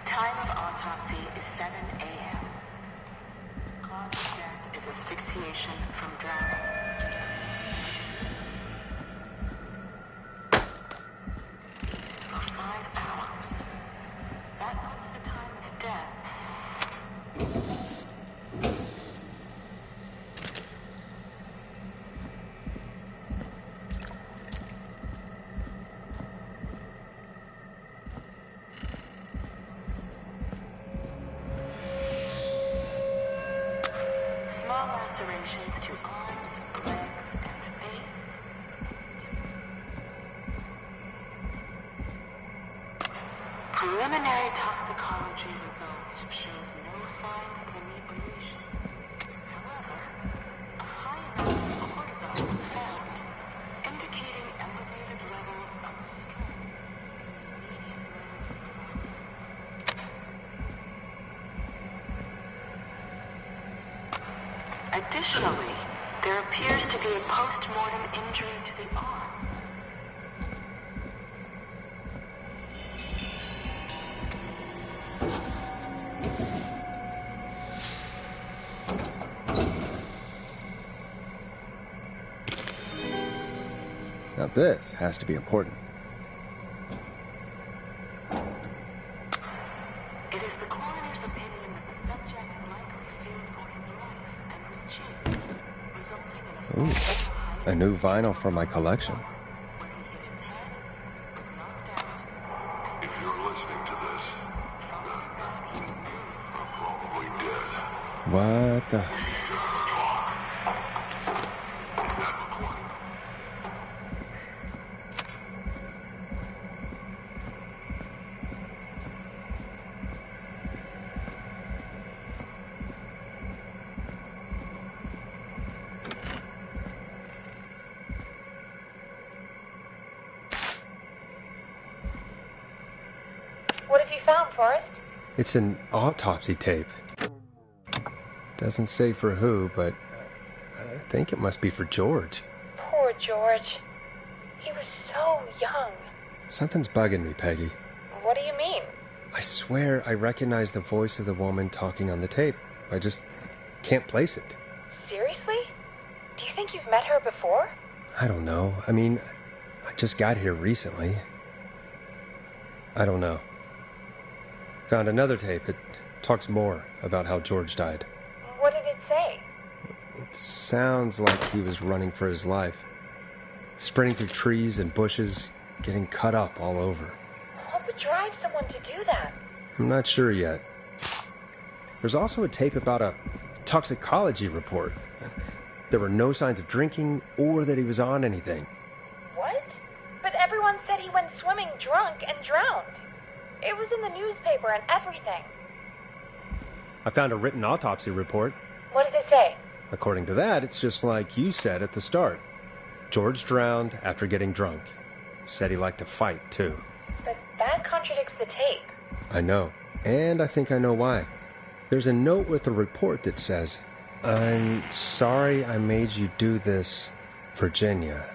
Time of autopsy is 7 a.m. Cause of death is asphyxiation from drowning. Deceased for 5 hours. That puts the time of death. Small lacerations to arms, legs, and face. Preliminary toxicology results shows no signs of inebriation. However, a high amount of cortisol was found, indicating elevated levels of stress in the median lobes of Additionally, there appears to be a post-mortem injury to the arm. Now this has to be important. It is the coroner's opinion that the subject likely feared for his life Ooh, a new vinyl for my collection. If you're listening to this, then I'm probably dead. What the... What have you found, Forrest? It's an autopsy tape. Doesn't say for who, but I think it must be for George. Poor George. He was so young. Something's bugging me, Peggy. What do you mean? I swear I recognize the voice of the woman talking on the tape. I just can't place it. Seriously? Do you think you've met her before? I don't know. I mean, I just got here recently. I don't know. Found another tape. It talks more about how George died. What did it say? It sounds like he was running for his life. Sprinting through trees and bushes, getting cut up all over. What would drive someone to do that? I'm not sure yet. There's also a tape about a toxicology report. There were no signs of drinking or that he was on anything. What? But everyone said he went swimming drunk and drowned. It was in the newspaper and everything. I found a written autopsy report. What does it say? According to that, it's just like you said at the start. George drowned after getting drunk. Said he liked to fight, too. But that contradicts the tape. I know. And I think I know why. There's a note with the report that says, "I'm sorry I made you do this, Virginia."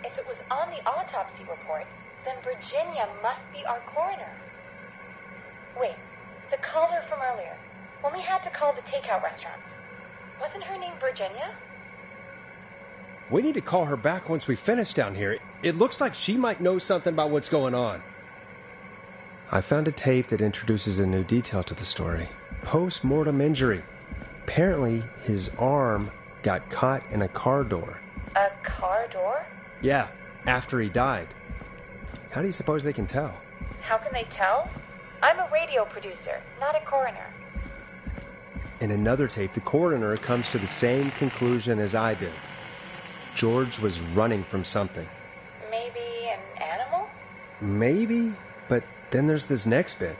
If it was on the autopsy report, then Virginia must be our coroner. Wait, the caller from earlier, when we had to call the takeout restaurants, wasn't her name Virginia? We need to call her back once we finish down here. It looks like she might know something about what's going on. I found a tape that introduces a new detail to the story. Post-mortem injury. Apparently, his arm got caught in a car door. A car door? Yeah, after he died. How do you suppose they can tell? How can they tell? I'm a radio producer, not a coroner. In another tape, the coroner comes to the same conclusion as I did. George was running from something. Maybe an animal? Maybe, but then there's this next bit,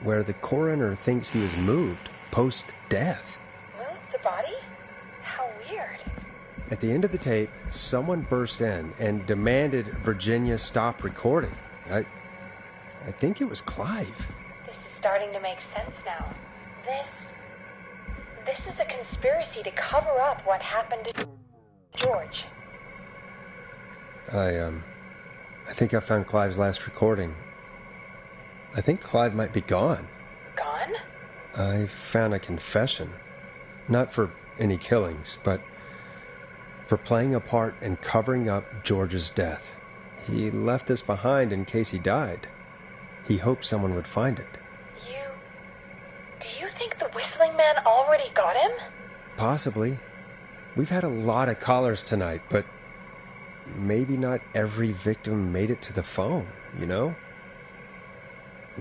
where the coroner thinks he was moved post-death. Moved the body? How weird. At the end of the tape, someone burst in and demanded Virginia stop recording. I think it was Clive. This is starting to make sense now. This is a conspiracy to cover up what happened to George. I think I found Clive's last recording. I think Clive might be gone. Gone? I found a confession. Not for any killings, but for playing a part in covering up George's death. He left this behind in case he died. He hoped someone would find it. Do you think the whistling man already got him? Possibly. We've had a lot of callers tonight, but maybe not every victim made it to the phone, you know?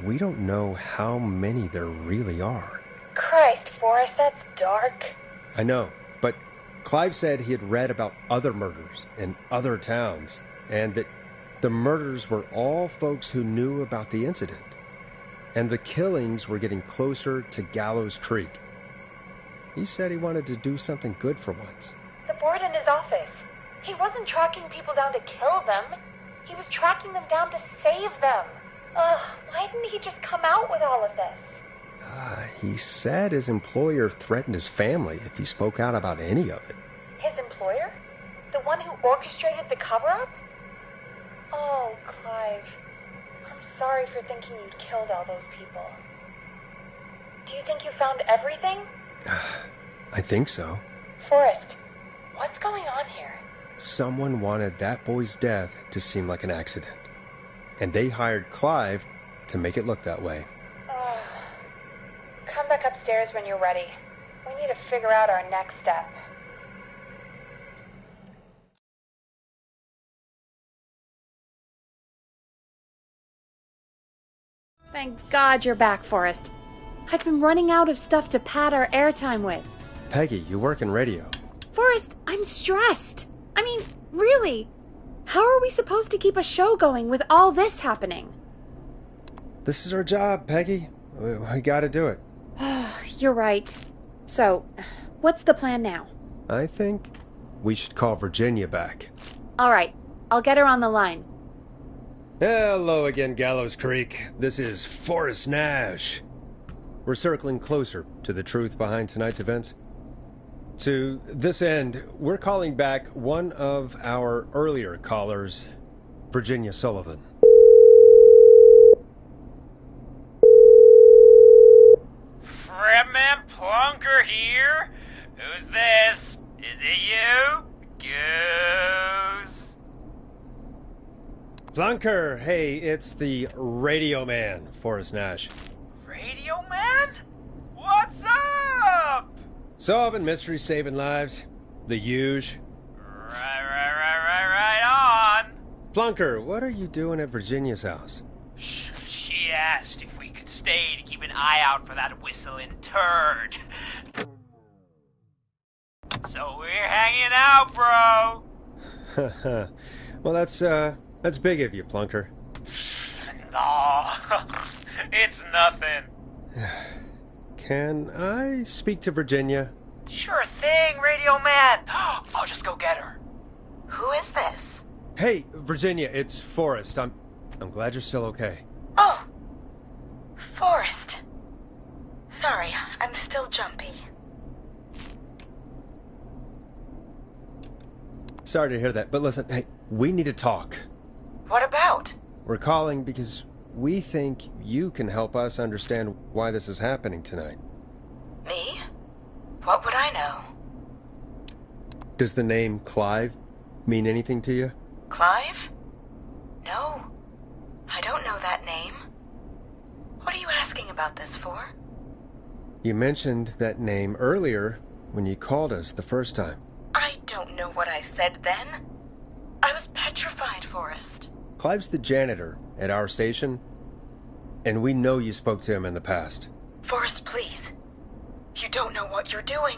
We don't know how many there really are. Christ, Forrest, that's dark. I know, but Clive said he had read about other murders in other towns, and that the murders were all folks who knew about the incident. And the killings were getting closer to Gallows Creek. He said he wanted to do something good for once. The board in his office. He wasn't tracking people down to kill them. He was tracking them down to save them. Ugh, why didn't he just come out with all of this? He said his employer threatened his family if he spoke out about any of it. His employer? The one who orchestrated the cover-up? Oh, Clive. I'm sorry for thinking you'd killed all those people. Do you think you found everything? I think so. Forrest, what's going on here? Someone wanted that boy's death to seem like an accident. And they hired Clive to make it look that way. Come back upstairs when you're ready. We need to figure out our next step. Thank God you're back, Forrest. I've been running out of stuff to pad our airtime with. Peggy, you work in radio. Forrest, I'm stressed. I mean, really. How are we supposed to keep a show going with all this happening? This is our job, Peggy. We gotta do it. You're right. So, what's the plan now? I think we should call Virginia back. All right, I'll get her on the line. Hello again, Gallows Creek. This is Forrest Nash. We're circling closer to the truth behind tonight's events. To this end, we're calling back one of our earlier callers, Virginia Sullivan. Fredman Plunker here? Who's this? Is it you? Goose? Plunker, hey, it's the Radio Man, Forrest Nash. Radio Man? What's up? Solving mysteries, saving lives. The huge. Right on. Plunker, what are you doing at Virginia's house? She asked if we could stay to keep an eye out for that whistling turd. So we're hanging out, bro. Well, that's big of you, Plunker. No, it's nothing. Can I speak to Virginia? Sure thing, Radio Man. I'll just go get her. Who is this? Hey, Virginia, it's Forrest. I'm glad you're still okay. Oh, Forrest. Sorry, I'm still jumpy. Sorry to hear that, but listen, hey, we need to talk. What about? We're calling because we think you can help us understand why this is happening tonight. Me? What would I know? Does the name Clive mean anything to you? Clive? No, I don't know that name. What are you asking about this for? You mentioned that name earlier when you called us the first time. I don't know what I said then. I was petrified, Forrest. Clive's the janitor at our station, and we know you spoke to him in the past. Forrest, please. You don't know what you're doing.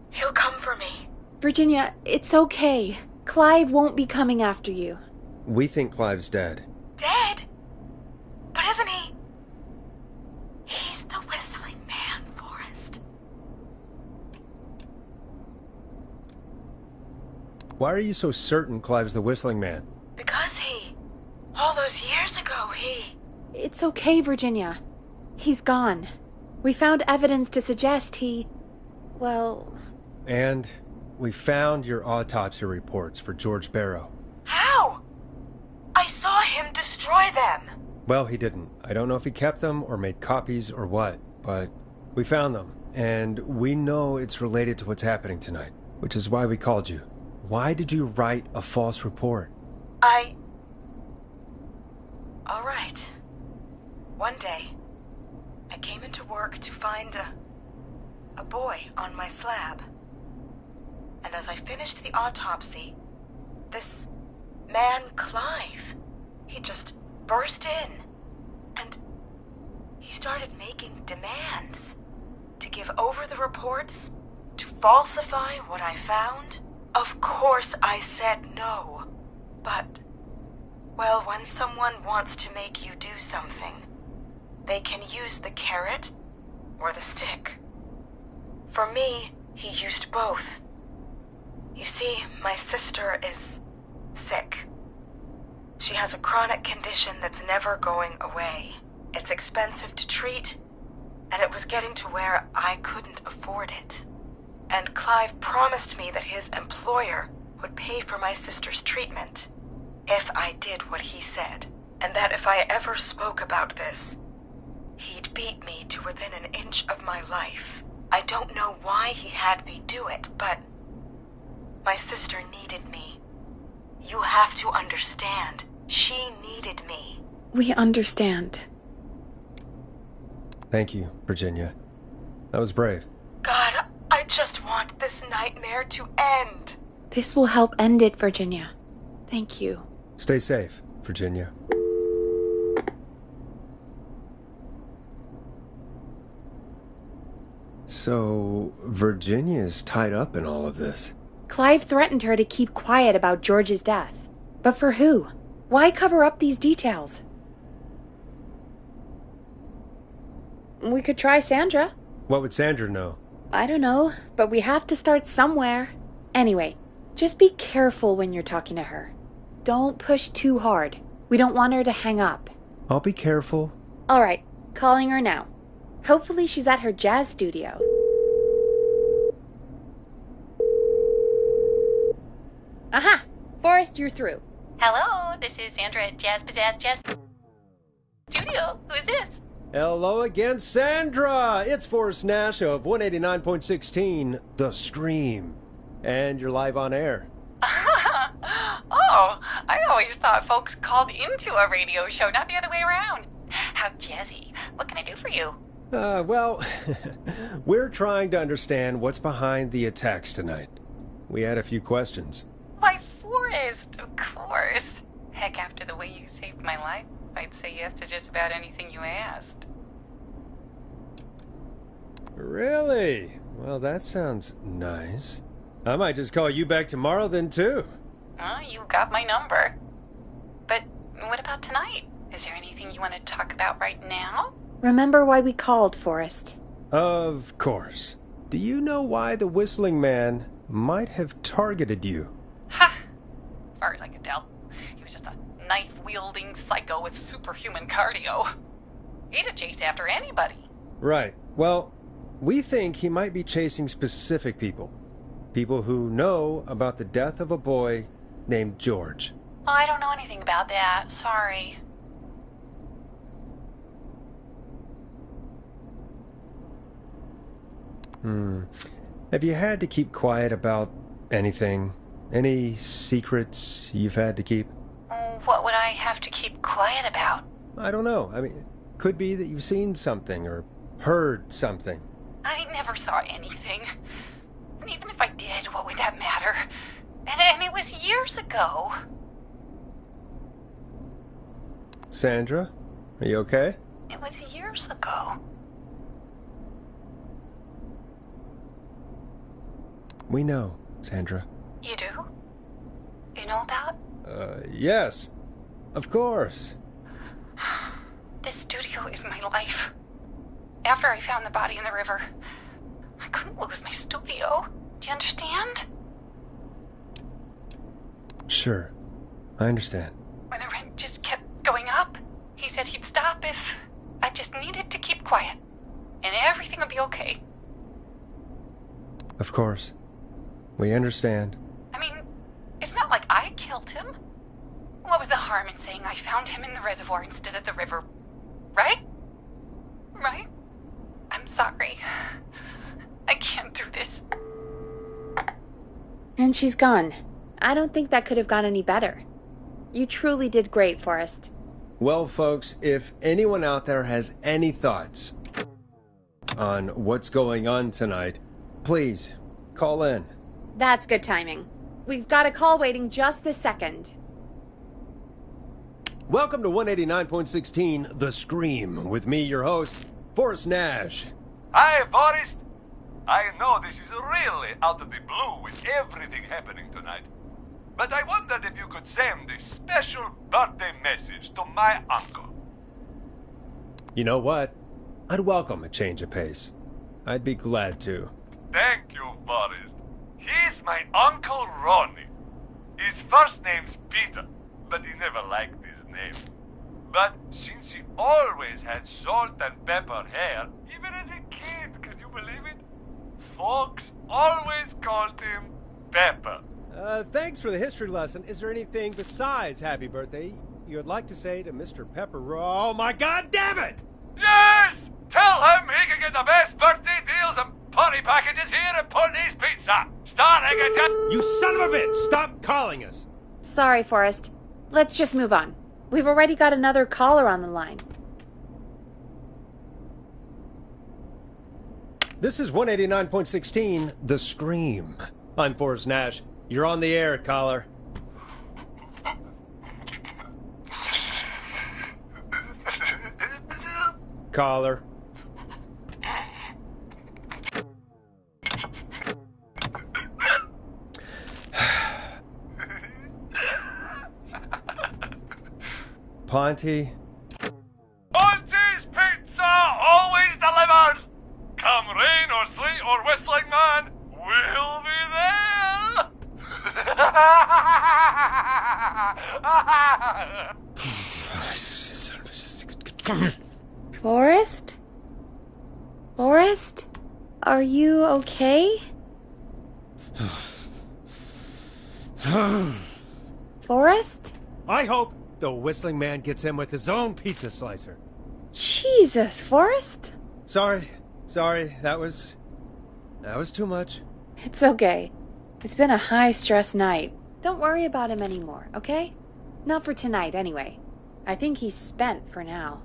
He'll come for me. Virginia, it's okay. Clive won't be coming after you. We think Clive's dead. Dead? But isn't he? He's the whistling man, Forrest. Why are you so certain Clive's the whistling man? Because all those years ago, It's okay, Virginia. He's gone. We found evidence to suggest well... And we found your autopsy reports for George Barrow. How? I saw him destroy them. Well, he didn't. I don't know if he kept them or made copies or what, but we found them, and we know it's related to what's happening tonight, which is why we called you. Why did you write a false report? All right. One day, I came into work to find a boy on my slab. And as I finished the autopsy, this man, Clive, he just burst in. And he started making demands to give over the reports, to falsify what I found. Of course I said no. But, well, when someone wants to make you do something, they can use the carrot or the stick. For me, he used both. You see, my sister is sick. She has a chronic condition that's never going away. It's expensive to treat, and it was getting to where I couldn't afford it. And Clive promised me that his employer would pay for my sister's treatment if I did what he said, and that if I ever spoke about this, he'd beat me to within an inch of my life. I don't know why he had me do it, but my sister needed me. You have to understand, she needed me. We understand. Thank you, Virginia. That was brave. God, I just want this nightmare to end. This will help end it, Virginia. Thank you. Stay safe, Virginia. So, Virginia's tied up in all of this. Clive threatened her to keep quiet about George's death. But for who? Why cover up these details? We could try Sandra. What would Sandra know? I don't know, but we have to start somewhere. Anyway, just be careful when you're talking to her. Don't push too hard. We don't want her to hang up. I'll be careful. All right, calling her now. Hopefully she's at her jazz studio. Aha! Forrest, you're through. Hello, this is Sandra at Jazz Pizzazz Jazz Studio. Who is this? Hello again, Sandra! It's Forrest Nash of 189.16, The Scream. And you're live on air. Oh, I always thought folks called into a radio show, not the other way around. How jazzy. What can I do for you? Well, we're trying to understand what's behind the attacks tonight. We had a few questions. Why, Forrest, of course. Heck, after the way you saved my life, I'd say yes to just about anything you asked. Really? Well, that sounds nice. I might just call you back tomorrow then, too. You got my number. But what about tonight? Is there anything you want to talk about right now? Remember why we called, Forrest? Of course. Do you know why the Whistling Man might have targeted you? Ha! As far as I could tell, he was just a knife-wielding psycho with superhuman cardio. He'd chase after anybody. Right. Well, we think he might be chasing specific people. People who know about the death of a boy named George. Oh, I don't know anything about that. Sorry. Have you had to keep quiet about anything? Any secrets you've had to keep? What would I have to keep quiet about? I don't know. I mean, could be that you've seen something or heard something. I never saw anything. And even if I did, what would that matter? And it was years ago. Sandra, are you okay? It was years ago. We know, Sandra. You do? You know about? Yes. Of course. This studio is my life. After I found the body in the river, I couldn't lose my studio. Do you understand? Sure. I understand. When the rent just kept going up, he said he'd stop if I just needed to keep quiet. And everything would be okay. Of course. We understand. I mean, it's not like I killed him. What was the harm in saying I found him in the reservoir instead of the river? Right? Right? I'm sorry. I can't do this. And she's gone. I don't think that could have gone any better. You truly did great, Forrest. Well, folks, if anyone out there has any thoughts on what's going on tonight, please call in. That's good timing. We've got a call waiting just this second. Welcome to 189.16, The Scream, with me, your host, Forrest Nash. Hi, Forrest. I know this is really out of the blue with everything happening tonight, but I wondered if you could send a special birthday message to my uncle. You know what? I'd welcome a change of pace. I'd be glad to. Thank you, Forrest. He's my Uncle Ronnie. His first name's Peter, but he never liked his name. But since he always had salt and pepper hair, even as a kid, can you believe it? Folks always called him Pepper. Thanks for the history lesson. Is there anything besides happy birthday you would like to say to Mr. Pepper? Oh my god damn it! Yes! Tell him he can get the best birthday deals and party packages here at Putney's Pizza. Starting at You son of a bitch! Stop calling us! Sorry, Forrest. Let's just move on. We've already got another caller on the line. This is 189.16, The Scream. I'm Forrest Nash. You're on the air, caller. Caller. Ponty. Ponty's Pizza always delivers! Come rain or sleet or whistling man, we'll be there! Forrest? Forrest? Are you okay? Forrest? I hope the whistling man gets in with his own pizza slicer. Jesus, Forrest? Sorry. That was too much. It's okay. It's been a high-stress night. Don't worry about him anymore, okay? Not for tonight, anyway. I think he's spent for now.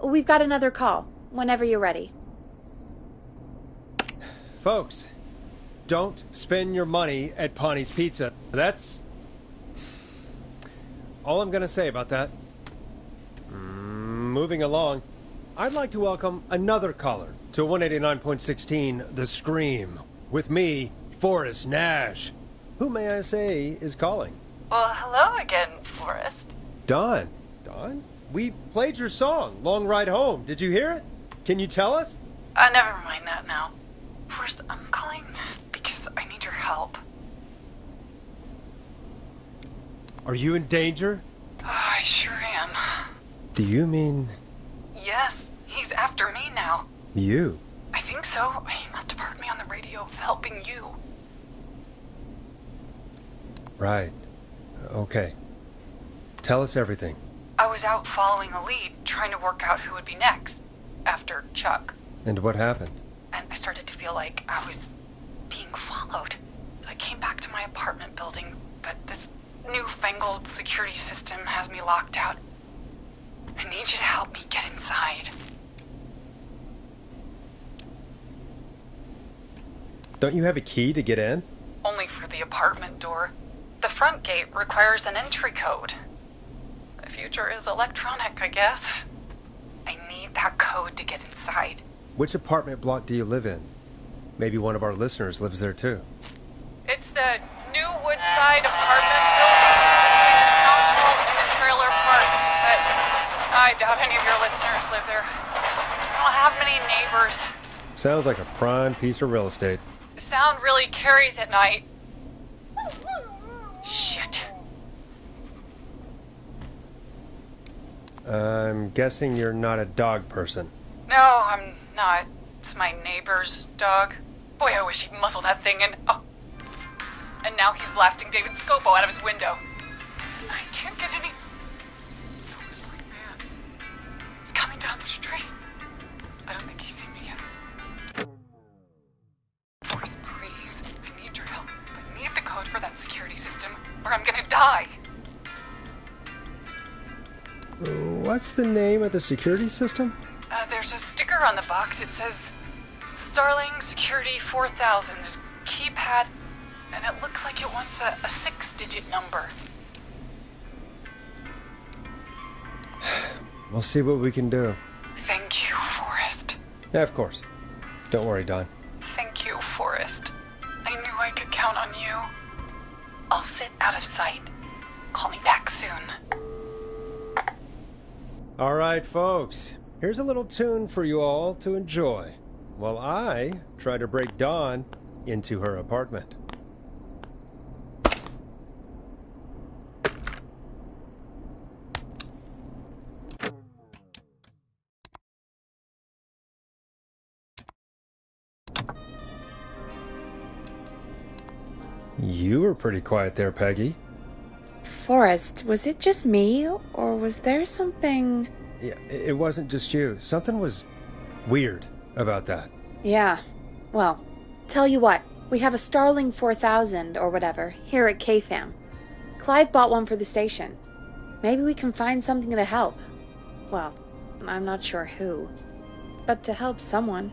We've got another call, whenever you're ready. Folks, don't spend your money at Ponty's Pizza. That's all I'm gonna say about that. Moving along, I'd like to welcome another caller to 189.16 The Scream. With me, Forrest Nash. Who may I say is calling? Well, hello again, Forrest. Don. Don? We played your song, Long Ride Home. Did you hear it? Can you tell us? Never mind that now. First, I'm calling because I need your help. Are you in danger? I sure am. Do you mean... Yes, he's after me now. you? I think so. He must have heard me on the radio helping you. Right. Okay. Tell us everything. I was out following a lead, trying to work out who would be next, after Chuck. And what happened? And I started to feel like I was being followed. I came back to my apartment building, but this newfangled security system has me locked out. I need you to help me get inside. Don't you have a key to get in? Only for the apartment door. The front gate requires an entry code. The future is electronic, I guess. I need that code to get inside. Which apartment block do you live in? Maybe one of our listeners lives there too. It's the new Woodside apartment building between the town hall and the trailer park. But I doubt any of your listeners live there. I don't have many neighbors. Sounds like a prime piece of real estate. Sound really carries at night. Shit. I'm guessing you're not a dog person. No, I'm not. It's my neighbor's dog. Boy, I wish he'd muzzle that thing and... Oh. And now he's blasting David Scopo out of his window. This night can't get any... The whistling man. He's coming down the street. I don't think he's seen me yet. Forrest, please. I need your help. I need the code for that security system, or I'm gonna die. What's the name of the security system? There's a sticker on the box. It says Starling Security 4000. There's a keypad, and it looks like it wants a 6-digit number. We'll see what we can do. Thank you, Forrest. Yeah, of course. Don't worry, Don. Thank you, Forrest. I knew I could count on you. I'll sit out of sight. Call me back soon. All right, folks. Here's a little tune for you all to enjoy while I try to break Dawn into her apartment. You were pretty quiet there, Peggy. Forrest, was it just me, or was there something... Yeah, it wasn't just you. Something was weird about that. Yeah. Well, tell you what. We have a Starling 4000, or whatever, here at KFAM. Clive bought one for the station. Maybe we can find something to help. Well, I'm not sure who. But to help someone.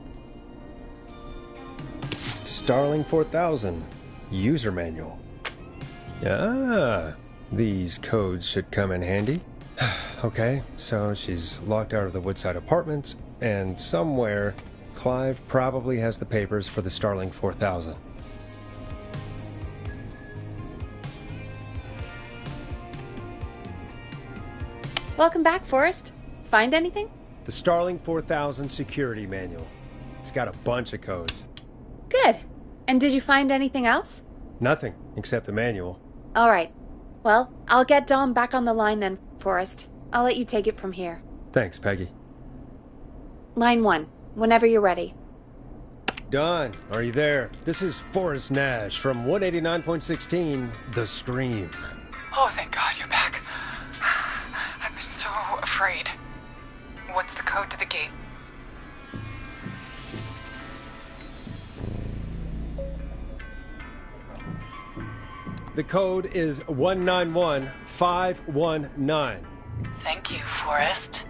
Starling 4000. User manual. Ah, these codes should come in handy. Okay, so she's locked out of the Woodside apartments, and somewhere, Clive probably has the papers for the Starling 4000. Welcome back, Forrest. Find anything? The Starling 4000 security manual. It's got a bunch of codes. Good. And did you find anything else? Nothing, except the manual. All right. Well, I'll get Dom back on the line then, Forrest. I'll let you take it from here. Thanks, Peggy. Line 1, whenever you're ready. Don, are you there? This is Forrest Nash from 189.16, The Scream. Oh, thank God you're back. I'm so afraid. What's the code to the gate? The code is 191519. Thank you, Forrest.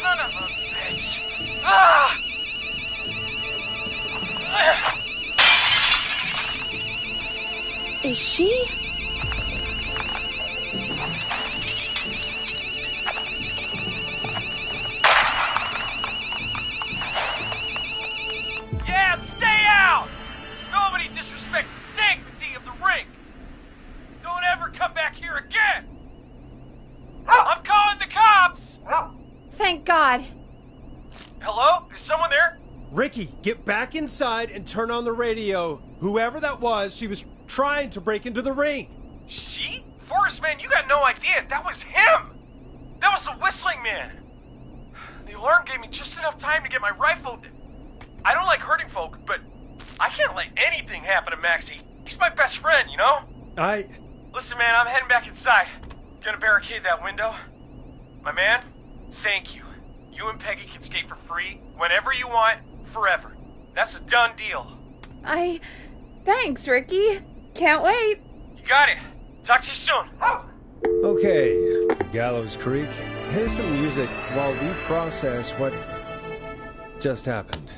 Son of a bitch. Ah! Is she? Yeah, stay out! Nobody disrespects the sanctity of the ring! Don't ever come back here again! I'm calling the cops! Thank God. Hello? Is someone there? Ricky, get back inside and turn on the radio. Whoever that was, she was trying to break into the ring. She? Forrest, man, you got no idea. That was him! That was the whistling man! The alarm gave me just enough time to get my rifle. I don't like hurting folk, but I can't let anything happen to Maxie. He's my best friend, you know? Listen, man, I'm heading back inside. Gonna barricade that window. My man, thank you. You and Peggy can skate for free whenever you want, forever. That's a done deal. Thanks, Ricky. Can't wait. You got it. Talk to you soon. Okay, Gallows Creek. Here's some music while we process what just happened.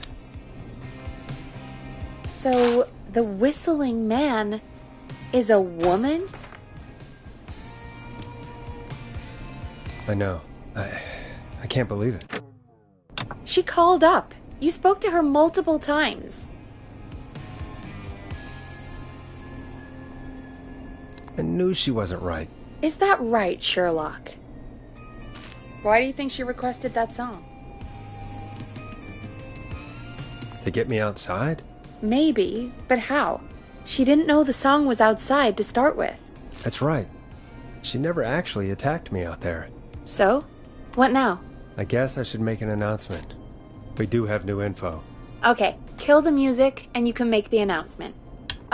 So, the whistling man is a woman? I know. I can't believe it. She called up. You spoke to her multiple times. I knew she wasn't right. Is that right, Sherlock? Why do you think she requested that song? To get me outside? Maybe, but how? She didn't know the song was outside to start with. That's right. She never actually attacked me out there. So? What now? I guess I should make an announcement. We do have new info. Okay, kill the music and you can make the announcement.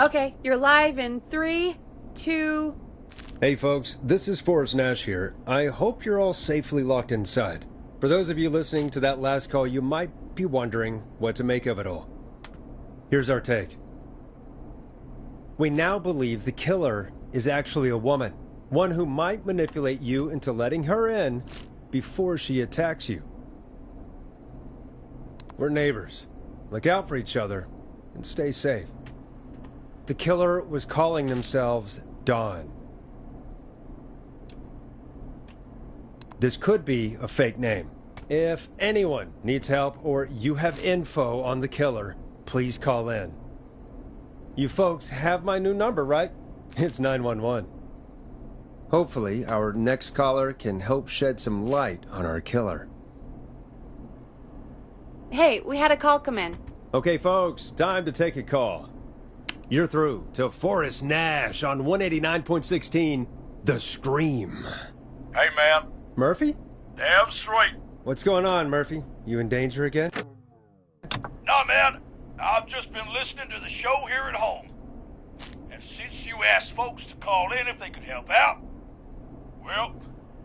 Okay, you're live in 3, 2... Hey folks, this is Forrest Nash here. I hope you're all safely locked inside. For those of you listening to that last call, you might be wondering what to make of it all. Here's our take. We now believe the killer is actually a woman. One who might manipulate you into letting her in before she attacks you. We're neighbors. Look out for each other and stay safe. The killer was calling themselves Dawn. This could be a fake name. If anyone needs help or you have info on the killer, please call in. You folks have my new number, right? It's 911. Hopefully, our next caller can help shed some light on our killer. Hey, we had a call come in. Okay, folks, time to take a call. You're through to Forrest Nash on 189.16, The Scream. Hey, man. Murphy? Damn straight. What's going on, Murphy? You in danger again? Nah, man. I've just been listening to the show here at home. And since you asked folks to call in if they could help out, well,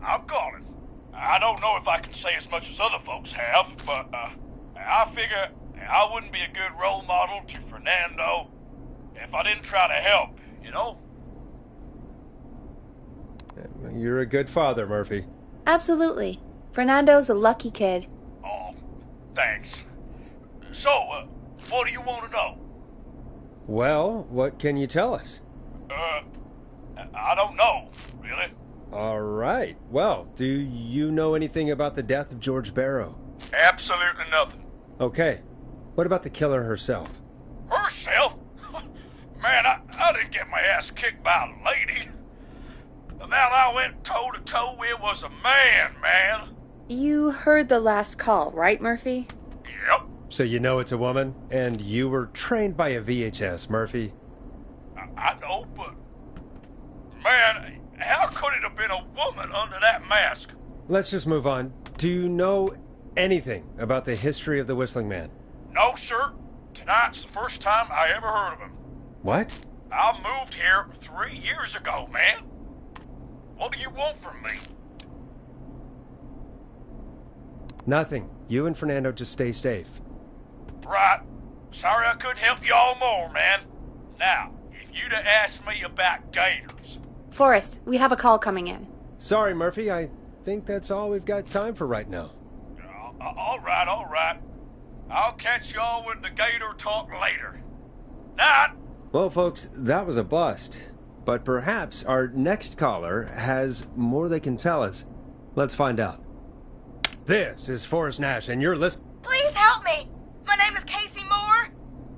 I'm calling. I don't know if I can say as much as other folks have, but I figure I wouldn't be a good role model to Fernando if I didn't try to help, you know? You're a good father, Murphy. Absolutely. Fernando's a lucky kid. Oh, thanks. So, what do you want to know? Well, what can you tell us? I don't know, really. All right. Well, do you know anything about the death of George Barrow? Absolutely nothing. Okay. What about the killer herself? Herself? Man, I didn't get my ass kicked by a lady. The man I went toe-to-toe with was a man. You heard the last call, right, Murphy? Yep. So you know it's a woman, and you were trained by a VHS, Murphy. I know, but... Man, how could it have been a woman under that mask? Let's just move on. Do you know anything about the history of the Whistling Man? No, sir. Tonight's the first time I ever heard of him. What? I moved here 3 years ago, man. What do you want from me? Nothing. You and Fernando just stay safe. Right. Sorry I couldn't help you all more, man. Now, if you'd have asked me about gators... Forrest, we have a call coming in. Sorry, Murphy. I think that's all we've got time for right now. All right. I'll catch y'all with the gator talk later. Night. Well, folks, that was a bust. But perhaps our next caller has more they can tell us. Let's find out. This is Forrest Nash, and you're listening. Please help me. My name is Casey Moore.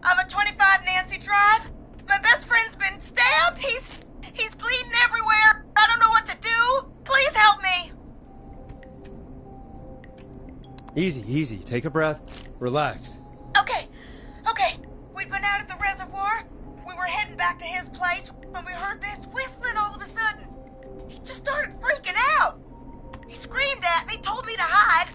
I'm at 25 Nancy Drive. My best friend's been stabbed. He's bleeding everywhere. I don't know what to do. Please help me. Easy. Take a breath. Relax. Okay. We'd been out at the reservoir. We were heading back to his place when we heard this whistling all of a sudden. He just started freaking out. He screamed at me, told me to hide.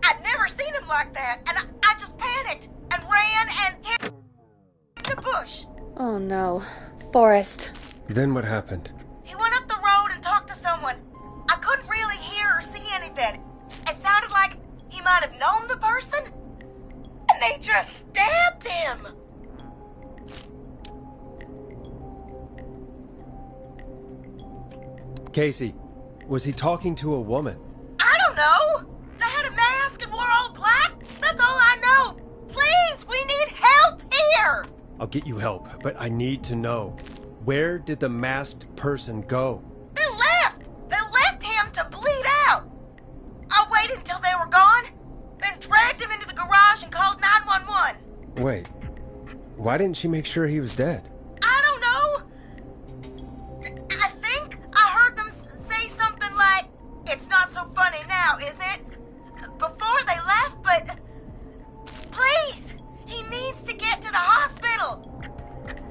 I'd never seen him like that, and I just panicked and ran and hid in the bush. Oh no. Forrest. Then what happened? He went up the road and talked to someone. I couldn't really hear or see anything. It sounded like he might have known the person, and they just stabbed him. Casey, was he talking to a woman? I don't know. They had a mask and wore all black. That's all I know. Please, we need help here. I'll get you help, but I need to know. Where did the masked person go? They left. They left him to bleed out. I waited until they were gone, then dragged him into the garage and called 911. Wait, why didn't she make sure he was dead? I don't know. I think I heard them say something like, "It's not so funny now, is it?" before they left, but please, he needs to get to the hospital.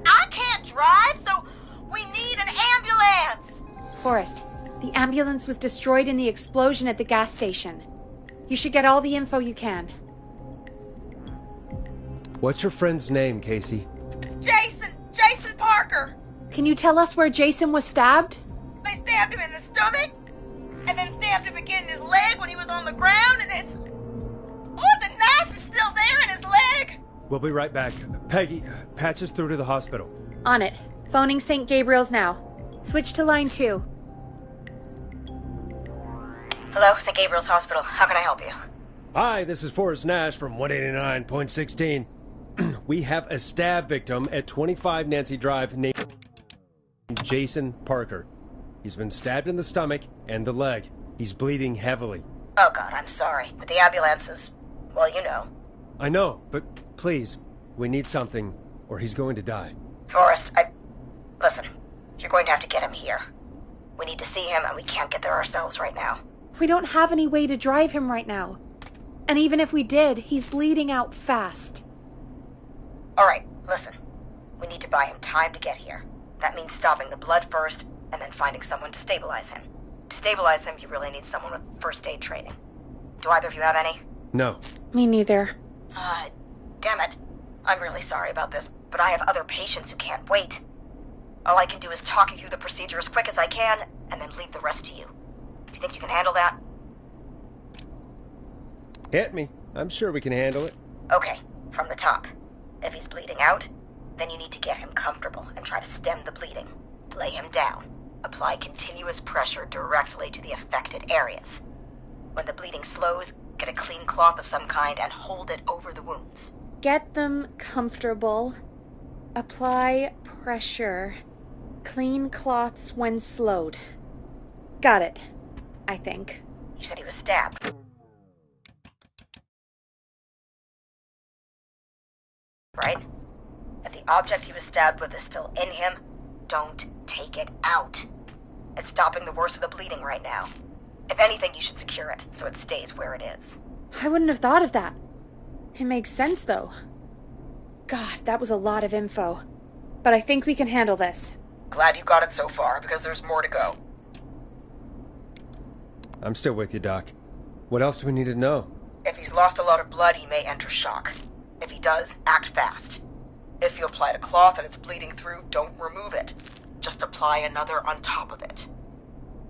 I can't drive, so we need an ambulance. Forrest, the ambulance was destroyed in the explosion at the gas station. You should get all the info you can. What's your friend's name, Casey? It's Jason Parker. Can you tell us where Jason was stabbed? They stabbed him in the stomach, and then stabbed him again in his leg when he was on the ground, and it's... Oh, the knife is still there in his leg. We'll be right back. Peggy, patch us through to the hospital. On it. Phoning St. Gabriel's now. Switch to line 2. Hello, St. Gabriel's Hospital. How can I help you? Hi, this is Forrest Nash from 189.16. We have a stab victim at 25 Nancy Drive named Jason Parker. He's been stabbed in the stomach and the leg. He's bleeding heavily. Oh, God, I'm sorry. But the ambulance is... well, you know. I know, but please, we need something, or he's going to die. Forrest, listen, you're going to have to get him here. We need to see him, and we can't get there ourselves right now. We don't have any way to drive him right now. And even if we did, he's bleeding out fast. All right, listen. We need to buy him time to get here. That means stopping the blood first, and then finding someone to stabilize him. To stabilize him, you really need someone with first aid training. Do either of you have any? No. Me neither. Damn it. I'm really sorry about this, but I have other patients who can't wait. All I can do is talk you through the procedure as quick as I can, and then leave the rest to you. You think you can handle that? Hit me. I'm sure we can handle it. Okay, from the top. If he's bleeding out, then you need to get him comfortable and try to stem the bleeding. Lay him down. Apply continuous pressure directly to the affected areas. When the bleeding slows, get a clean cloth of some kind and hold it over the wounds. Get them comfortable. Apply pressure. Clean cloths when slowed. Got it. I think. You said he was stabbed. Right? If the object he was stabbed with is still in him, don't take it out. It's stopping the worst of the bleeding right now. If anything, you should secure it so it stays where it is. I wouldn't have thought of that. It makes sense, though. God, that was a lot of info. But I think we can handle this. Glad you got it so far, because there's more to go. I'm still with you, Doc. What else do we need to know? If he's lost a lot of blood, he may enter shock. If he does, act fast. If you applied a cloth and it's bleeding through, don't remove it. Just apply another on top of it.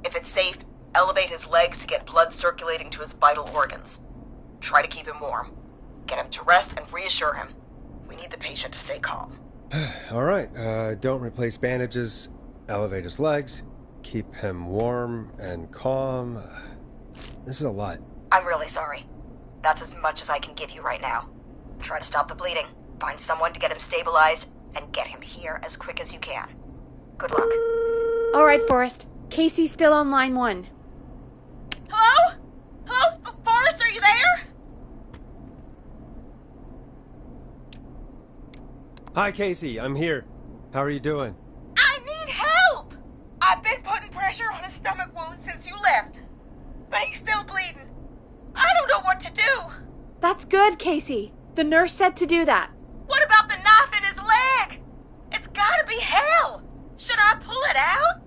If it's safe, elevate his legs to get blood circulating to his vital organs. Try to keep him warm. Get him to rest and reassure him. We need the patient to stay calm. All right, don't replace bandages, elevate his legs, keep him warm and calm. This is a lot. I'm really sorry. That's as much as I can give you right now. Try to stop the bleeding, find someone to get him stabilized, and get him here as quick as you can. Good luck. All right, Forrest. Casey's still on line 1. Hello? Hello? Forrest, are you there? Hi, Casey. I'm here. How are you doing? I need help! I've been putting pressure on his stomach wound since you left, but he's still bleeding. I don't know what to do. That's good, Casey. The nurse said to do that. What about the knife in his leg? It's gotta be hell. Should I pull it out?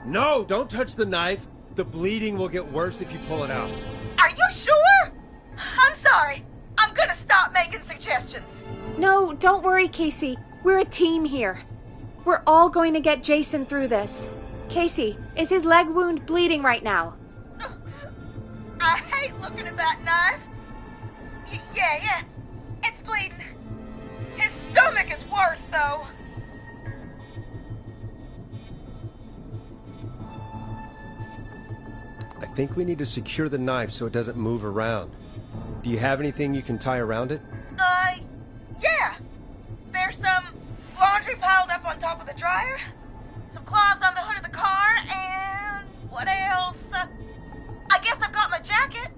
No, don't touch the knife. The bleeding will get worse if you pull it out. Are you sure? I'm sorry. I'm gonna stop making suggestions. No, don't worry, Casey. We're a team here. We're all going to get Jason through this. Casey, is his leg wound bleeding right now? I hate looking at that knife. Yeah. It's bleeding. His stomach is worse, though. I think we need to secure the knife so it doesn't move around. Do you have anything you can tie around it? Yeah. There's some laundry piled up on top of the dryer, some cloths on the hood of the car, and what else? I guess I've got my jacket.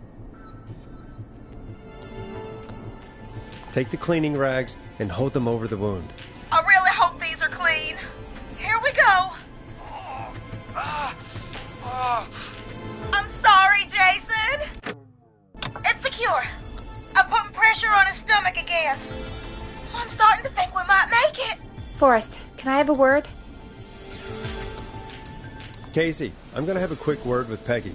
Take the cleaning rags and hold them over the wound. I really hope these are clean. Here we go. I'm sorry, Jason. It's secure. I'm putting pressure on his stomach again. I'm starting to think we might make it. Forrest, can I have a word? Casey, I'm going to have a quick word with Peggy.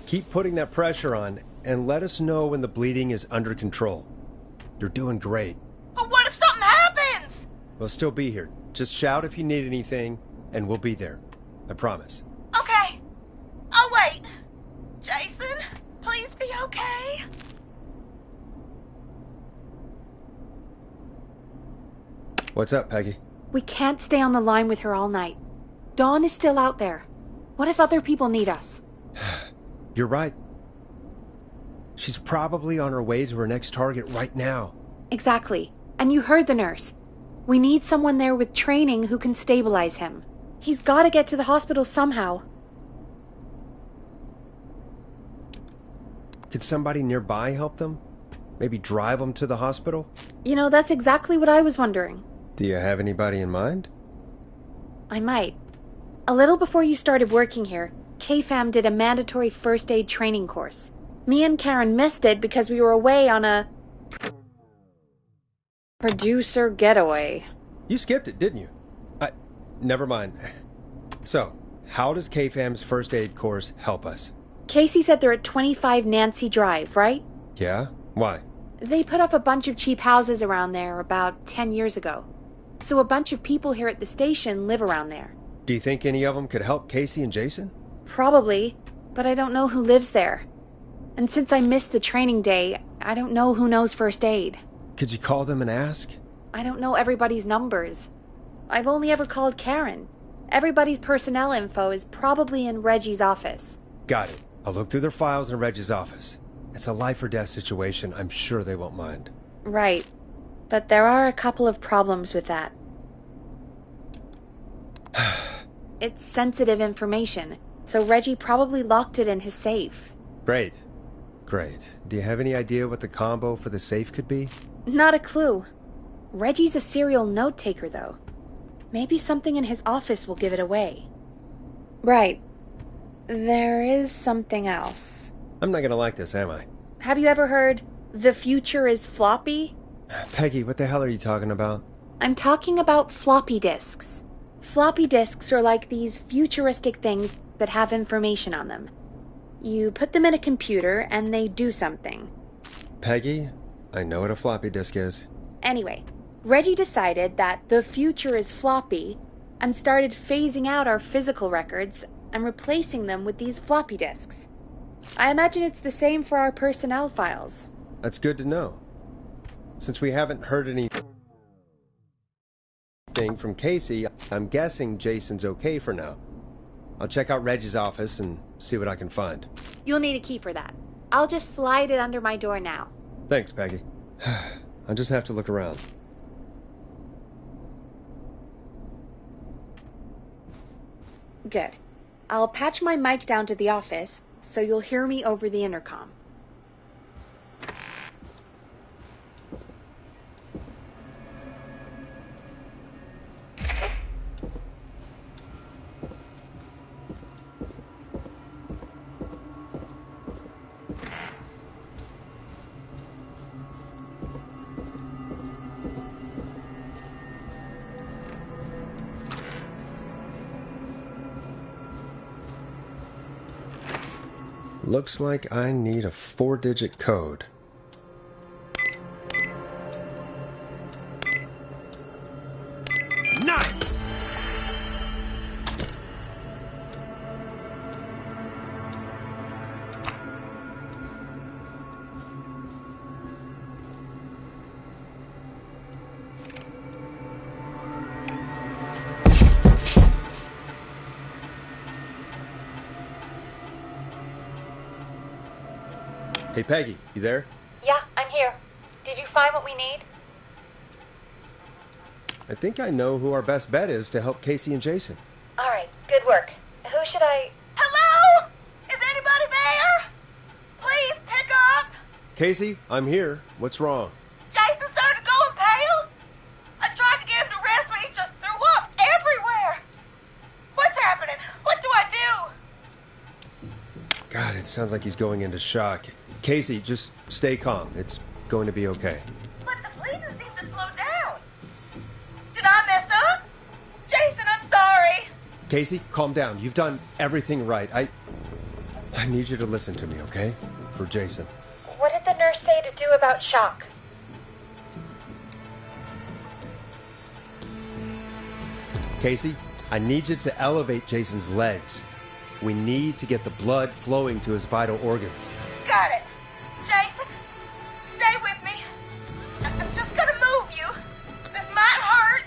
Keep putting that pressure on and let us know when the bleeding is under control. You're doing great. But what if something happens? We'll still be here. Just shout if you need anything, and we'll be there. I promise. Okay. I'll wait. Jason, please be okay. What's up, Peggy? We can't stay on the line with her all night. Dawn is still out there. What if other people need us? You're right. She's probably on her way to her next target right now. Exactly. And you heard the nurse. We need someone there with training who can stabilize him. He's got to get to the hospital somehow. Could somebody nearby help them? Maybe drive them to the hospital? You know, that's exactly what I was wondering. Do you have anybody in mind? I might. A little before you started working here, KFAM did a mandatory first aid training course. Me and Karen missed it because we were away on a producer getaway. You skipped it, didn't you? Never mind. So, how does KFAM's first aid course help us? Casey said they're at 25 Nancy Drive, right? Yeah? Why? They put up a bunch of cheap houses around there about 10 years ago. So a bunch of people here at the station live around there. Do you think any of them could help Casey and Jason? Probably, but I don't know who lives there. And since I missed the training day, I don't know who knows first aid. Could you call them and ask? I don't know everybody's numbers. I've only ever called Karen. Everybody's personnel info is probably in Reggie's office. Got it. I'll look through their files in Reggie's office. It's a life or death situation. I'm sure they won't mind. Right. But there are a couple of problems with that. It's sensitive information, so Reggie probably locked it in his safe. Great. Do you have any idea what the combo for the safe could be? Not a clue. Reggie's a serial note-taker, though. Maybe something in his office will give it away. Right. There is something else. I'm not gonna like this, am I? Have you ever heard, "The future is floppy"? Peggy, what the hell are you talking about? I'm talking about floppy disks. Floppy disks are like these futuristic things that have information on them. You put them in a computer and they do something. Peggy, I know what a floppy disk is. Anyway, Reggie decided that the future is floppy and started phasing out our physical records and replacing them with these floppy disks. I imagine it's the same for our personnel files. That's good to know. Since we haven't heard anything from Casey, I'm guessing Jason's okay for now. I'll check out Reggie's office and see what I can find. You'll need a key for that. I'll just slide it under my door now. Thanks, Peggy. I'll just have to look around. Good. I'll patch my mic down to the office, so you'll hear me over the intercom. Looks like I need a 4-digit code. Nice! Hey, Peggy, you there? Yeah, I'm here. Did you find what we need? I think I know who our best bet is to help Casey and Jason. All right, good work. Who should I... Hello? Is anybody there? Please pick up. Casey, I'm here. What's wrong? Jason started going pale. I tried to get him to rest, but he just threw up everywhere. What's happening? What do I do? God, it sounds like he's going into shock. Casey, just stay calm. It's going to be okay. But the bleeding seems to slow down. Did I mess up? Jason, I'm sorry. Casey, calm down. You've done everything right. I need you to listen to me, okay? For Jason. What did the nurse say to do about shock? Casey, I need you to elevate Jason's legs. We need to get the blood flowing to his vital organs. Got it. Jason, stay with me. I'm just gonna move you. This might hurt.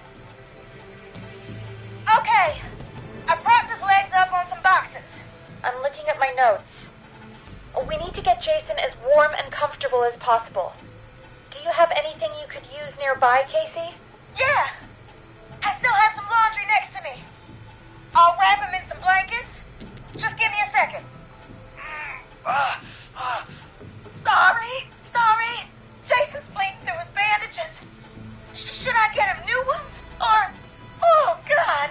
Okay. I propped his legs up on some boxes. I'm looking at my notes. We need to get Jason as warm and comfortable as possible. Do you have anything you could use nearby, Casey? Yeah. I still have some laundry next to me. I'll wrap him in some blankets. Just give me a second. Sorry. Jason's bleeding through his bandages. Should I get him new ones? Or... Oh, God.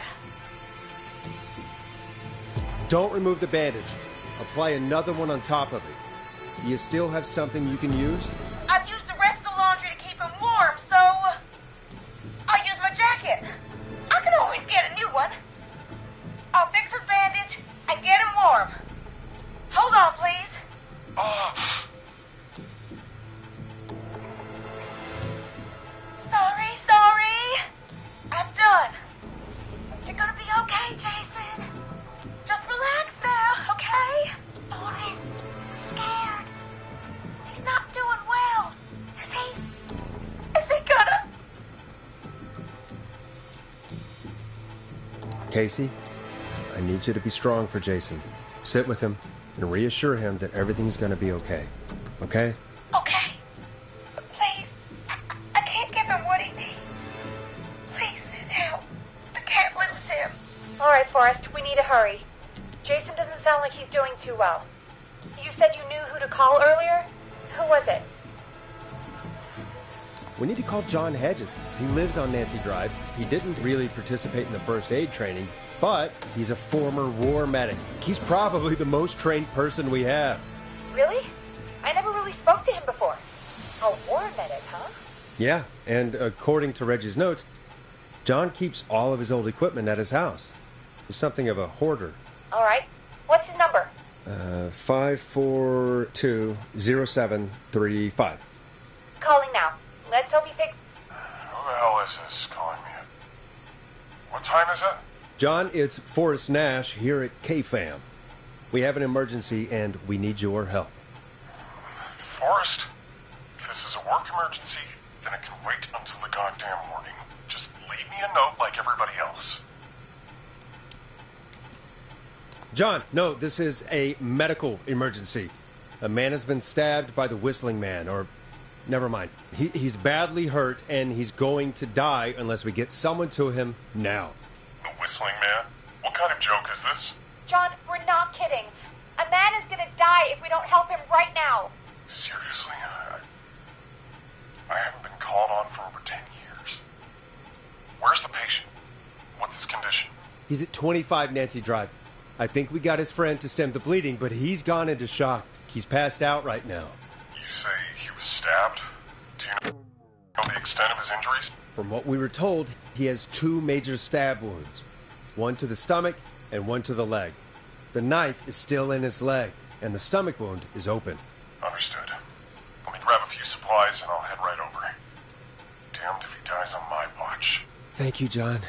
Don't remove the bandage. Apply another one on top of it. Do you still have something you can use? I've used the rest of the laundry to keep him warm, so... I'll use my jacket. I can always get a new one. I'll fix his bandage and get him warm. Hold on, please. Sorry. I'm done. You're gonna be okay, Jason. Just relax now, okay? Oh, he's scared. He's not doing well. Is he gonna... Casey, I need you to be strong for Jason. Sit with him and reassure him that everything's going to be okay. Okay? Okay. Please. I can't give him what he needs. Please sit down. I can't lose him. All right, Forrest, we need to hurry. Jason doesn't sound like he's doing too well. You said you knew who to call earlier? Who was it? We need to call John Hedges. He lives on Nancy Drive. He didn't really participate in the first aid training, but he's a former war medic. He's probably the most trained person we have. Really? I never really spoke to him before. A war medic, huh? Yeah, and according to Reggie's notes, John keeps all of his old equipment at his house. He's something of a hoarder. All right. What's his number? 5420735. Calling now. Let's hope he picks... Who the hell is this calling me? What time is it? John, it's Forrest Nash here at KFAM. We have an emergency and we need your help. Forrest, if this is a work emergency, then it can wait until the goddamn morning. Just leave me a note like everybody else. John, no, this is a medical emergency. A man has been stabbed by the Whistling Man, or... Never mind. He's badly hurt, and he's going to die unless we get someone to him now. The Whistling Man? What kind of joke is this? John, we're not kidding. A man is gonna die if we don't help him right now. Seriously? I haven't been called on for over 10 years. Where's the patient? What's his condition? He's at 25 Nancy Drive. I think we got his friend to stem the bleeding, but he's gone into shock. He's passed out right now. You say he was stabbed? Do you know the extent of his injuries? From what we were told, he has 2 major stab wounds. One to the stomach and one to the leg. The knife is still in his leg, and the stomach wound is open. Understood. Let me grab a few supplies and I'll head right over. Damned if he dies on my watch. Thank you, John.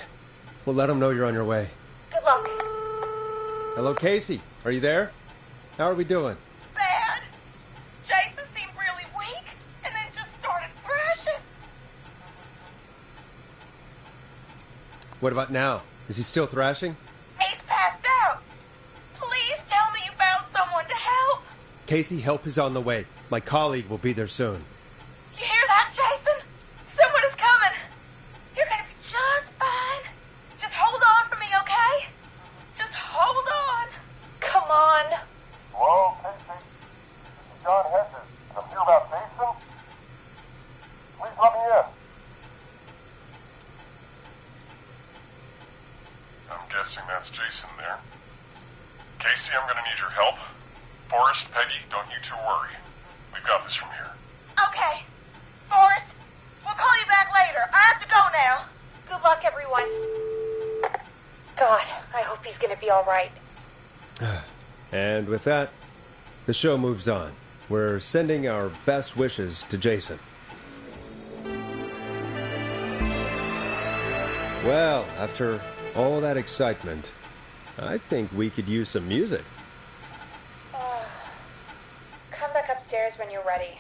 We'll let him know you're on your way. Good luck. Hello, Casey. Are you there? How are we doing? Bad. Jason seemed really weak and then just started thrashing. What about now? Is he still thrashing? He's passed out. Please tell me you found someone to help. Casey, help is on the way. My colleague will be there soon. You hear that, Jason? Someone is coming. You're gonna be just fine. Just hold on for me, okay? Just hold on. Come on. Hello, Casey. This is John Hedges. I'm here about Jason. Please let me in. I'm guessing that's Jason there. Casey, I'm gonna need your help. Forrest, Peggy, don't you two worry. We've got this from here. Okay. Forrest, we'll call you back later. I have to go now. Good luck, everyone. God, I hope he's gonna be all right. And with that, the show moves on. We're sending our best wishes to Jason. Well, after all that excitement, I think we could use some music. Come back upstairs when you're ready.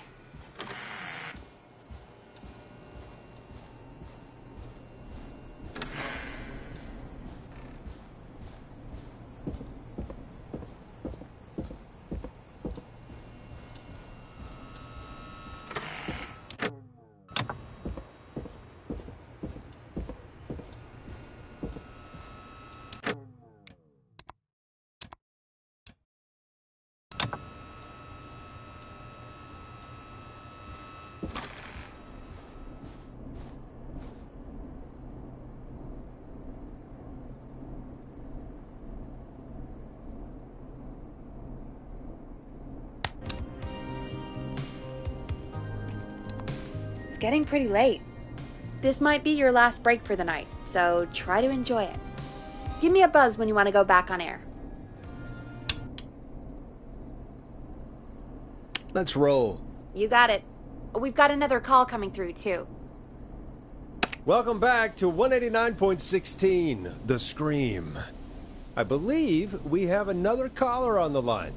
Getting pretty late. This might be your last break for the night, so try to enjoy it. Give me a buzz when you want to go back on air. Let's roll. You got it. We've got another call coming through, too. Welcome back to 189.16, The Scream. I believe we have another caller on the line.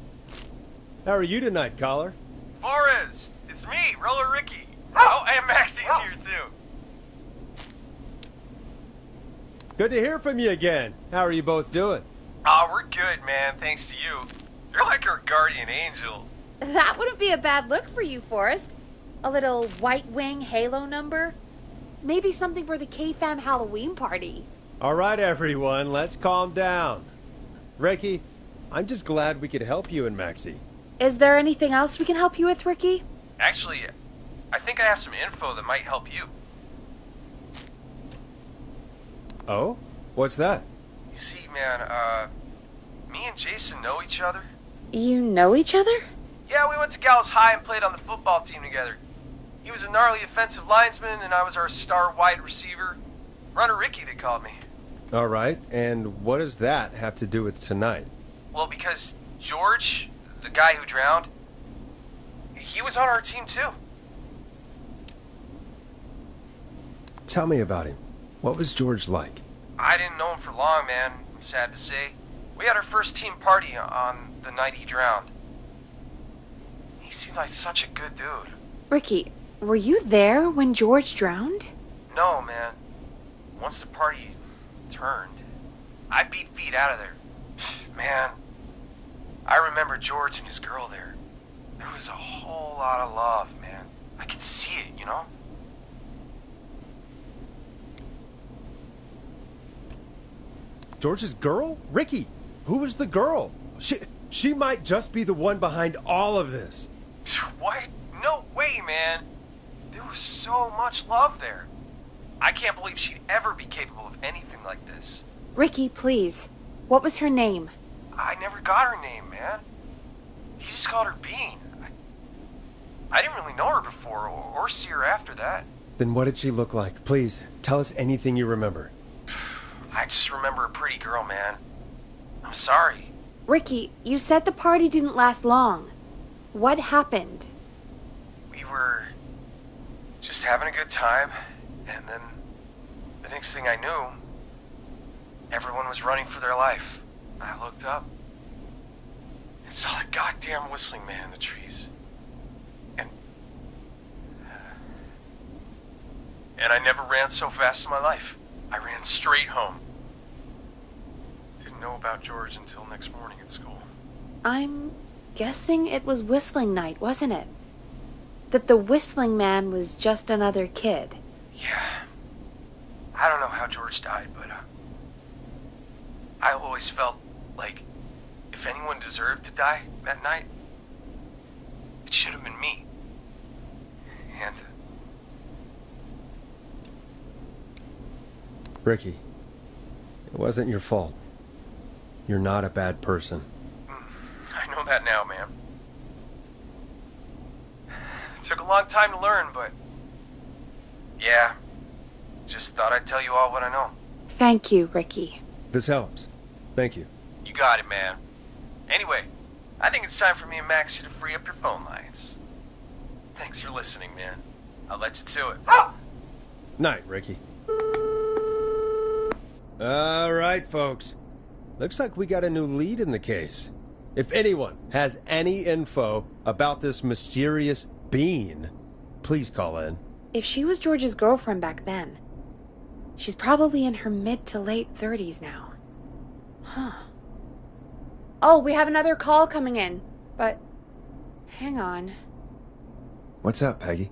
How are you tonight, caller? Forrest! It's me, Roller Ricky. Oh, and Maxie's here, too. Good to hear from you again. How are you both doing? Oh, we're good, man, thanks to you. You're like our guardian angel. That wouldn't be a bad look for you, Forrest. A little White Wing Halo number? Maybe something for the KFAM Halloween party. All right, everyone, let's calm down. Ricky, I'm just glad we could help you and Maxie. Is there anything else we can help you with, Ricky? Actually, I think I have some info that might help you. Oh? What's that? You see, man, me and Jason know each other. You know each other? Yeah, we went to Gallows High and played on the football team together. He was a gnarly offensive linesman, and I was our star wide receiver. Runner Ricky, they called me. All right, and what does that have to do with tonight? Well, because George, the guy who drowned, he was on our team too. Tell me about him. What was George like? I didn't know him for long, man. I'm sad to say. We had our first team party on the night he drowned. He seemed like such a good dude. Ricky, were you there when George drowned? No, man. Once the party turned, I beat feet out of there. Man, I remember George and his girl there. There was a whole lot of love, man. I could see it, you know? George's girl? Ricky, who was the girl? She might just be the one behind all of this. What? No way, man. There was so much love there. I can't believe she'd ever be capable of anything like this. Ricky, please. What was her name? I never got her name, man. He just called her Bean. I didn't really know her before or see her after that. Then what did she look like? Please, tell us anything you remember. I just remember a pretty girl, man. I'm sorry. Ricky, you said the party didn't last long. What happened? We were just having a good time, and then the next thing I knew, everyone was running for their life. I looked up and saw a goddamn whistling man in the trees. And I never ran so fast in my life. I ran straight home. Didn't know about George until next morning at school. I'm guessing it was whistling night, wasn't it? That the whistling man was just another kid. Yeah. I don't know how George died, but I always felt like if anyone deserved to die that night, it should have been me. And Ricky, it wasn't your fault. You're not a bad person. I know that now, man. It took a long time to learn, but yeah, just thought I'd tell you all what I know. Thank you, Ricky. This helps. Thank you. You got it, man. Anyway, I think it's time for me and Maxie to free up your phone lines. Thanks for listening, man. I'll let you to it. Night, Ricky. All right, folks. Looks like we got a new lead in the case. If anyone has any info about this mysterious bean, please call in. If she was George's girlfriend back then, she's probably in her mid to late 30s now. Huh. Oh, we have another call coming in, but hang on. What's up, Peggy?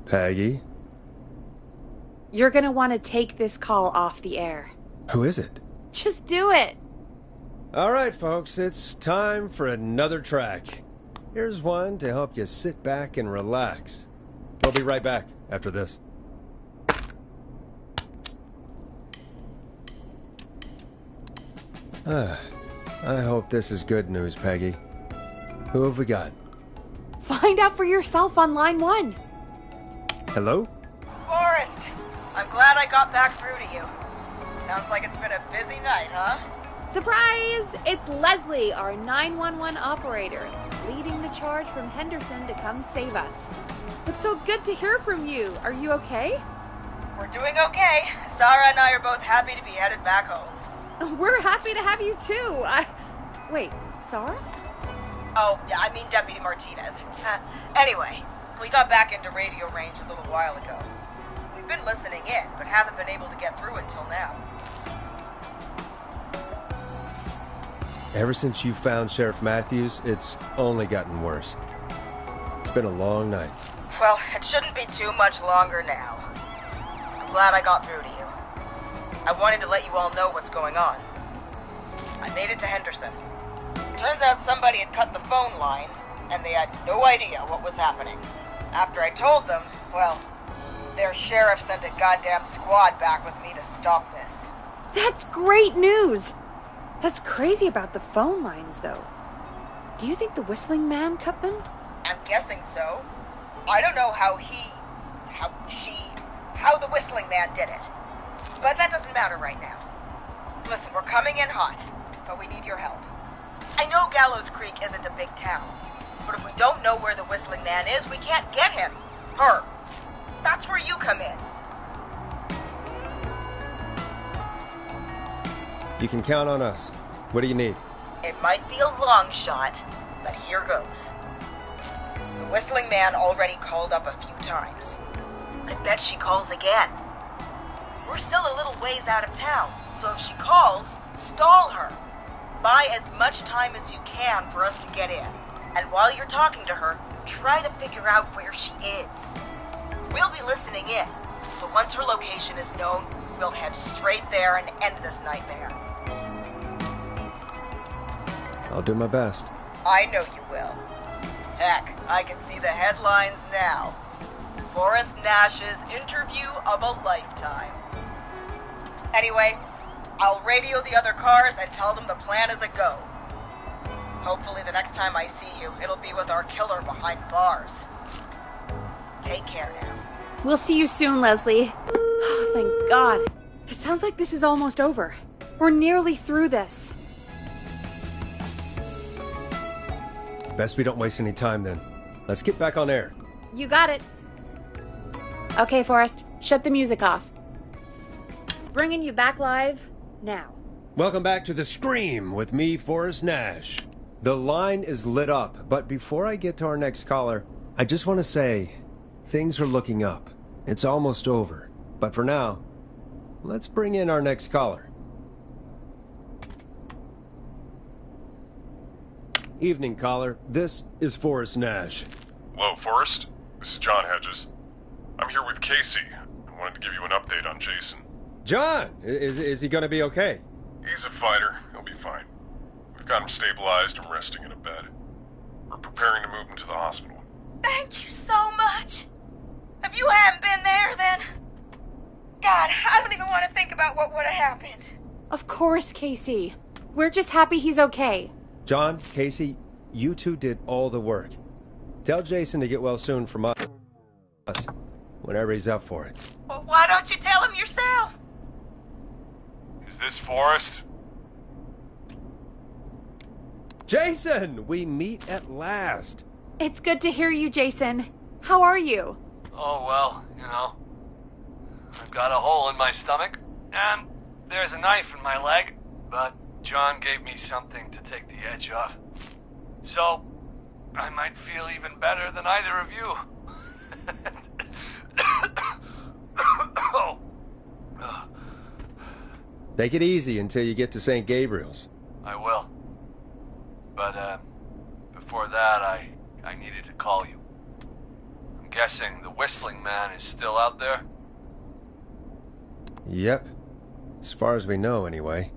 Peggy? You're gonna want to take this call off the air. Who is it? Just do it. All right, folks, it's time for another track. Here's one to help you sit back and relax. We'll be right back after this. I hope this is good news, Peggy. Who have we got? Find out for yourself on line 1. Hello? Forrest! I'm glad I got back through to you. Sounds like it's been a busy night, huh? Surprise! It's Leslie, our 911 operator, leading the charge from Henderson to come save us. It's so good to hear from you. Are you okay? We're doing okay. Sarah and I are both happy to be headed back home. We're happy to have you too. Wait, Sarah? Oh, yeah, I mean Deputy Martinez. Anyway, we got back into radio range a little while ago. We've been listening in, but haven't been able to get through until now. Ever since you found Sheriff Matthews, it's only gotten worse. It's been a long night. Well, it shouldn't be too much longer now. I'm glad I got through to you. I wanted to let you all know what's going on. I made it to Henderson. Turns out somebody had cut the phone lines, and they had no idea what was happening. After I told them, well, their sheriff sent a goddamn squad back with me to stop this. That's great news! That's crazy about the phone lines, though. Do you think the Whistling Man cut them? I'm guessing so. I don't know how the Whistling Man did it. But that doesn't matter right now. Listen, we're coming in hot, but we need your help. I know Gallows Creek isn't a big town, but if we don't know where the Whistling Man is, we can't get him. Her. That's where you come in. You can count on us. What do you need? It might be a long shot, but here goes. The Whistling Man already called up a few times. I bet she calls again. We're still a little ways out of town, so if she calls, stall her. Buy as much time as you can for us to get in. And while you're talking to her, try to figure out where she is. We'll be listening in, so once her location is known, we'll head straight there and end this nightmare. I'll do my best. I know you will. Heck, I can see the headlines now. Forrest Nash's interview of a lifetime. Anyway, I'll radio the other cars and tell them the plan is a go. Hopefully the next time I see you, it'll be with our killer behind bars. Take care now. We'll see you soon, Leslie. Oh, thank God. It sounds like this is almost over. We're nearly through this. Best we don't waste any time then. Let's get back on air. You got it. Okay, Forrest, shut the music off. Bringing you back live now. Welcome back to The Scream with me, Forrest Nash. The line is lit up, but before I get to our next caller, I just want to say, things are looking up. It's almost over. But for now, let's bring in our next caller. Evening, caller. This is Forrest Nash. Hello, Forrest. This is John Hedges. I'm here with Casey. I wanted to give you an update on Jason. John! Is he gonna be okay? He's a fighter. He'll be fine. We've got him stabilized and resting in a bed. We're preparing to move him to the hospital. Thank you so much. If you hadn't been there, then... God, I don't even want to think about what would have happened. Of course, Casey. We're just happy he's okay. John, Casey, you two did all the work. Tell Jason to get well soon from us, whenever he's up for it. Well, why don't you tell him yourself? Is this Forrest? Jason, we meet at last. It's good to hear you, Jason. How are you? Oh, well, you know. I've got a hole in my stomach, and there's a knife in my leg, but John gave me something to take the edge off. So, I might feel even better than either of you. Oh. Take it easy until you get to St. Gabriel's. I will. But, before that, I needed to call you. I'm guessing the Whistling Man is still out there? Yep. As far as we know, anyway.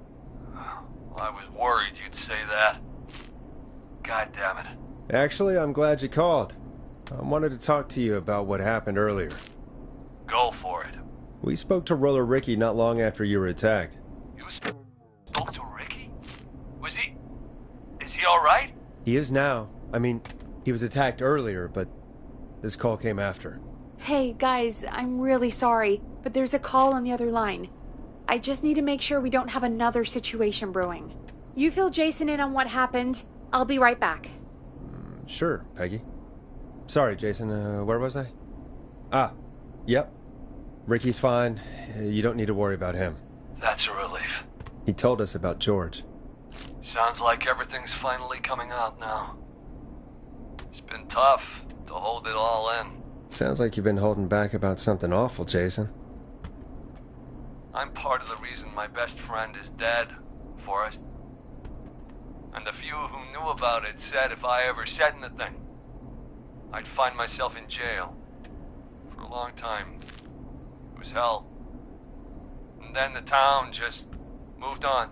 Well, I was worried you'd say that. God damn it. Actually, I'm glad you called. I wanted to talk to you about what happened earlier. Go for it. We spoke to Roller Ricky not long after you were attacked. You spoke to Ricky? Is he alright? He is now. I mean, he was attacked earlier, but this call came after. Hey, guys, I'm really sorry, but there's a call on the other line. I just need to make sure we don't have another situation brewing. You fill Jason in on what happened. I'll be right back. Sure, Peggy. Sorry, Jason, where was I? Yep. Ricky's fine. You don't need to worry about him. That's a relief. He told us about George. Sounds like everything's finally coming out now. It's been tough to hold it all in. Sounds like you've been holding back about something awful, Jason. I'm part of the reason my best friend is dead, Forrest. And the few who knew about it said if I ever said anything, I'd find myself in jail. For a long time. It was hell. And then the town just moved on.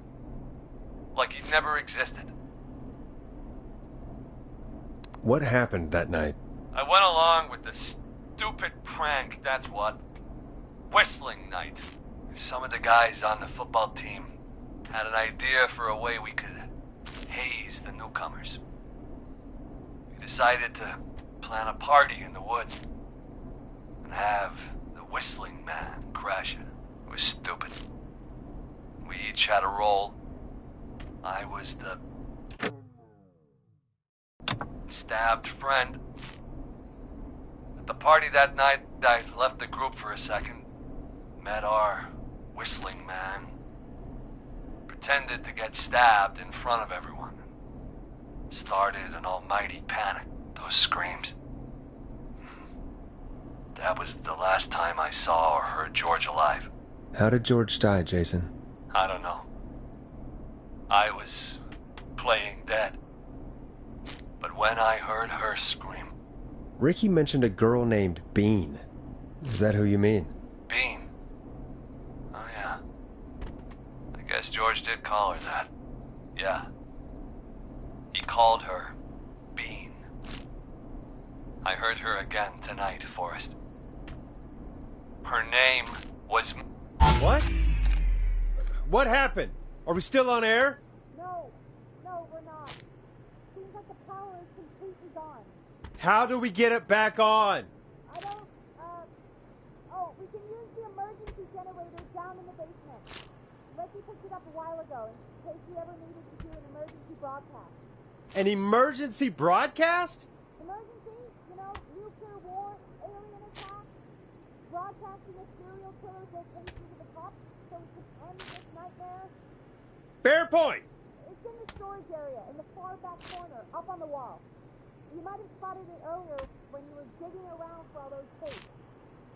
Like it never existed. What happened that night? I went along with the stupid prank, that's what. Whistling night. Some of the guys on the football team had an idea for a way we could haze the newcomers. We decided to plan a party in the woods and have the Whistling Man crash it. It was stupid. We each had a role. I was the stabbed friend. At the party that night, I left the group for a second. Met our Whistling Man. Pretended to get stabbed in front of everyone. Started an almighty panic. Those screams. That was the last time I saw or heard George alive. How did George die, Jason? I don't know. I was playing dead. But when I heard her scream... Ricky mentioned a girl named Bean. Is that who you mean? Bean? Oh yeah. I guess George did call her that. Yeah. He called her Bean. I heard her again tonight, Forrest. Her name was... What? What happened? Are we still on air? No, we're not. Seems like the power is completely gone. How do we get it back on? I don't, we can use the emergency generators down in the basement. Reggie picked it up a while ago in case we ever needed to do an emergency broadcast. An emergency broadcast? Emergency? You know, nuclear war, alien attack, broadcasting a serial killer's location to the top so we can end this nightmare. Fair point! It's in the storage area, in the far back corner, up on the wall. You might have spotted it earlier when you were digging around for all those tapes.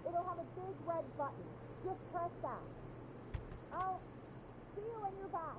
It'll have a big red button. Just press that. I'll see you when you're back.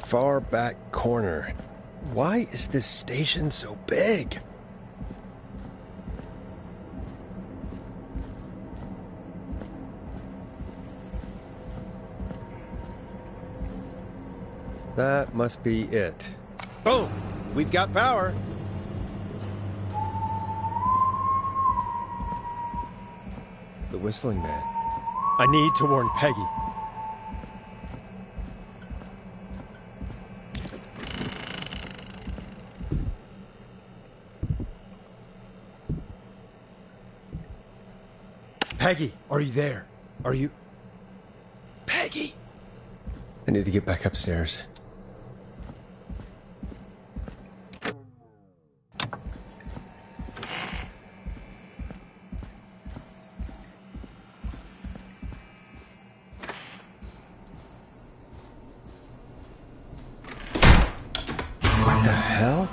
Far back corner. Why is this station so big? That must be it. Boom! We've got power. The Whistling Man. I need to warn Peggy. Peggy, are you there? Are you... Peggy! I need to get back upstairs. What the hell?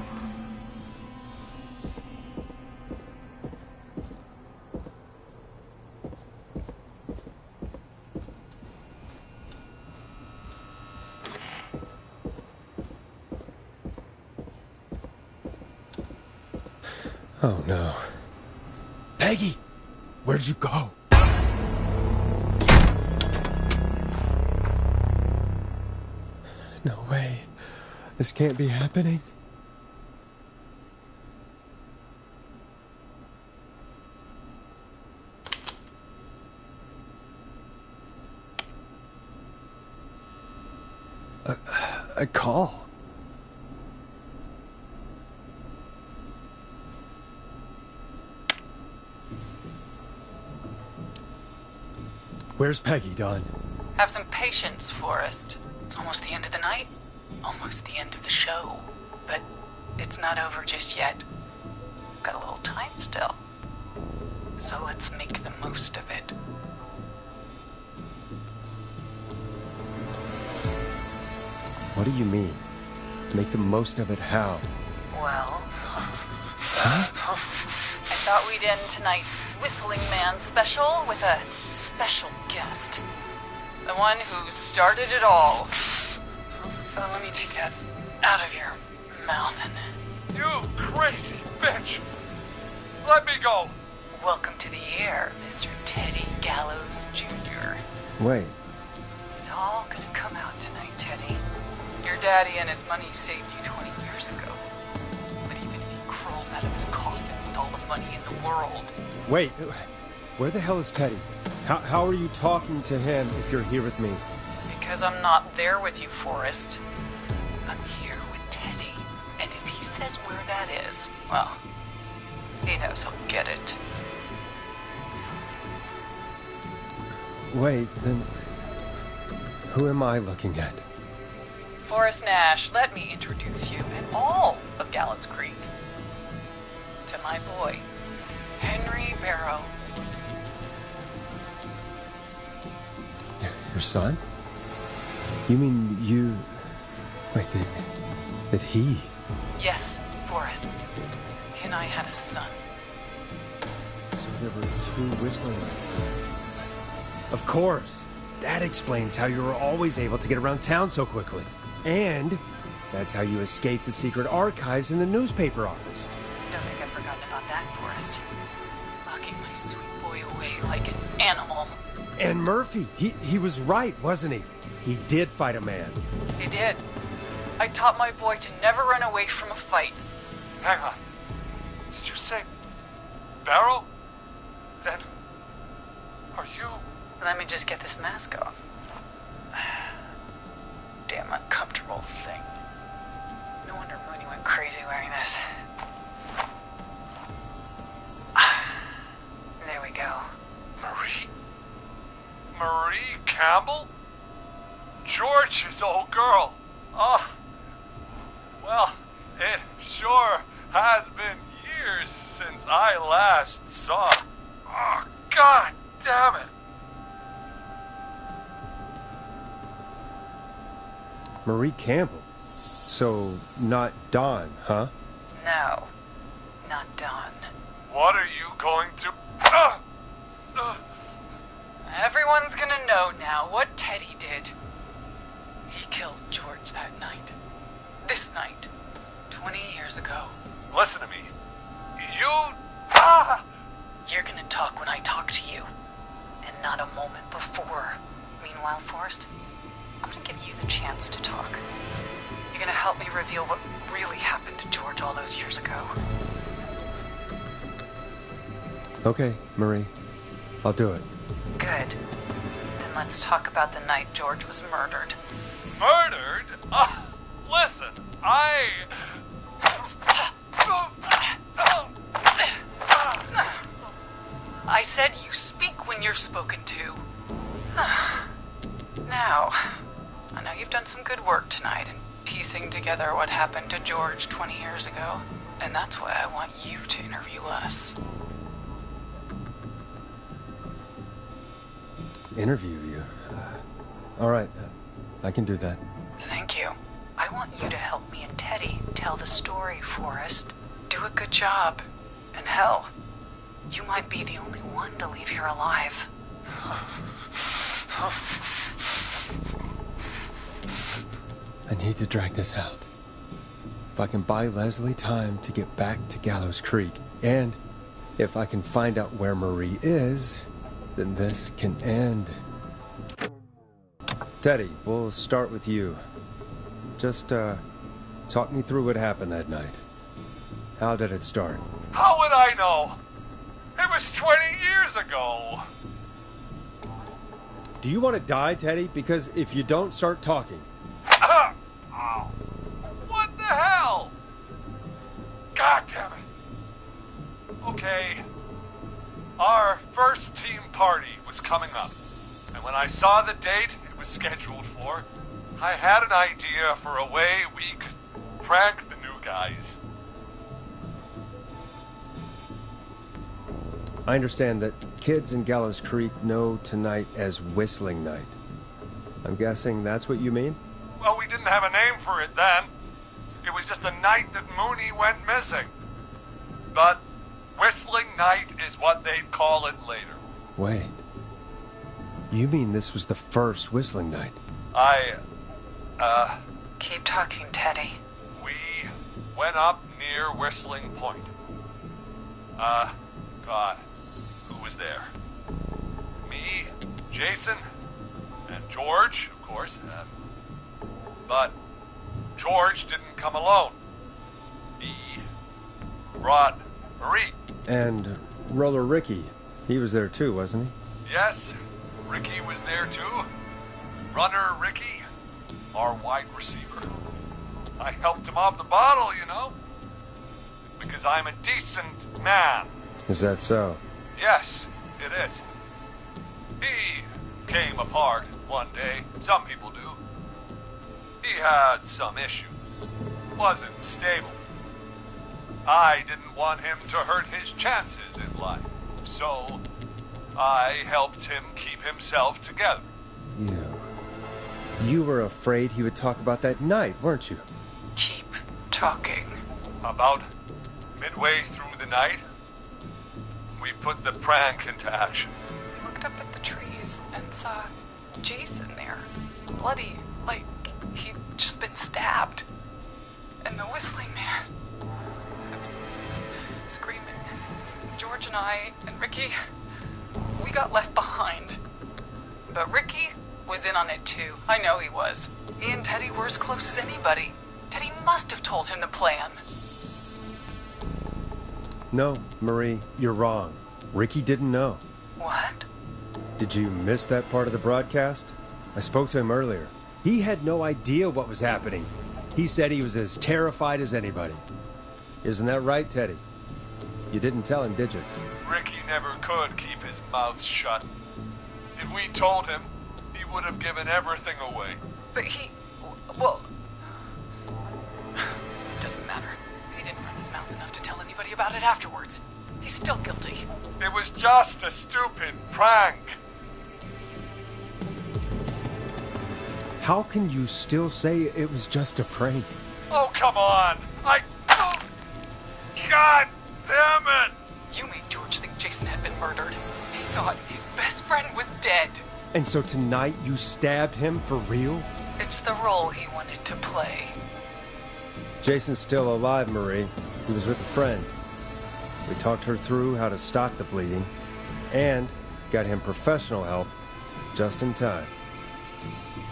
Oh no. Peggy! Where'd you go? No way. This can't be happening. a call. Where's Peggy, Don? Have some patience, Forrest. It's almost the end of the night. Almost the end of the show. But it's not over just yet. Got a little time still. So let's make the most of it. What do you mean? Make the most of it how? Well, Huh? I thought we'd end tonight's Whistling Man special with a special guest. The one who started it all. Let me take that out of your mouth and... You crazy bitch! Let me go! Welcome to the air, Mr. Teddy Gallows Jr. Wait. It's all gonna come out tonight, Teddy. Your daddy and his money saved you 20 years ago. But even if he crawled out of his coffin with all the money in the world... Wait, where the hell is Teddy? How are you talking to him if you're here with me? Because I'm not there with you, Forrest. I'm here with Teddy. And if he says where that is, well, he knows he'll get it. Wait, then... Who am I looking at? Forrest Nash, let me introduce you and all of Gallows Creek to my boy, Henry Barrow. Your son? You mean you... Wait, that he... Yes, Forrest. He and I had a son. So there were two whistling lights. Of course! That explains how you were always able to get around town so quickly. And that's how you escaped the secret archives in the newspaper office. Don't think I've forgotten about that, Forrest. Locking my sweet boy away like an animal. And Murphy, he was right, wasn't he? He did fight a man. He did. I taught my boy to never run away from a fight. Hang on. Did you say Barrow? Then are you... Let me just get this mask off. Damn uncomfortable thing. No wonder Mooney went crazy wearing this. There we go. Marie Campbell? George's old girl. Oh, well, it sure has been years since I last saw. Oh, God damn it. Marie Campbell. So, not Dawn, huh? No, not Dawn. What are you going to... Everyone's gonna know now what Teddy did. He killed George that night. This night. 20 years ago. Listen to me. You... You're gonna talk when I talk to you. And not a moment before. Meanwhile, Forrest, I'm gonna give you the chance to talk. You're gonna help me reveal what really happened to George all those years ago. Okay, Marie. I'll do it. Good. Then let's talk about the night George was murdered. Murdered? Listen, I said you speak when you're spoken to. Now, I know you've done some good work tonight in piecing together what happened to George 20 years ago, and that's why I want you to interview us. Interview you? All right, I can do that. Thank you. I want you to help me and Teddy tell the story, Forrest. Do a good job. And hell, you might be the only one to leave here alive. I need to drag this out. If I can buy Leslie time to get back to Gallows Creek, and if I can find out where Marie is, then this can end. Teddy, we'll start with you. Just, talk me through what happened that night. How did it start? How would I know? It was 20 years ago. Do you want to die, Teddy? Because if you don't start talking... Okay. Our first team party was coming up. And when I saw the date it was scheduled for, I had an idea for a way we could prank the new guys. I understand that kids in Gallows Creek know tonight as Whistling Night. I'm guessing that's what you mean? Well, we didn't have a name for it then. It was just the night that Mooney went missing. But Whistling Night is what they'd call it later. Wait. You mean this was the first Whistling Night? Keep talking, Teddy. We went up near Whistling Point. God, who was there? Me, Jason, and George, of course. But George didn't come alone. He brought Marie. And Roller Ricky, he was there too, wasn't he? Yes, Ricky was there too. Runner Ricky, our wide receiver. I helped him off the bottle, you know. Because I'm a decent man. Is that so? Yes, it is. He came apart one day. Some people do. He had some issues. Wasn't stable. I didn't want him to hurt his chances in life. So, I helped him keep himself together. You were afraid he would talk about that night, weren't you? Keep talking. About midway through the night, we put the prank into action. I looked up at the trees and saw Jason there. Bloody, like he'd just been stabbed. And the Whistling Man. Screaming. George and I and Ricky, we got left behind. But Ricky was in on it too. I know he was. He and Teddy were as close as anybody. Teddy must have told him the plan. No, Marie, you're wrong. Ricky didn't know. What? Did you miss that part of the broadcast? I spoke to him earlier. He had no idea what was happening. He said he was as terrified as anybody. Isn't that right, Teddy? You didn't tell him, did you? Ricky never could keep his mouth shut. If we told him, he would have given everything away. But well, it doesn't matter. He didn't run his mouth enough to tell anybody about it afterwards. He's still guilty. It was just a stupid prank. How can you still say it was just a prank? Oh, come on. God damn it! You made George think Jason had been murdered. He thought his best friend was dead. And so tonight you stabbed him for real? It's the role he wanted to play. Jason's still alive, Marie. He was with a friend. We talked her through how to stop the bleeding and got him professional help just in time.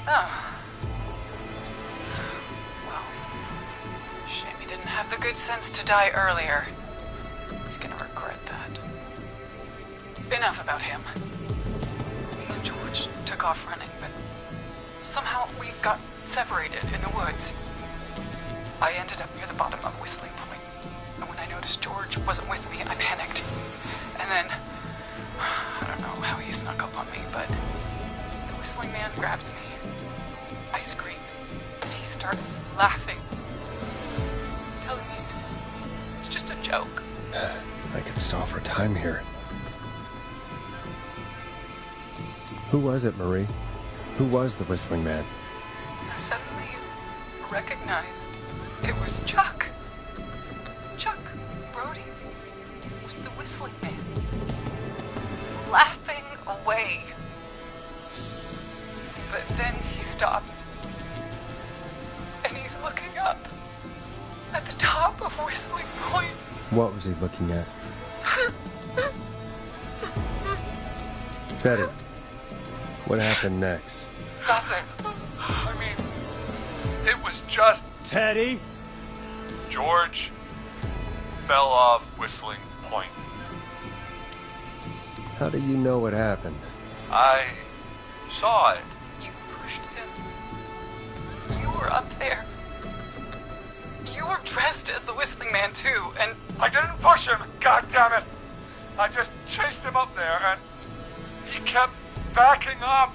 Oh. Well, shame he didn't have the good sense to die earlier. He's gonna regret that. Enough about him. Me and George took off running, but somehow we got separated in the woods. I ended up near the bottom of Whistling Point, and when I noticed George wasn't with me, I panicked. And then, I don't know how he snuck up on me, but the Whistling Man grabs me. I scream, and he starts laughing, telling me it's just a joke. I could stall for time here. Who was it, Marie? Who was the Whistling Man? I suddenly recognized it was Chuck. Chuck Brody was the Whistling Man, laughing away. But then he stops, and he's looking up at the top of Whistling Point. What was he looking at? Teddy, what happened next? Nothing. I mean, it was just... Teddy? George fell off Whistling Point. How do you know what happened? I saw it. You pushed him. You were up there. You were dressed as the Whistling Man, too, and... I didn't push him, God damn it! I just chased him up there, and he kept backing up.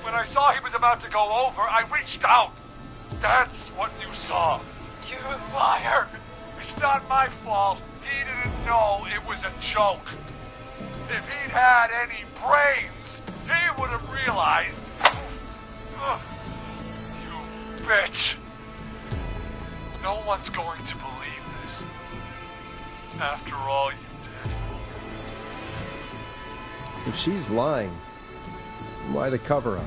When I saw he was about to go over, I reached out. That's what you saw. You liar! It's not my fault. He didn't know it was a joke. If he'd had any brains, he would have realized. Ugh, you bitch. No one's going to believe this. After all you did. If she's lying, why the cover-up?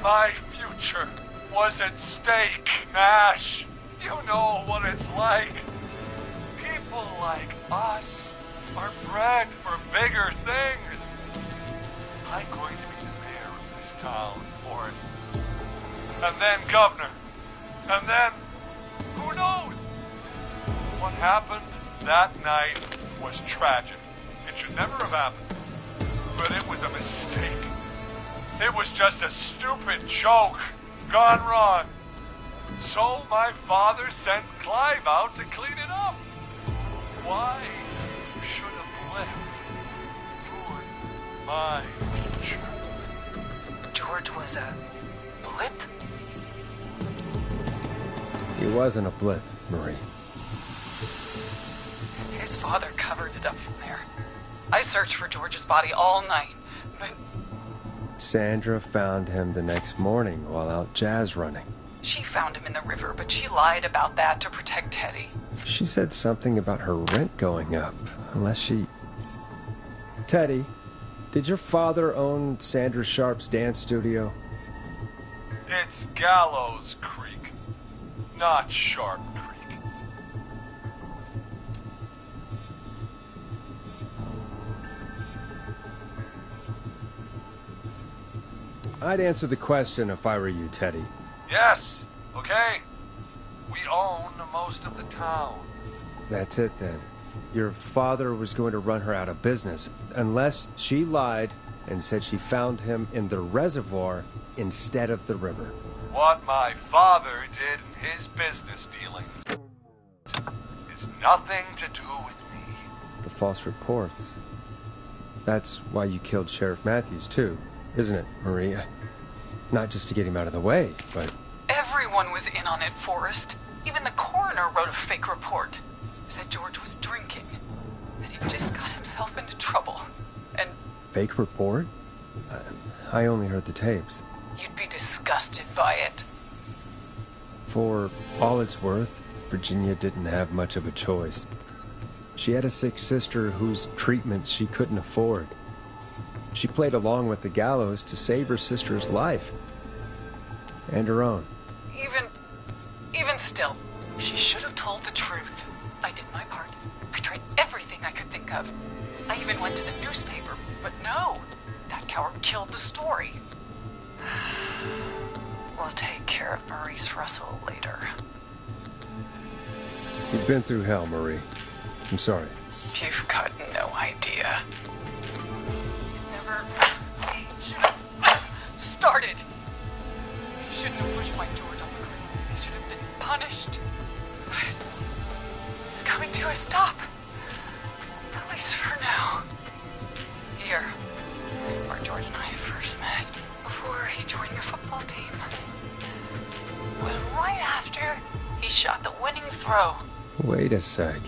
My future was at stake, Nash. You know what it's like. People like us are bred for bigger things. I'm going to be the mayor of this town, Forrest. And then governor. And then, who knows? What happened that night was tragic. It should never have happened. But it was a mistake. It was just a stupid joke gone wrong. So my father sent Clive out to clean it up. Why should a blip ruin my future? George was a blip? He wasn't a blip, Marie. His father covered it up from there. I searched for George's body all night, but Sandra found him the next morning while out jazz running. she found him in the river, but she lied about that to protect Teddy. She said something about her rent going up, unless she... Teddy, did your father own Sandra Sharp's dance studio? It's Gallows Creek, not Sharp Creek. I'd answer the question if I were you, Teddy. Yes, okay. We own most of the town. That's it then. Your father was going to run her out of business, unless she lied and said she found him in the reservoir instead of the river. What my father did in his business dealings is nothing to do with me. The false reports. That's why you killed Sheriff Matthews, too, isn't it, Maria? Not just to get him out of the way, but... Everyone was in on it, Forrest. Even the coroner wrote a fake report. Said George was drinking. That he just got himself into trouble. And Fake report? I only heard the tapes. you'd be disgusted by it. For all it's worth, Virginia didn't have much of a choice. She had a sick sister whose treatments she couldn't afford. She played along with the gallows to save her sister's life. And her own. Even still, she should have told the truth. I did my part. I tried everything I could think of. I even went to the newspaper, but no. That coward killed the story. We'll take care of Maurice Russell later. You've been through hell, Marie. I'm sorry. You've got no idea. Never should have started. He shouldn't have pushed my George on the cliff. He should have been punished. But it's coming to a stop. At least for now. Here, where George and I first met, before he joined your football team, was right after he shot the winning throw. Wait a sec.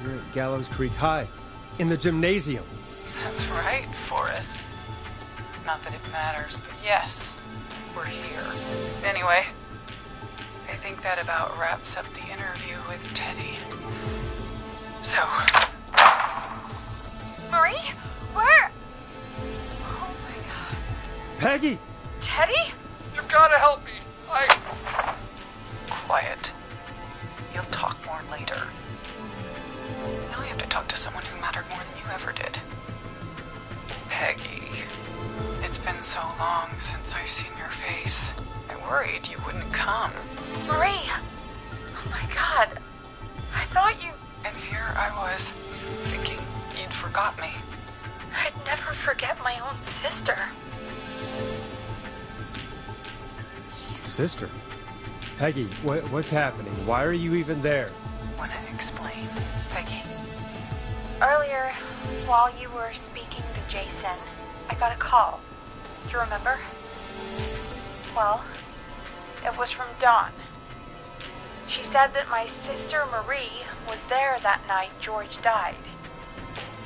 You're at Gallows Creek High, in the gymnasium. That's right, Forrest. Not that it matters, but yes, we're here. Anyway, I think that about wraps up the interview with Teddy. So... Marie? Where? Oh my god. Peggy! Teddy? You've got to help me. Quiet. You'll talk more later. Now I have to talk to someone who mattered more than you ever did. Peggy. It's been so long since I've seen your face. I worried you wouldn't come. Marie! Oh my god. I thought you... And here I was, thinking you'd forgot me. I'd never forget my own sister. Sister? Peggy, what's happening? Why are you even there? Wanna explain, Peggy? Earlier, while you were speaking to Jason, I got a call. You remember? Well, it was from Dawn. She said that my sister Marie was there that night George died,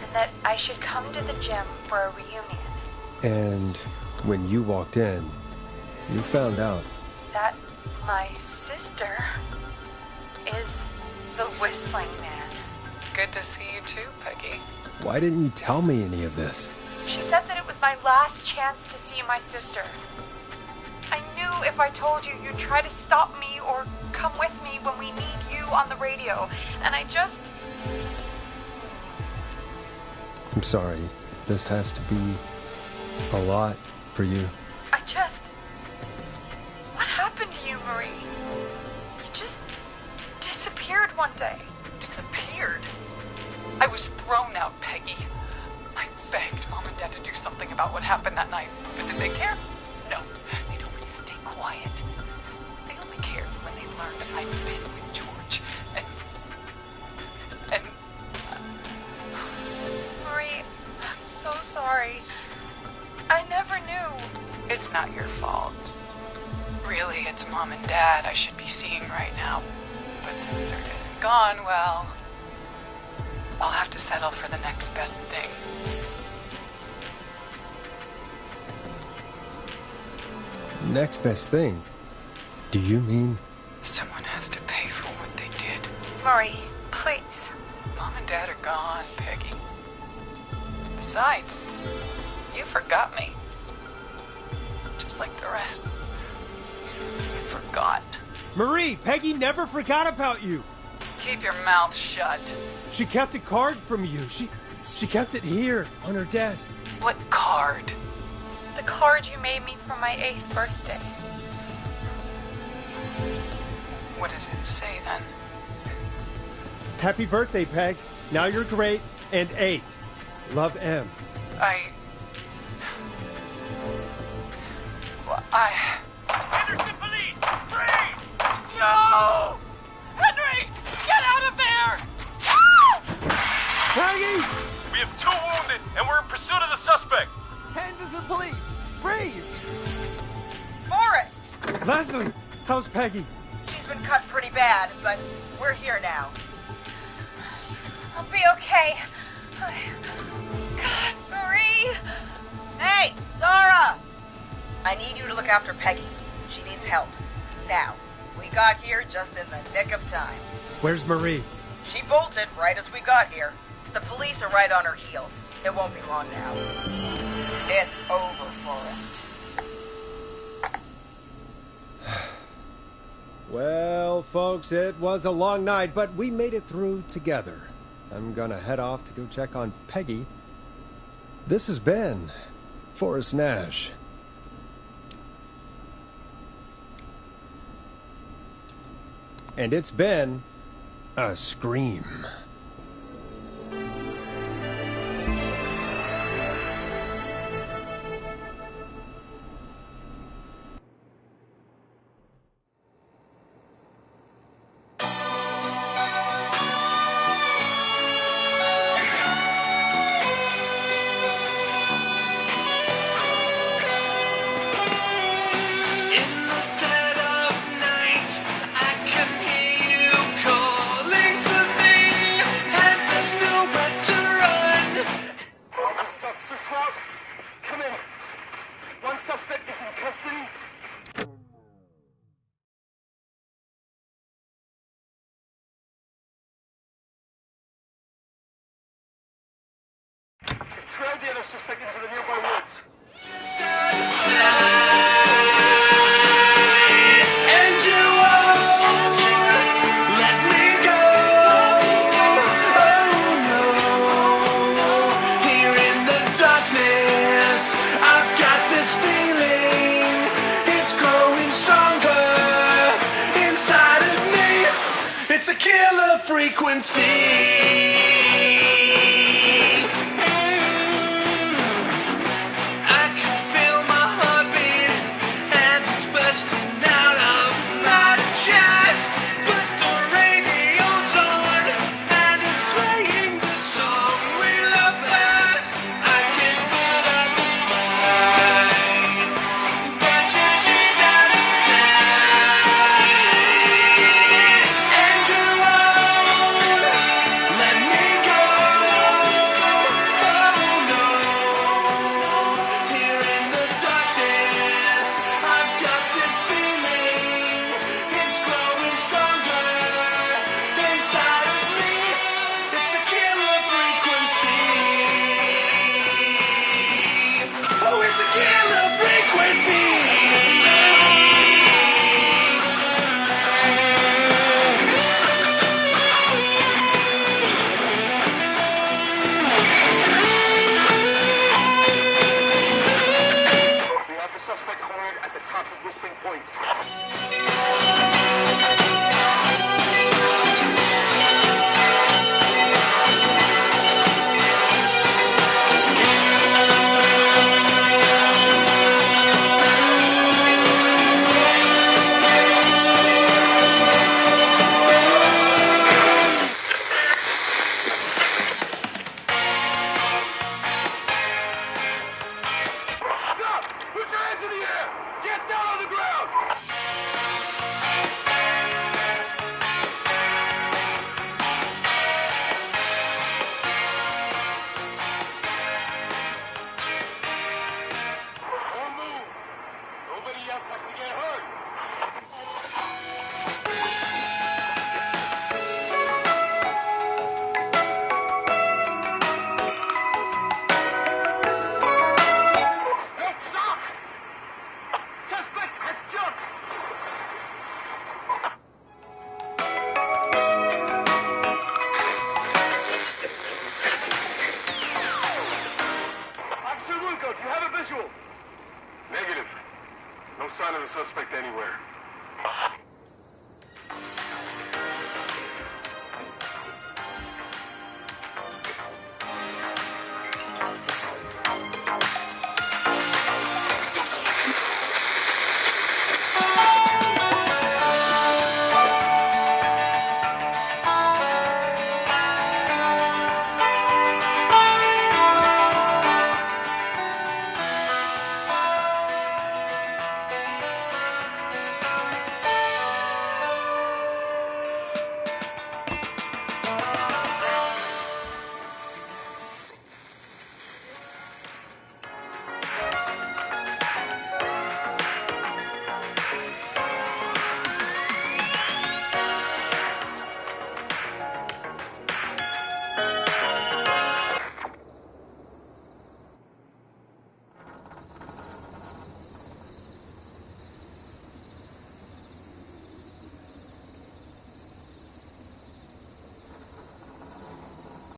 and that I should come to the gym for a reunion. And when you walked in, you found out. That my sister is the Whistling Man. Good to see you too, Peggy. Why didn't you tell me any of this? She said that it was my last chance to see my sister. I knew if I told you, you'd try to stop me or come with me when we need you on the radio. And I just... I'm sorry. This has to be a lot for you. What happened to you, Marie? You just disappeared one day. Disappeared? I was thrown out, Peggy. I begged Mom and Dad to do something about what happened that night. But did they care? No. They told me to stay quiet. They only cared when they learned that I'd been with George. And... Marie, I'm so sorry. I never knew. It's not your fault. Really, it's Mom and Dad I should be seeing right now. But since they're dead and gone, well, I'll have to settle for the next best thing. Next best thing? Do you mean? Someone has to pay for what they did. Marie, please. Mom and Dad are gone, Peggy. Besides, you forgot me. Just like the rest. You forgot. Marie, Peggy never forgot about you. Keep your mouth shut. She kept a card from you. She kept it here on her desk. What card? The card you made me for my 8th birthday. What does it say then? Happy birthday, Peg. Now you're great and 8. Love, M. Henderson police! Freeze! No! Henry! Get out of there! Peggy! We have 2 wounded, and we're in pursuit of the suspect. Henderson police! Freeze! Forrest! Leslie, how's Peggy? She's been cut pretty bad, but we're here now. I'll be okay. God, Marie! Hey, Zara! I need you to look after Peggy. She needs help. Now, we got here just in the nick of time. Where's Marie? She bolted right as we got here. The police are right on her heels. It won't be long now. It's over, Forrest. Well, folks, it was a long night, but we made it through together. I'm gonna head off to go check on Peggy. This has been Forrest Nash. And it's been a scream. Come in. One suspect is in custody. They trailed the other suspect into the nearby woods. And you won't let me go. Oh no. Here in the darkness, I've got this feeling. It's growing stronger inside of me. It's a killer frequency. Bursting out of my chest, but the radio's on. Negative. No sign of the suspect anywhere.